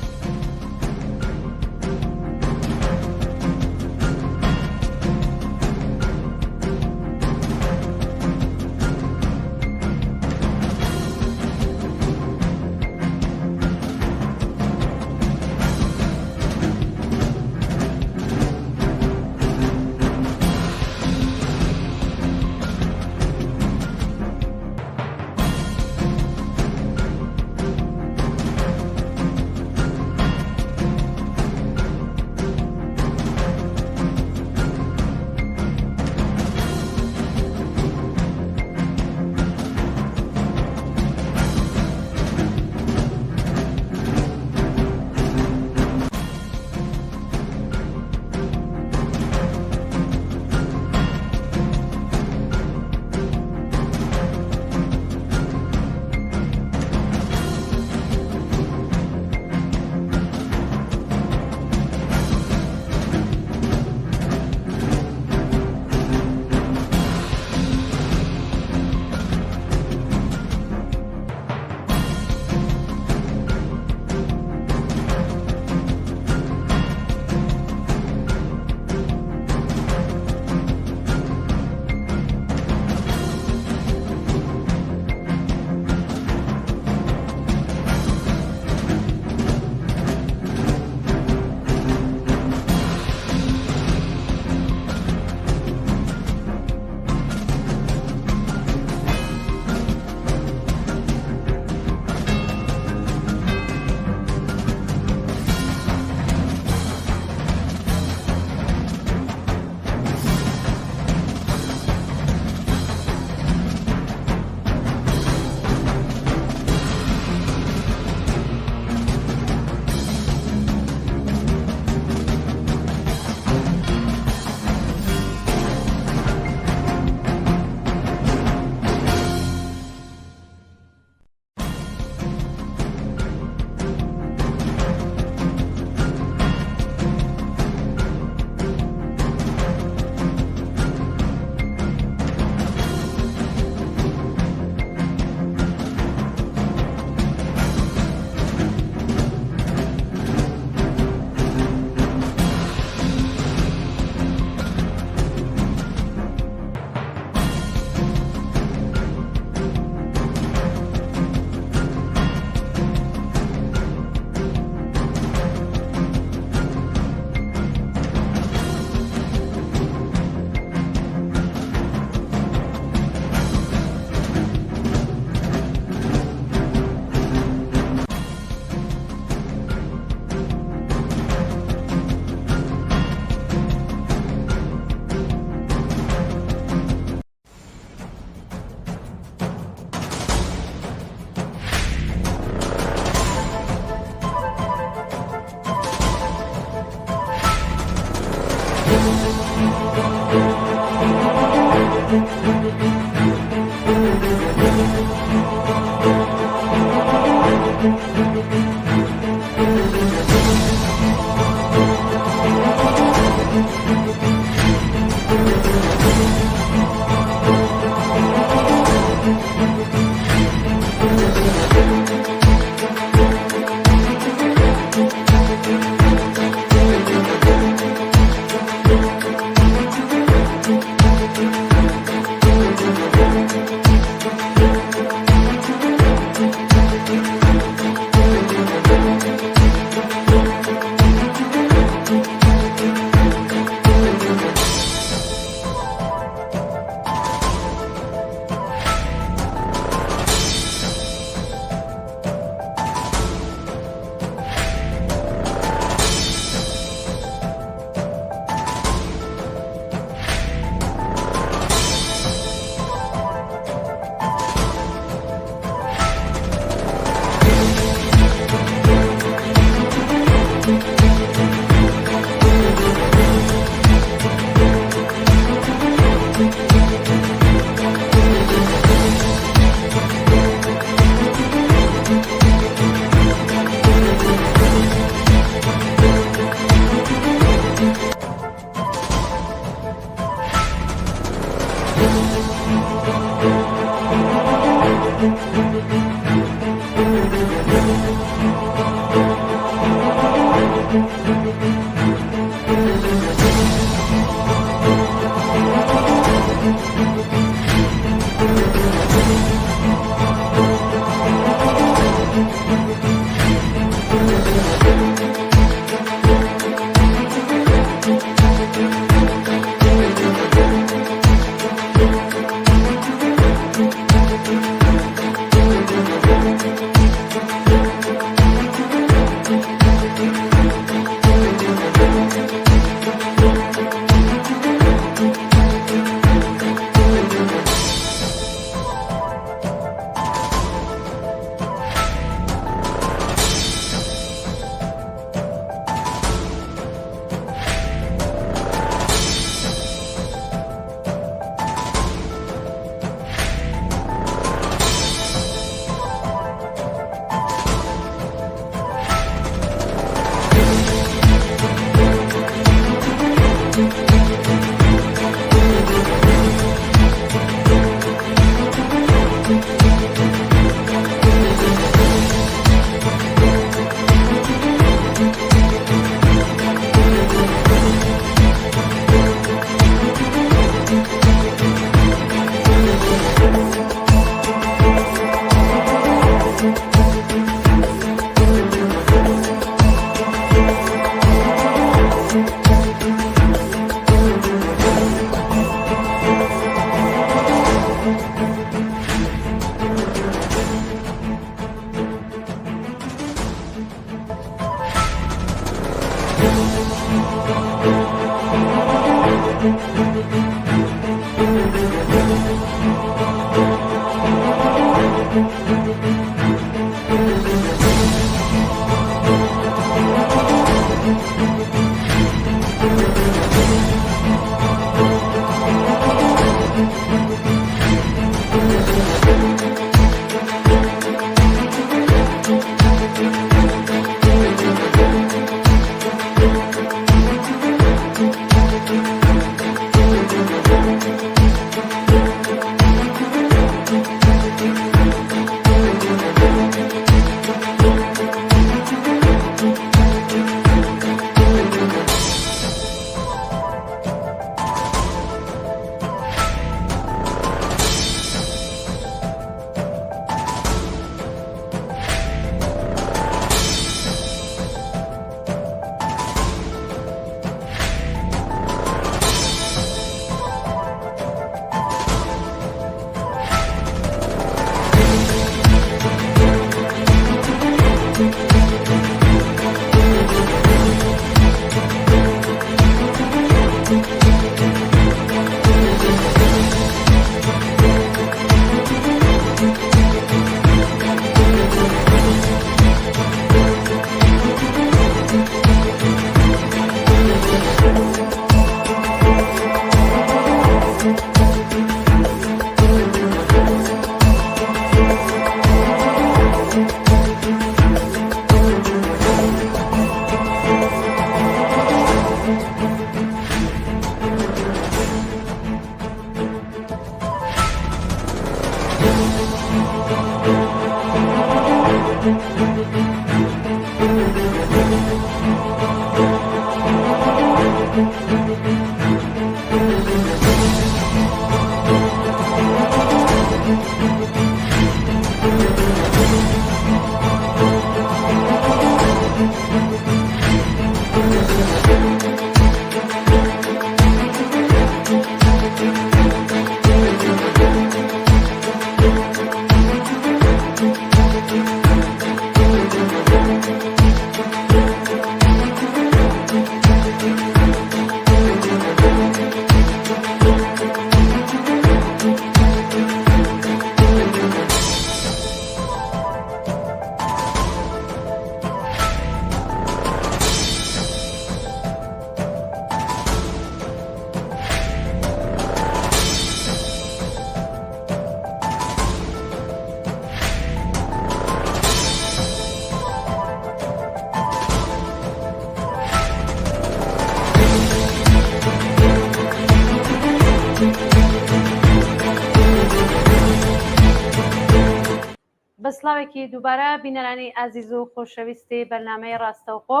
بەسڵاوێکی دووبارە بینەرانی ئازیز و خۆشەویستی بەرنامەی ڕاستەوخۆ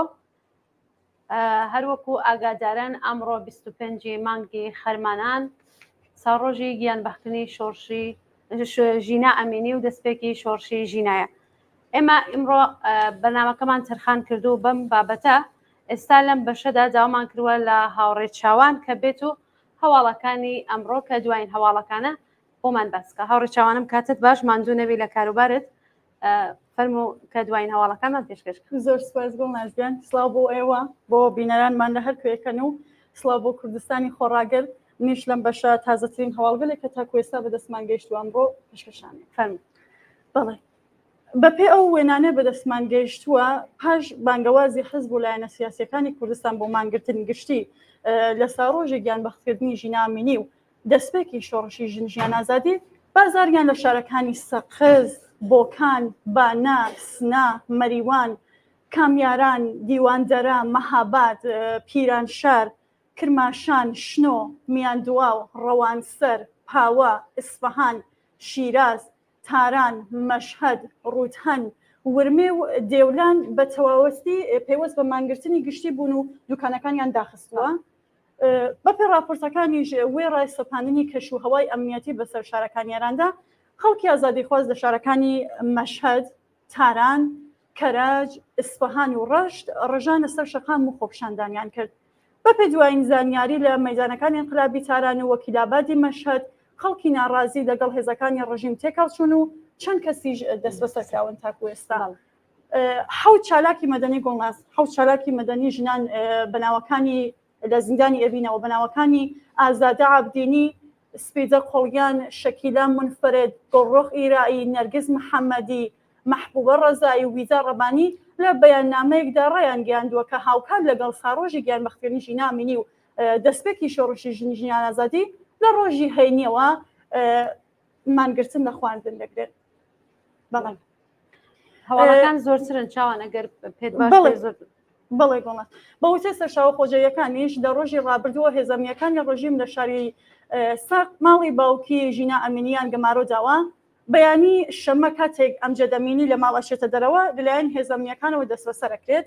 هەروەکو ئاگاداران ئەمڕۆ 25 مانگی خەرمانان ساڕۆژی گیانبەختنی شۆڕشی ژینا ئەمینی و دەستپێکی شۆڕشی ژینایە. ئێمە ئیمڕۆ بەرنامەکەمان تەرخان کردو بەم بابەتە. ئێستا لەم بەشەدا داوامان کردووە لە هاوڕێ چاوان کە بێت و هەواڵەکانی ئەمڕۆ کە دوایین هەواڵەکانە بۆمان باسکە. هاوڕێ چاوانم کاتت باش ماندوو نەبی لە کاروبارت فەرموو کە دوایین هەواڵەکانمان پێشکەش کرد. زۆر سپاس بۆ نازیان، سڵاو بۆ ئێوە بۆ بینەرانمان لە هەر کوێکەن و سڵاو بۆ کوردستانی خۆڕاگەر. نیش لەم بەشە تازەترین هەواڵگەلێک کە تاکو ئێستا بەدەستمان گەیشتووە بۆ پێشکەشانێ. فەرموو. بەڵێ بەپێ ئەو وێنانە بەدەستمان گەیشتووە پاش بانگەوازی حزب و لایەنە سیاسیەکانی کوردستان بۆ مانگرتن گشتی لە ساڕۆژی گیانبەختکردنی ژینا ئەمینی و دەستپێکی شۆڕشی ژیان ئازادی بازاریان لە شارەکانی سەقز، بۆکان، بانا، سنا، مەریوان، کامیاران، دیواندەرا، مەهاباد، پیرانشار، کرماشان، شنۆ، میاندواو، ڕەوانسەر، پاوە، ئیسفەهان، شیراز، تاران، مەشهەد، ڕوودهەن، ورمێ و دێولان بە تەواوەستی پێوەست بە مانگرتنی گشتی بوون و دوکانەکانیان داخستووە. بەپێ راپۆرتەکانیش وێڕای سەپاندنی کەش و هەوای ئەمنیەتی بەسەر شارەکانیێراندا خەڵکی ئازادیخواز لە شارەکانی مەشهەد، تاران، کەراج، ئیسفەهان و ڕەشت ڕژانە سەر شەقام و خۆپشاندانیان کرد. بەپێ دوایین زانیاری لە مەیدانەکانی انقلابی تاران و وەکیلابادی مەشهەد خەڵکی ناڕازی لەگەڵ هێزەکانی ڕژیم تێکەڵچوون و چەند کەسیش دەستبەسەرکراون تاکو ئێستا. حەوت چالاکی مەدەنی گۆڵناس، حەوت چالاکی مەدەنی ژنان بەناوەکانی لە زیندانی ئەبینەوە بەناوەکانی ئازادە عەبدینی، سپیدە قۆڵیان، شەکیلا منفرد، گۆڕۆخ ئیرایی، نەرگز محەممەدی، مەحبوبە ڕەزایی و ویزا ڕەبانی لە بەیاننامەیەکدا ڕێیان گەیاندووە کە هاوکار لەگەڵ ساڕۆژی گیانبەختکردنی ژینا ئەمینی و دەستپێکی شۆڕشی ژیان ئازادی لە ڕۆژی هەینیەوە مانگرتن لە خواردن دەکرێت. بەڵێ هەواڵەکان زۆرترن چاوان ئەگەر پێت باش بەڵێ گۆڵات بەوتێ سەرشاوە خۆجەیەکانیش لە ڕۆژی ڕابردووە هێزەمیەکانی ڕژیم لە شاری ساق ماڵی باوکی ژینا ئەمینیان گەمارۆ داوە بەیانی شەمە کاتێک ئەم جەدەمینی لە ماڵەشێتە دەرەوە لەلایەن هێزەمیەکانەوە دەستبەسەرەکرێت.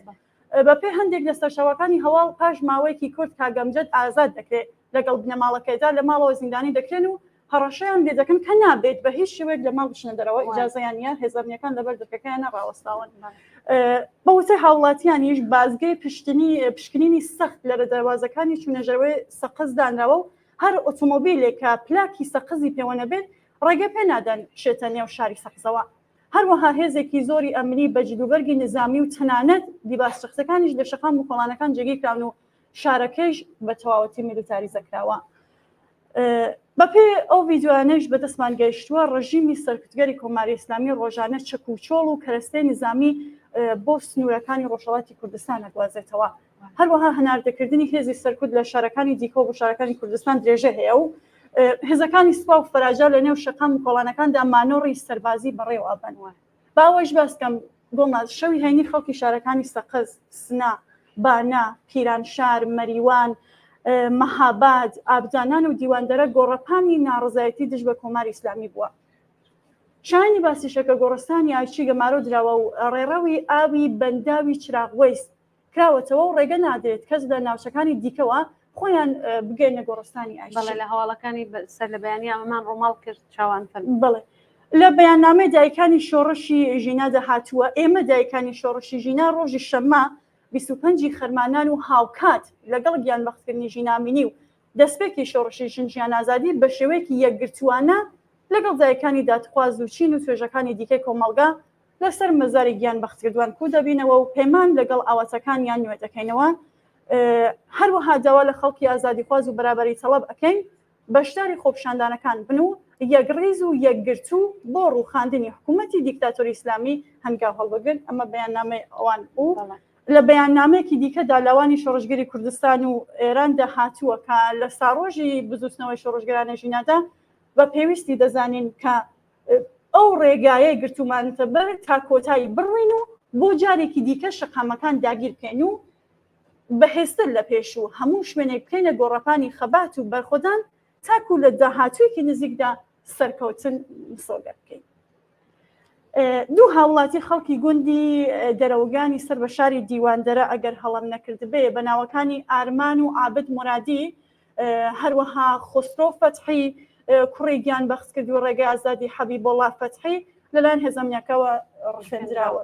بەپێ هەندێک لە سەرشاوەکانی هەواڵ پاش ماوەیەکی کورت کاگەمجد ئازاد دەکرێت لەگەڵ بنەماڵەکەیدا لە ماڵەوە زیندانی دەکرێن و هەڕەشەیان لێ دەکەن کە نابێت بە هیچ شێوەیەک لە ماڵ بچنە دەرەوە ئیجازەیان نیە هێزەمیەکان لەبەر دەکەکەیان نەڕاوەستاون. بەوتەی هاوڵاتیانیش بازگەی پشکنینی سەخت لە دەواازەکانی چوونەژەوەی سەقز دانراوە و هەر ئۆتۆمۆبیلێک کە پلاکی سەقزی پێوە نەبێت ڕێگە پێ نادەن بچێتە نێو شاری سەقزەوە. هەروەها هێزێکی زۆری ئەمنی بە جلوبەرگی نظامی و تەنانەت دیباسشخصەکانیش لە شەقام و کۆڵانەکان جێگی کراون و شارەکەیش بە تەواوەتی میلیتاری زەکراوە. بەپێ ئەو ڤیددیوانەش بەدەستمان گەیشتووە ڕژیمی سەرکردگەری کۆماری ئیسلامی ڕۆژانە چەک و چۆڵ و کەرەستەی نظامی بۆ سنوورەکانی ڕۆژهەڵاتی کوردستان ئەگوازێتەوە. هەروەها هەناردەکردنی هێزی سەرکرد لە شارەکانی دیکۆ بۆ شارەکانی کوردستان درێژە هەیە و هێزەکانی سوپا و فەراجا لە نێو شەقام و کۆڵانەکاندا مانۆڕی سەربازی بەڕێوە بنوە. باوەش باسکەم گۆڵناز شەوی هەینی خەڵکی شارەکانی سەقز، سنا، بانا، پیرانشار، مەریوان، مەهاباد، ئابدانان و دیواندەرە گۆڕەپانی ناڕزایەتی دژ بە کۆماری ئیسلامی بووە. شایانی باسیشەکە گۆڕستانی ئایچی گەمارۆ دراوە و ڕێڕەوی ئاوی بەنداوی چراغوەیست کراوەتەوە و ڕێگە نادرێت کەس لە ناوچەکانی دیکەوە خۆیان بگەینە گۆڕستانی ئایچی. بەڵێ لە هەواڵەکانی سەر لە بەیانی ئەمەمان ڕۆماڵ کرد چاوان فەرمی. بڵێ لە بەیاننامەی دایکانی شۆڕشی ژینا داهاتووە ئێمە دایکانی شۆڕشی ژینا ڕۆژی شەممە 25 خەرمانان و هاوکات لەگەڵ گیانبەختکردنی ژینامینی و دەستپێکی شۆڕشی ژن ئازادی بە شێوەیەکی یەکگرتووانە لەگەڵ دایکانی دادخواز و چین و توێژەکانی دیکەی کۆمەڵگا لەسەر مەزاری گیانبەختکردوان کو دەبینەوە و پەیمان لەگەڵ ئاواتەکانیان نوێ دەکەینەوە. هەروەها داوا لە خەڵکی ئازادیخواز و بەرابەری تەڵەب ئەەکەین بەشداری خۆپیشاندانەکان بن و یەکڕیز و یەکگرتو بۆ ڕووخاندنی حکوومەتی دیکتاتۆری ئیسلامی هەنگاو هەڵبگرن. ئەمە بەیاننامەی ئەوان و لە بەیاننامەیەکی دیکە دالاوانی شۆڕژگەری کوردستان و ئێران داهاتووە کە لە ساڕۆژی بزوتنەوەی شۆڕژگەرانە ژینادا بە پێویستی دەزانین کە ئەو ڕێگایە گرتومانتە بەر تا کۆتایی بڕوین و بۆ جارێکی دیکە شەقامەکان داگیر بکەین و بەهێزتر لە پێش و هەموو شوێنێک بکەینە گۆڕەپانی خەبات و بەرخۆدان تاکو لە داهاتوویەکی نزیکدا سەرکەوتن سۆگە بکەین. دوو هاوڵاتی خەڵکی گوندی دەرەوەگانی سەر بە شاری دیواندەرە ئەگەر هەڵم نەکردبێ بە ناوەکانی ئارمان و عابد مرادی هەروەها خۆسرۆ فەتحی کوڕی گیانبەخت کردی و ڕێگای ئازادی حەبیبۆڵا فەتحی لەلایەن هێزەمینەکەوە ڕفێنراوە.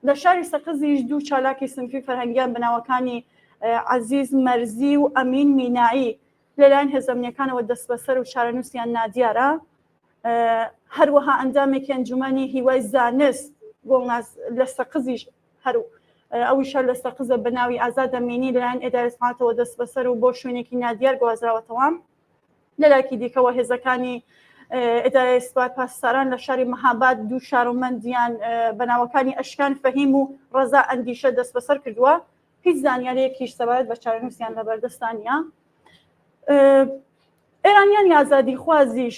لە شاری سەقزیش دوو چالاکی سنفی فەرهەنگیان بەناوەکانی عەزیز مەرزی و ئەمین مینایی لەلایەن هێزەمینەکانەوە دەست بەسەر و چارەنووسیان نادیارە. هەروەها ئەنجامێکی ئەنجومەنی هیوای زانست لە سەقزیش هەرو ئەویشە لە سەقزە بە ناوی ئازاد ئەمینی لەلایەن ئێدارە سەماعەتەوە دەست بەسەر و بۆ شوێنێکی نادیار گوازراوەتەوە. لەلایەکی دیکەوە هێزەکانی ئێدارەی سوپای پاسداران لە شاری مەهاباد دوو شارۆمەندیان بەناوەکانی ئەشکان فەهیم و ڕەزا ئەندیشە دەست بەسەر کردووە. هیچ زانیارەیەکیش سەبارەت بە چارەنووسیان لەبەردەستانیە. ئێرانیان ئازادی خوازیش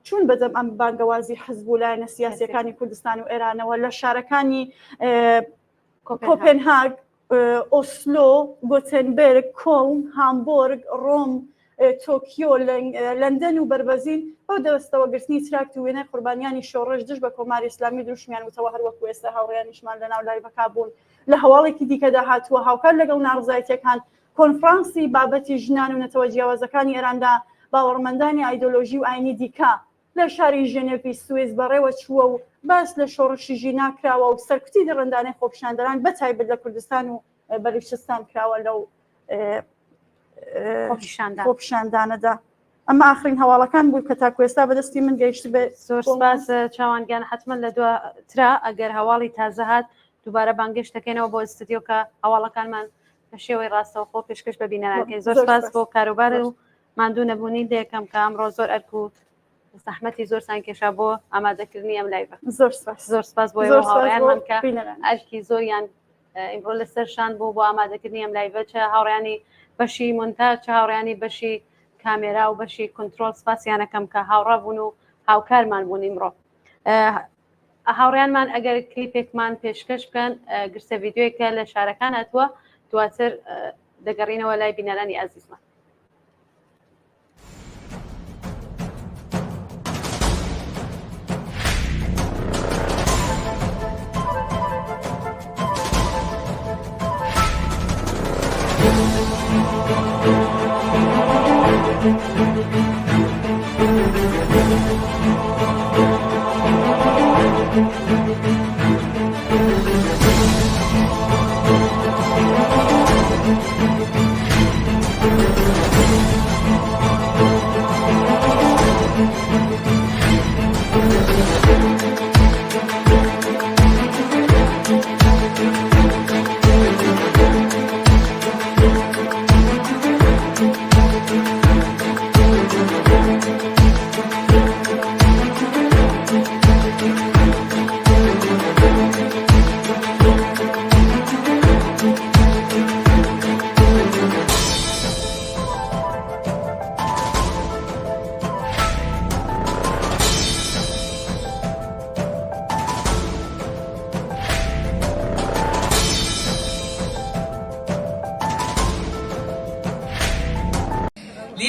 چون بەدەم ئەم بانگەوازی حزب و لایەنە سیاسیەکانی کوردستان و ئێرانەوە لە شارەکانی کۆپنهاگ، ئۆسلۆ، گۆتنبرگ، کۆڵن، هامبۆرگ، ڕۆم، تۆکیۆ، لەندەن و بربەزین بۆ دەستەوەگرتنی تراکت و وێنەی قوربانیانی شۆڕش دژ بە کۆماری ئیسلامی دروشمیان وتەوە هەروەکو ئێستا هاوڕێیانیشمان لە ناو لای بەکبوون. لە هەواڵێکی دیکەدا هاتووە هاوکار لەگەڵ ناڕزایەتیەکان کۆنفرانسی بابەتی ژنان و نەتەوە جیاوازەکانی ئێراندا باوەڕمەندانی ئایدۆلۆژی و ئاینی دیکە لە شاری ژنێڤی سوێز بەڕێوە چووە و باس لە شۆڕشی ژینا کراوە و سەرکوتی دڕندانەی خۆپیشاندەران بەتایبەت لە کوردستان و بەلوچستان کراوە لەو خۆپیشاندانەدا. ئەمە ئاخرین هەواڵەکان بوو کە تاکو ئێستا بەدەستی من گەیشت بێ. زۆر سپاس چاوانگیان حتمما لە دواترا ئەگەر هەواڵی تازە هات دووبارە بانگشت دەکەینەوە بۆ ئستودیۆ کە هەواڵەکانمان بە شێوەی ڕاستەوخۆ پێشکەش بە بینەرانکەین. زۆر سپاس بۆ کاروبار و ماندوو نەبوونی دەیەکەم کە ئەمڕۆ زۆر ئەرک و زەحمەتی زۆرتان کێشا بۆ ئامادەکردنی ئەم لایڤە. زۆر سپاس بۆ ئێوە هاوڕێیانمان کە ئەرکی زۆریان ئیمڕۆ لەسەرشان بوو بۆ ئامادەکردنی ئەم لایڤە، چه هاوڕێیانی بەشی مونتاژ، چه هاوڕێیانی بەشی کامێرا و بەشی کۆنترۆل. سپاسیانەکەم کە هاوڕا بوون و هاوکارمان بوون ئیمڕۆ. هاوڕێیانمان ئەگەر کلیپێکمان پێشکەش بکەن گرسە ڤیدیۆیەکە لە شارەکان هاتووە دواتر دەگەڕینەوە لای بینەرانی ئازیزمان.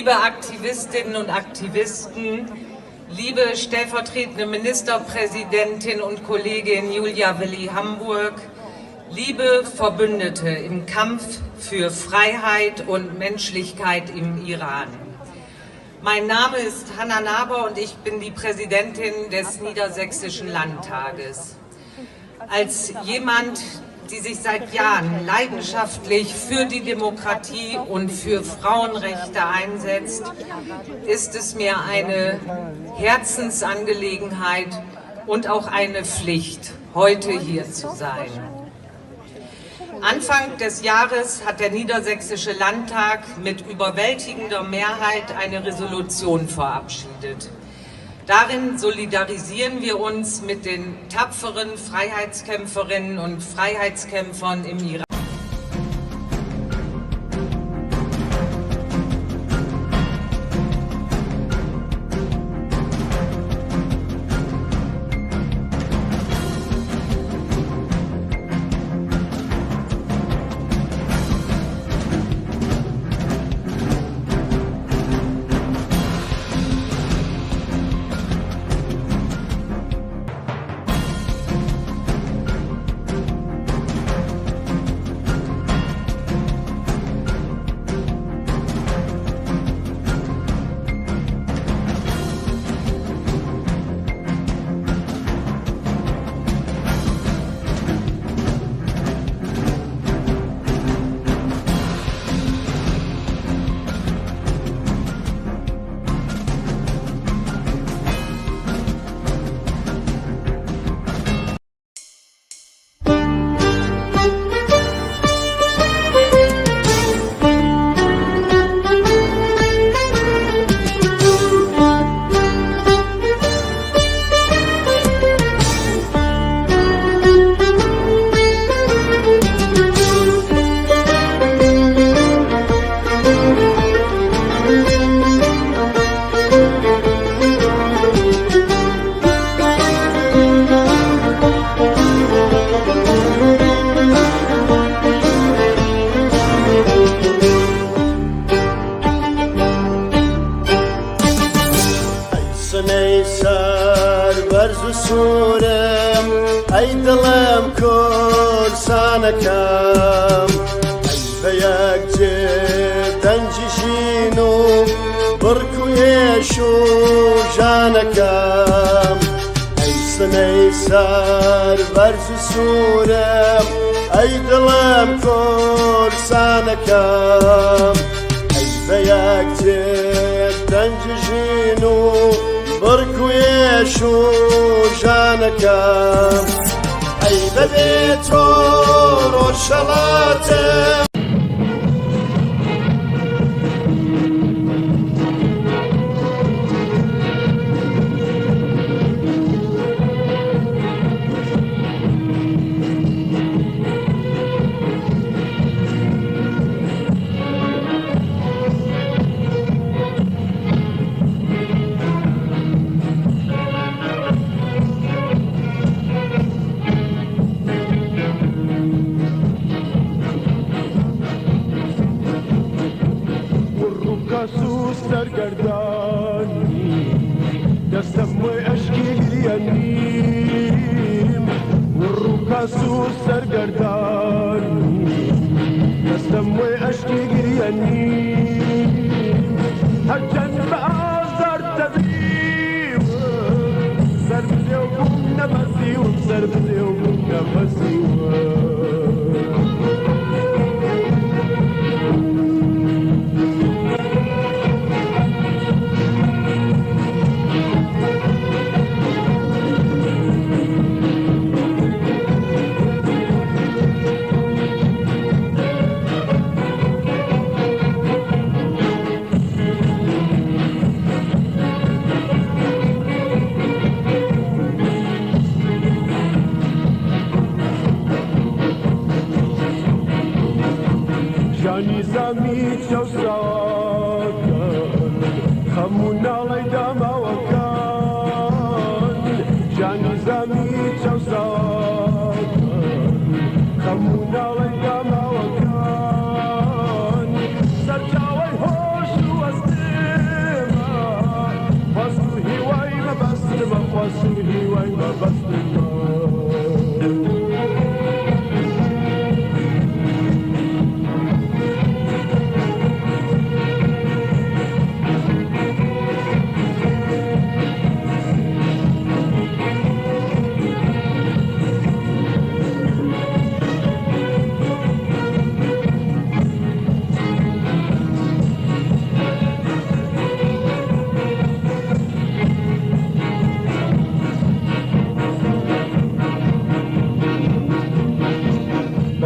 Liebe Aktivistinnen und Aktivisten, liebe stellvertretende Ministerpräsidentin und Kollegin Julia Willi Hamburg, liebe Verbündete im Kampf für Freiheit und Menschlichkeit im Iran. Mein Name ist Hanna Naber und ich bin die Präsidentin des Niedersächsischen Landtages. Als jemand, die sich seit Jahren leidenschaftlich für die Demokratie und für Frauenrechte einsetzt, ist es mir eine Herzensangelegenheit und auch eine Pflicht, heute hier zu sein. Anfang des Jahres hat der Niedersächsische Landtag mit überwältigender Mehrheit eine Resolution verabschiedet. Darin solidarisieren wir uns mit den tapferen Freiheitskämpferinnen und Freiheitskämpfern im Iran.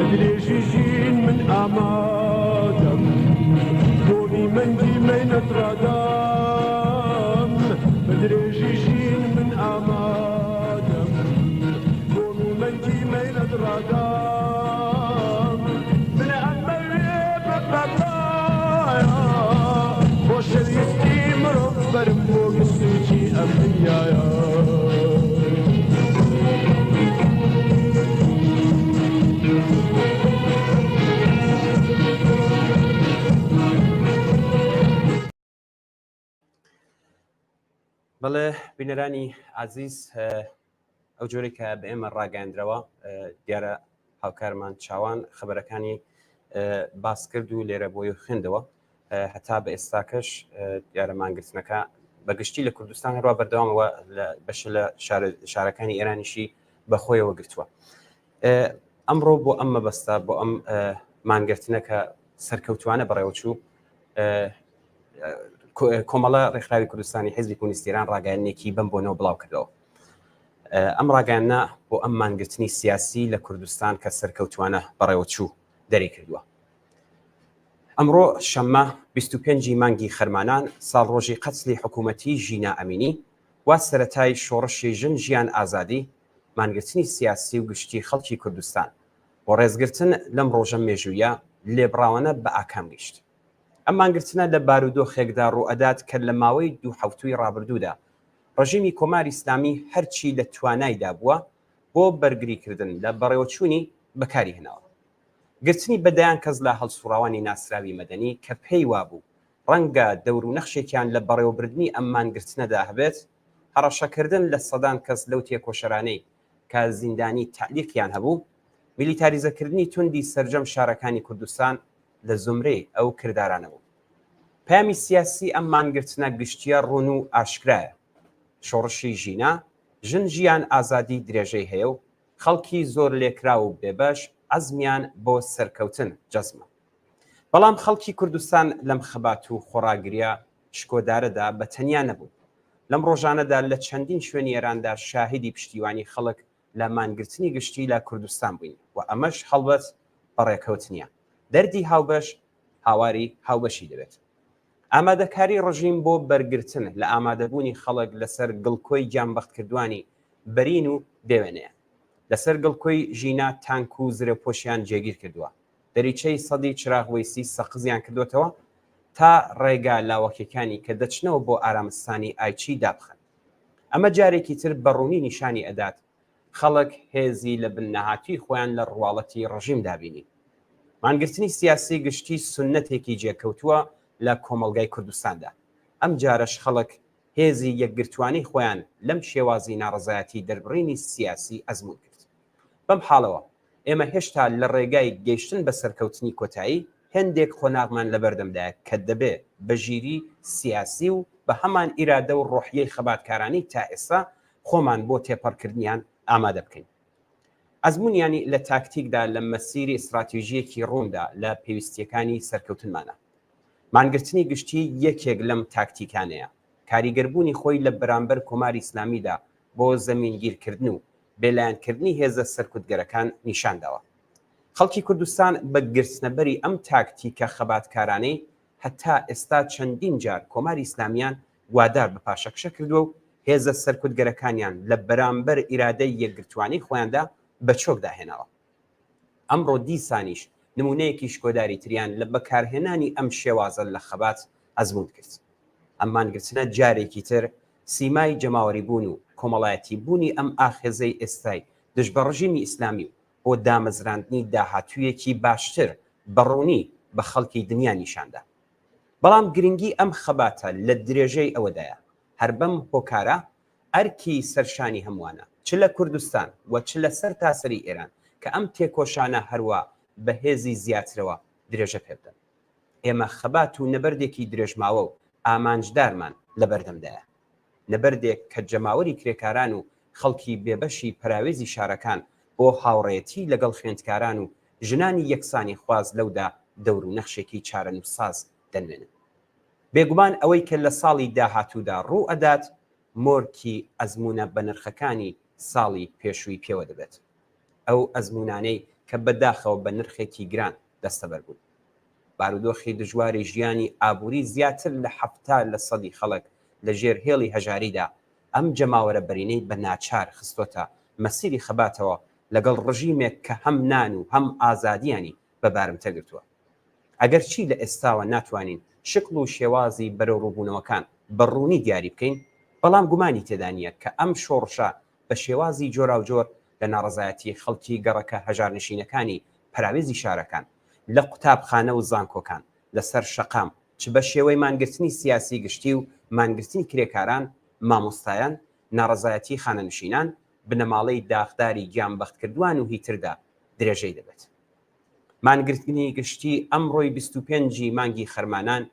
بدرێژی ژین من ئامادەم بۆ ئیمەنگی مەینەت ڕادام بدرێژی ژین من ئامادەم بۆ ئیمەنگی مەینەت ڕادام من ئەمەوێ بەبەتایە بۆ شەویستی مرۆڤ بەرم بۆ گستوکی ئەم دنیایە بەڵێ بینەرانی عزیز ئەو جۆرەی کە بە ئێمە ڕاگەاندرەوە دیارە هاوکارمان چاوان خبرەکانی باس کرد و لێرە بۆی خوێندەوە هەتا بە ئێستاکەش دیارە مانگرتنەکە بەگشتی لە کوردستان هەروە بەردەوامەوە بەش لە شارەکانی ئێرانیشی بەخۆیەوە گرتووە. ئەمڕۆ بۆ ئەم مەبەستە بۆ ئەم مانگرتنەکە سەرکەوتوانە بەڕێوەچوو کۆمەڵە ڕێکخراوی کوردستانی حیزبی کۆمونیستی ئێران ڕاگەیانێکی بەم بۆنەوە بڵاو کردەوە. ئەم ڕاگەیانە بۆ ئەم مانگرتنی سیاسی لە کوردستان کە سەرکەوتوانە بەڕێوەچوو دەری کردووە. ئەمڕۆ شەممە 25 مانگی خەرمانان ساڵڕۆژی قەچلی حکوومەتی ژینا ئەمینی وا سەرەتای شۆڕشی ژن ژیان ئازادی مانگرتنی سیاسی و گشتی خەڵکی کوردستان بۆ ڕێزگرتن لەم ڕۆژە مێژوویە لێبڕاوانە بە ئاکام گەیشت. ئەم مانگرتنە لە بارودۆخێکدا ڕوئەدات کە لە ماوەی دوو هەفتووی ڕابردوودا ڕژیمی کۆماری ئیسلامی هەرچی لە توانایدا بووە بۆ بەرگریکردن لە بەڕێوەچوونی بەکاری هێناوە. گرتنی بەدایان کەس لە هەڵسوڕاوانی ناسراوی مەدەنی کە پێی وابوو ڕەنگە دەور و نەخشێکیان لە بەڕێوەبردننی ئەم مانگرتنەدا هەبێت هەڕەشەکردن لە سەدان کەس لەو تێکۆشەرانەی کە زیندانی تعلیقیان هەبوو میلیتاریزەکردنی توندی سەرجەم شارەکانی کوردستان لە زمرەی ئەو کردارانە بوو. پامی سیاسی ئەم مانگرتنە گشتیە ڕوون و ئاشکرایە. شۆڕشی ژینا ژن ژیان ئازادی درێژەی هەیە و خەڵکی زۆر لێکرا و بێبەش عەزمیان بۆ سەرکەوتن جەزمە. بەڵام خەڵکی کوردستان لەم خەبات و خۆڕاگریە شکۆدارەدا بە تەنیا نەبوو. لەم ڕۆژانەدا لە چەندین شوێنی ئێراندا شاهیدی پشتیوانی خەڵک لە مانگرتنی گشتی لە کوردستان بووین و ئەمەش هەڵبەت بەڕێکەوتنیە. دەردی هاوبەش هاواری هاوبەشی دەبێت. ئامادەکاری ڕژیم بۆ بەرگرتن لە ئامادەبوونی خەڵک لەسەر گڵکۆی گیانبەختکردوانی بەرین و دێوێنەیە. لەسەر گڵکۆی ژینا تانک و زرەپۆشیان جێگیر کردووە. دەریچەی سەدی چراغوەیسی سەقزیان کردوێتەوە تا ڕێگا لاوەکیەکانی کە دەچنەوە بۆ ئارامستانی ئایچی دابخەن. ئەمە جارێکی تر بەڕوونی نیشانی ئەدات خەڵک هێزی لە بنەهاتی خۆیان لە ڕواڵەتی ڕژیم دابینی. مانگرتنی سیاسی گشتی سنەتێکی جێکەوتووە لە کۆمەلگای کوردستاندا. ئەم جارش خەڵک هێزی یەکگرتوانی خۆیان لەم شێوازی ناڕزایەتی دەربڕینی سیاسی ئەزمون کرد. بەم حاڵەوە ئێمە هێشتا لە ڕێگای گەیشتن بە سەرکەوتنی کۆتایی هەندێک خۆناغمان لەبەردەمدایە کە دەبێ بەژیری سیاسی و بە هەمان ئیرادە و ڕۆحیەی خەباتکارانی تا ئێستا خۆمان بۆ تێپەڕکردنیان ئامادە بکەین. ئەزمونیانی لە تاکتیکدا لە مەسیری استراتیژیەکی ڕووندا لە پێویستیەکانی سەرکەوتنمانە. مانگرتنی گشتی یەکێک لەم تاکتیکانەیە. کاریگەربوونی خۆی لە بەرامبەر کۆماری ئیسلامیدا بۆ زەمینگیرکردن و بێلایەنکردنی هێزە سەرکوتگەرەکان نیشانداوە. خەڵکی کوردستان بە گرتنەبەری ئەم تاکتیکە خەباتکارانەی هەتا ئێستا چەندین جار کۆماری ئیسلامیان وادار بە پاشەکشە کردووە و هێزە سەرکوتگەرەکانیان لە بەرامبەر ئیرادەی یەکگرتوانی خۆیاندا بە چۆکداهێناوە. ئەمڕۆ دیسانیش نمونەیەکی شکۆداری تریان لە بەکارهێنانی ئەم شێوازە لە خەبات ئەزمون کرد. ئەم مانگرتنە جارێکی تر سیمای جەماوەری بوون و کۆمەڵایەتی بوونی ئەم ئاخێزەی ئێستای دژ بە ڕژیمی ئیسلامی و بۆ دامەزراندنی داهاتوویەکی باشتر بەڕوونی بە خەڵکی دنیا نیشاندا. بەڵام گرنگی ئەم خەباتە لە درێژەی ئەوەدایە هەر بەم هۆکارە ئەرکی سەرشانی هەمووانە چ لە کوردستان و چ لە سەر تاسەری ئێران کە ئەم تێکۆشانە هەروە بە هێزی زیاترەوە درێژە پێبدەن. ئێمە خەبات و نەبەردێکی درێژماوە و ئامانجدارمان لە بەردەمدایە. نەبەردێک کە جەماوەری کرێکاران و خەڵکی بێبەشی پراوێزی شارەکان بۆ هاوڕێتی لەگەڵ خوێندکاران و ژنانی یەکسانی خواز لەودا دەور و نەخشێکی چارەنووساز دەنوێنن. بێگومان ئەوەی کە لە ساڵی داهاتوودا ڕوو ئەدات مۆرکی ئەزمونە بە نرخەکانی ساڵی پێشووی پێوە دەبێت. ئەو ئەزمونانەی کە بەداخەوە بە نرخێکی گران دەستەبەر بوون. بارودۆخی دژواری ژیانی ئابووری زیاتر لە 70% خەڵک لە ژێر هێڵی هەژاریدا ئەم جەماوەرە بەرینەی بە ناچار خستۆتە مەسیری خەباتەوە لەگەڵ ڕژیمێک کە هەم نان و هەم ئازادیانی بەبارم تەگرتووە. ئەگەر چی لە ئێستاوە ناتوانین شکل و شێوازی بەرەو ڕووبوونەوەکان بەڕوونی دیاری بکەین، بەڵام گومانی تێدا نیە کە ئەم شۆڕشە بە شێوازی جۆرا و جۆر لە ناڕزایەتی خەڵکی گەڕەکە هەژارنشینەکانی پراوێزی شارەکان لە قوتابخانە و زانکۆکان لەسەر شەقام چ بە شێوەی مانگرتنی سیاسی گشتی و مانگرتنی کرێکاران، مامۆستایان، ناڕزایەتی خانەنشینان بنەماڵەی داغداری گیانبەختکردوان و هیتردا درێژەی دەبێت. مانگرتنی گشتی ئەمڕۆی 25 مانگی خەرمانان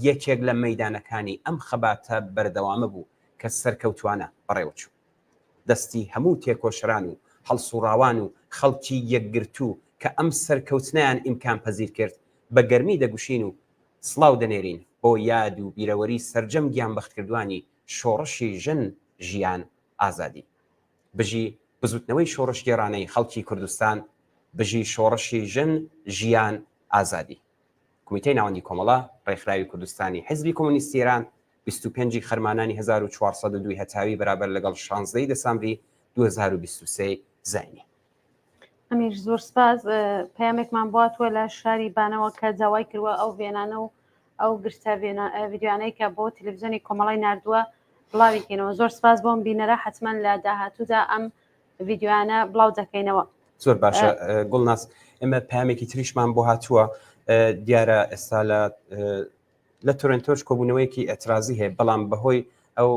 یەکێک لە مەیدانەکانی ئەم خەباتە بەردەوامە بوو کە سەرکەوتوانە بەڕێوەچوو. دەستی هەموو تێکۆشران و هەڵسوڕاوان و خەڵکی یەکگرتوو کە ئەم سەرکەوتنیان ئیمکان پەزیر کرد بە گەرمی دەگوشین و سڵاو دەنێرین بۆ یاد و بیرەوەری سەرجەم گیانبەختکردوانی شۆڕشی ژن ژیان ئازادی. بژی بزوتنەوەی شۆڕش گێڕانەی خەڵکی کوردستان، بژی شۆڕشی ژن ژیان ئازادی. کمیتەی ناوەندی کۆمەڵە ڕێکخراوی کوردستانی حیزبی کۆمۆنیستی ئێران 25 خەرمانانی 1402 هەتاوی بەرابەر لەگەڵ 16 دەسامبری 2023 زاینی. ئەمیر زۆر سپاس. پەیامێکمان بواتوە لە شاری بانەوە کە جاوای کردووە ئەو وێنانە و ئەو گرتە ڤیدیۆانەی کە بۆ تەلەڤیزیۆنی کۆمەڵی نردووە بڵاویکەینەوە. زۆر سپاس بۆم بینەرە، حتمما لە داهاتوودا ئەم ڤیدیۆانە بڵاو دەکەینەوە. زۆر باشە گوڵناس، ئێمە پامێکی تریشمان بۆ هاتووە. دیارە ئێستا لە تۆرنتۆش کۆبوونەوەیەکی ئەترازی هەیە، بەڵام بەهۆی ئەو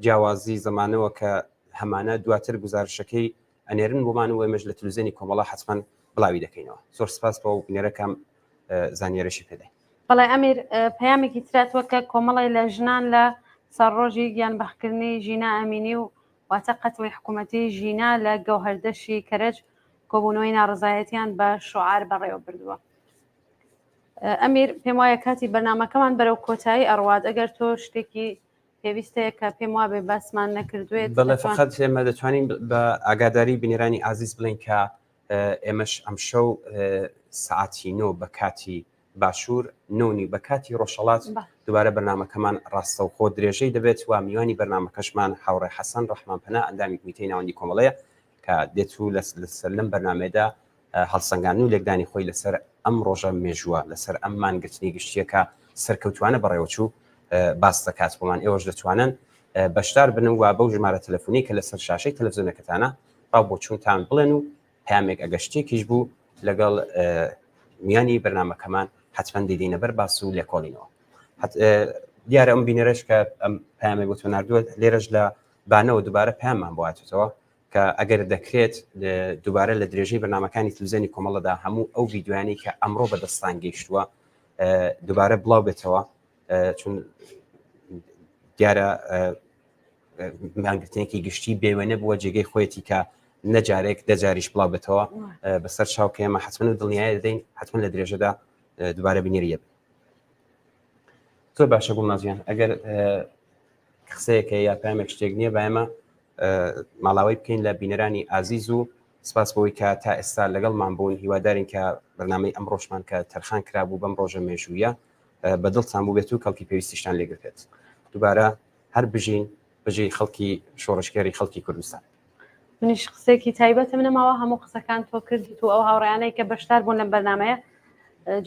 جیاوازی زمانەوە کە هەمانە دواتر گزارشەکەی ئەنێرن بۆمان و ئێمەش لە تەلەڤیزیۆنی کۆمەڵە حتمما بڵاوی دەکەینەوە. زۆر سپاس بۆ بینەرەکەم زانیێرەشی پێدەین. بەڵێ ئەمیر، پەیامێکی تراتوە کە کۆمەڵی لە ژنان لە سەرڕۆژی گیانبەختکردنی ژینا ئەمینی و واتە قەتڵی حکوومەتی ژینا لە گەوهەردەشی کەرەج کۆبوونەوەی ناڕزایەتیان بە شوعار بەڕێوە بردووە. ئەمیر، پێم وایە کاتی بەرنامەکەمان بەرەو کۆتایی ئەڕوات. ئەگەر تۆ شتێکی پێویستەیە کە پێم وابێ باسمان نەکردوێت. بەڵێ فقط ئێمە دەتوانین بە ئاگاداری بینێرانی ئازیز بڵین کە ئێمەش ئەم شەو سعاتی 9 بە کاتی باشوور 9 بە کاتی ڕۆژهەڵات دووبارە بەرنامەکەمان ڕاستەوخۆ درێژەی دەبێت و میوانی بەرنامەکەشمان هاوڕێ حەسەن ڕەحمانپەنا ئەندامی کمیتەی ناوەندی کۆمەڵەیە کە دێت و لەسەر لەم بەرنامەدا هەڵسەنگاندن و لێکدانی خۆی لەسەر ئەم ڕۆژە مێژووە لەسەر ئەم مانگرتنی گشتیەکە سەرکەوتوانە بەڕێوەچوو باس دەکات بۆمان. ئێوەش دەتوانن بەشدار بن و بەو ژمارە تەلەفۆنی کە لەسەر شاشەی تەلەڤیزیۆنەکەتانە ڕاو بۆ چوونتان بڵێن و پامێک ئەگەشتێکیش بوو لەگەڵ میانی بەرنامەکەمان حتمما دیدینە بەر باس و لێکۆڵینەوە. دیارە ئەم بینەرەش کە ئەم پامێک بۆ تۆ نردووە لێرەش لە بانەوە دووبارە پاممان بۆهاتێتەوە کە ئەگەر دەکرێت دووبارە لە درێژەی بەرنامەکانی تەلەڤیزیۆنی کۆمەڵەدا هەموو ئەو ڤیدیۆیانەی کە ئەمڕۆ بەدەستان گەیشتووە دووبارە بڵاو بێتەوە، چون دیارە مانگرتنێکی گشتی بێوێنە بووە جێگەی خۆیەتی کە نەجارێک دەجاریش بڵاو بێتەوە بەسەر چاوکە ئێمە حتمما و دڵنیایە دەدەین حتمما لە درێژەدا دووبارە بینێریە بێت. زۆر باشە گوڵنازیان، ئەگەر قسەیەکە یا پامێک شتێک نییە بە ئێمە ماڵاوی بکەین لە بینەرانی ئازیز و سپاس بۆی کە تا ئێستا لەگەڵمان بوون. هیوادارین کە بەرنامەی ئەم ڕۆژمان کە تەرخان کرابوو بەم ڕۆژە مێژوویە بەدڵتان بوو بێت و کەڵکی پێویستیشتان لێگرێت. دووبارە هەر بژین بژی خەڵکی شۆڕشکێری خەڵکی کوردستان. منیش قسێکی تایبەتم نەماوە، هەموو قسەکان تۆ کردیت و ئەو هاوڕێیانەی کە بەشدار بوون لەم بەرنامەیە.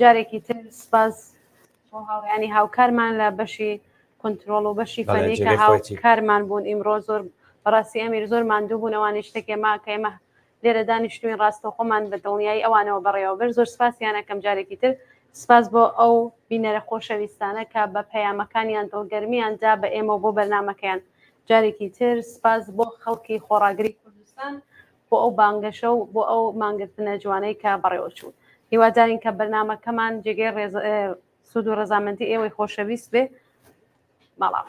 جارێکی تر سپاس بۆ هاوڕێیانی هاوکارمان لە بەشی کۆنترۆڵ و بەشی فەنی کە هاوکارمان بوون. ئیمڕۆ زۆر بەڕاستی ئەمیر زۆر ماندوو بوون، ئەوانی شتێکی ما کە ئێمە لێرە دانیشتوین ڕاستەوخۆمان بە دڵنیایی ئەوانەوە بەڕێوە بەر. زۆر سپاسیانەکەم جارێکی تر. سپاس بۆ ئەو بینەرە خۆشەویستانە کە بە پەیامەکانیان دڵگەرمیاندا بە ئێمە بۆ بەرنامەکەیان. جارێکی تر سپاس بۆ خەڵکی خۆڕاگری کوردستان بۆ ئەو بانگەشە و بۆ ئەو مانگرتنە جوانەی کە بەڕێوە چوون. هیوادارین کە بەرنامەکەمان جێگەی سوود و ڕەزامەندی ئێوەی خۆشەویست بێ. ماڵاو.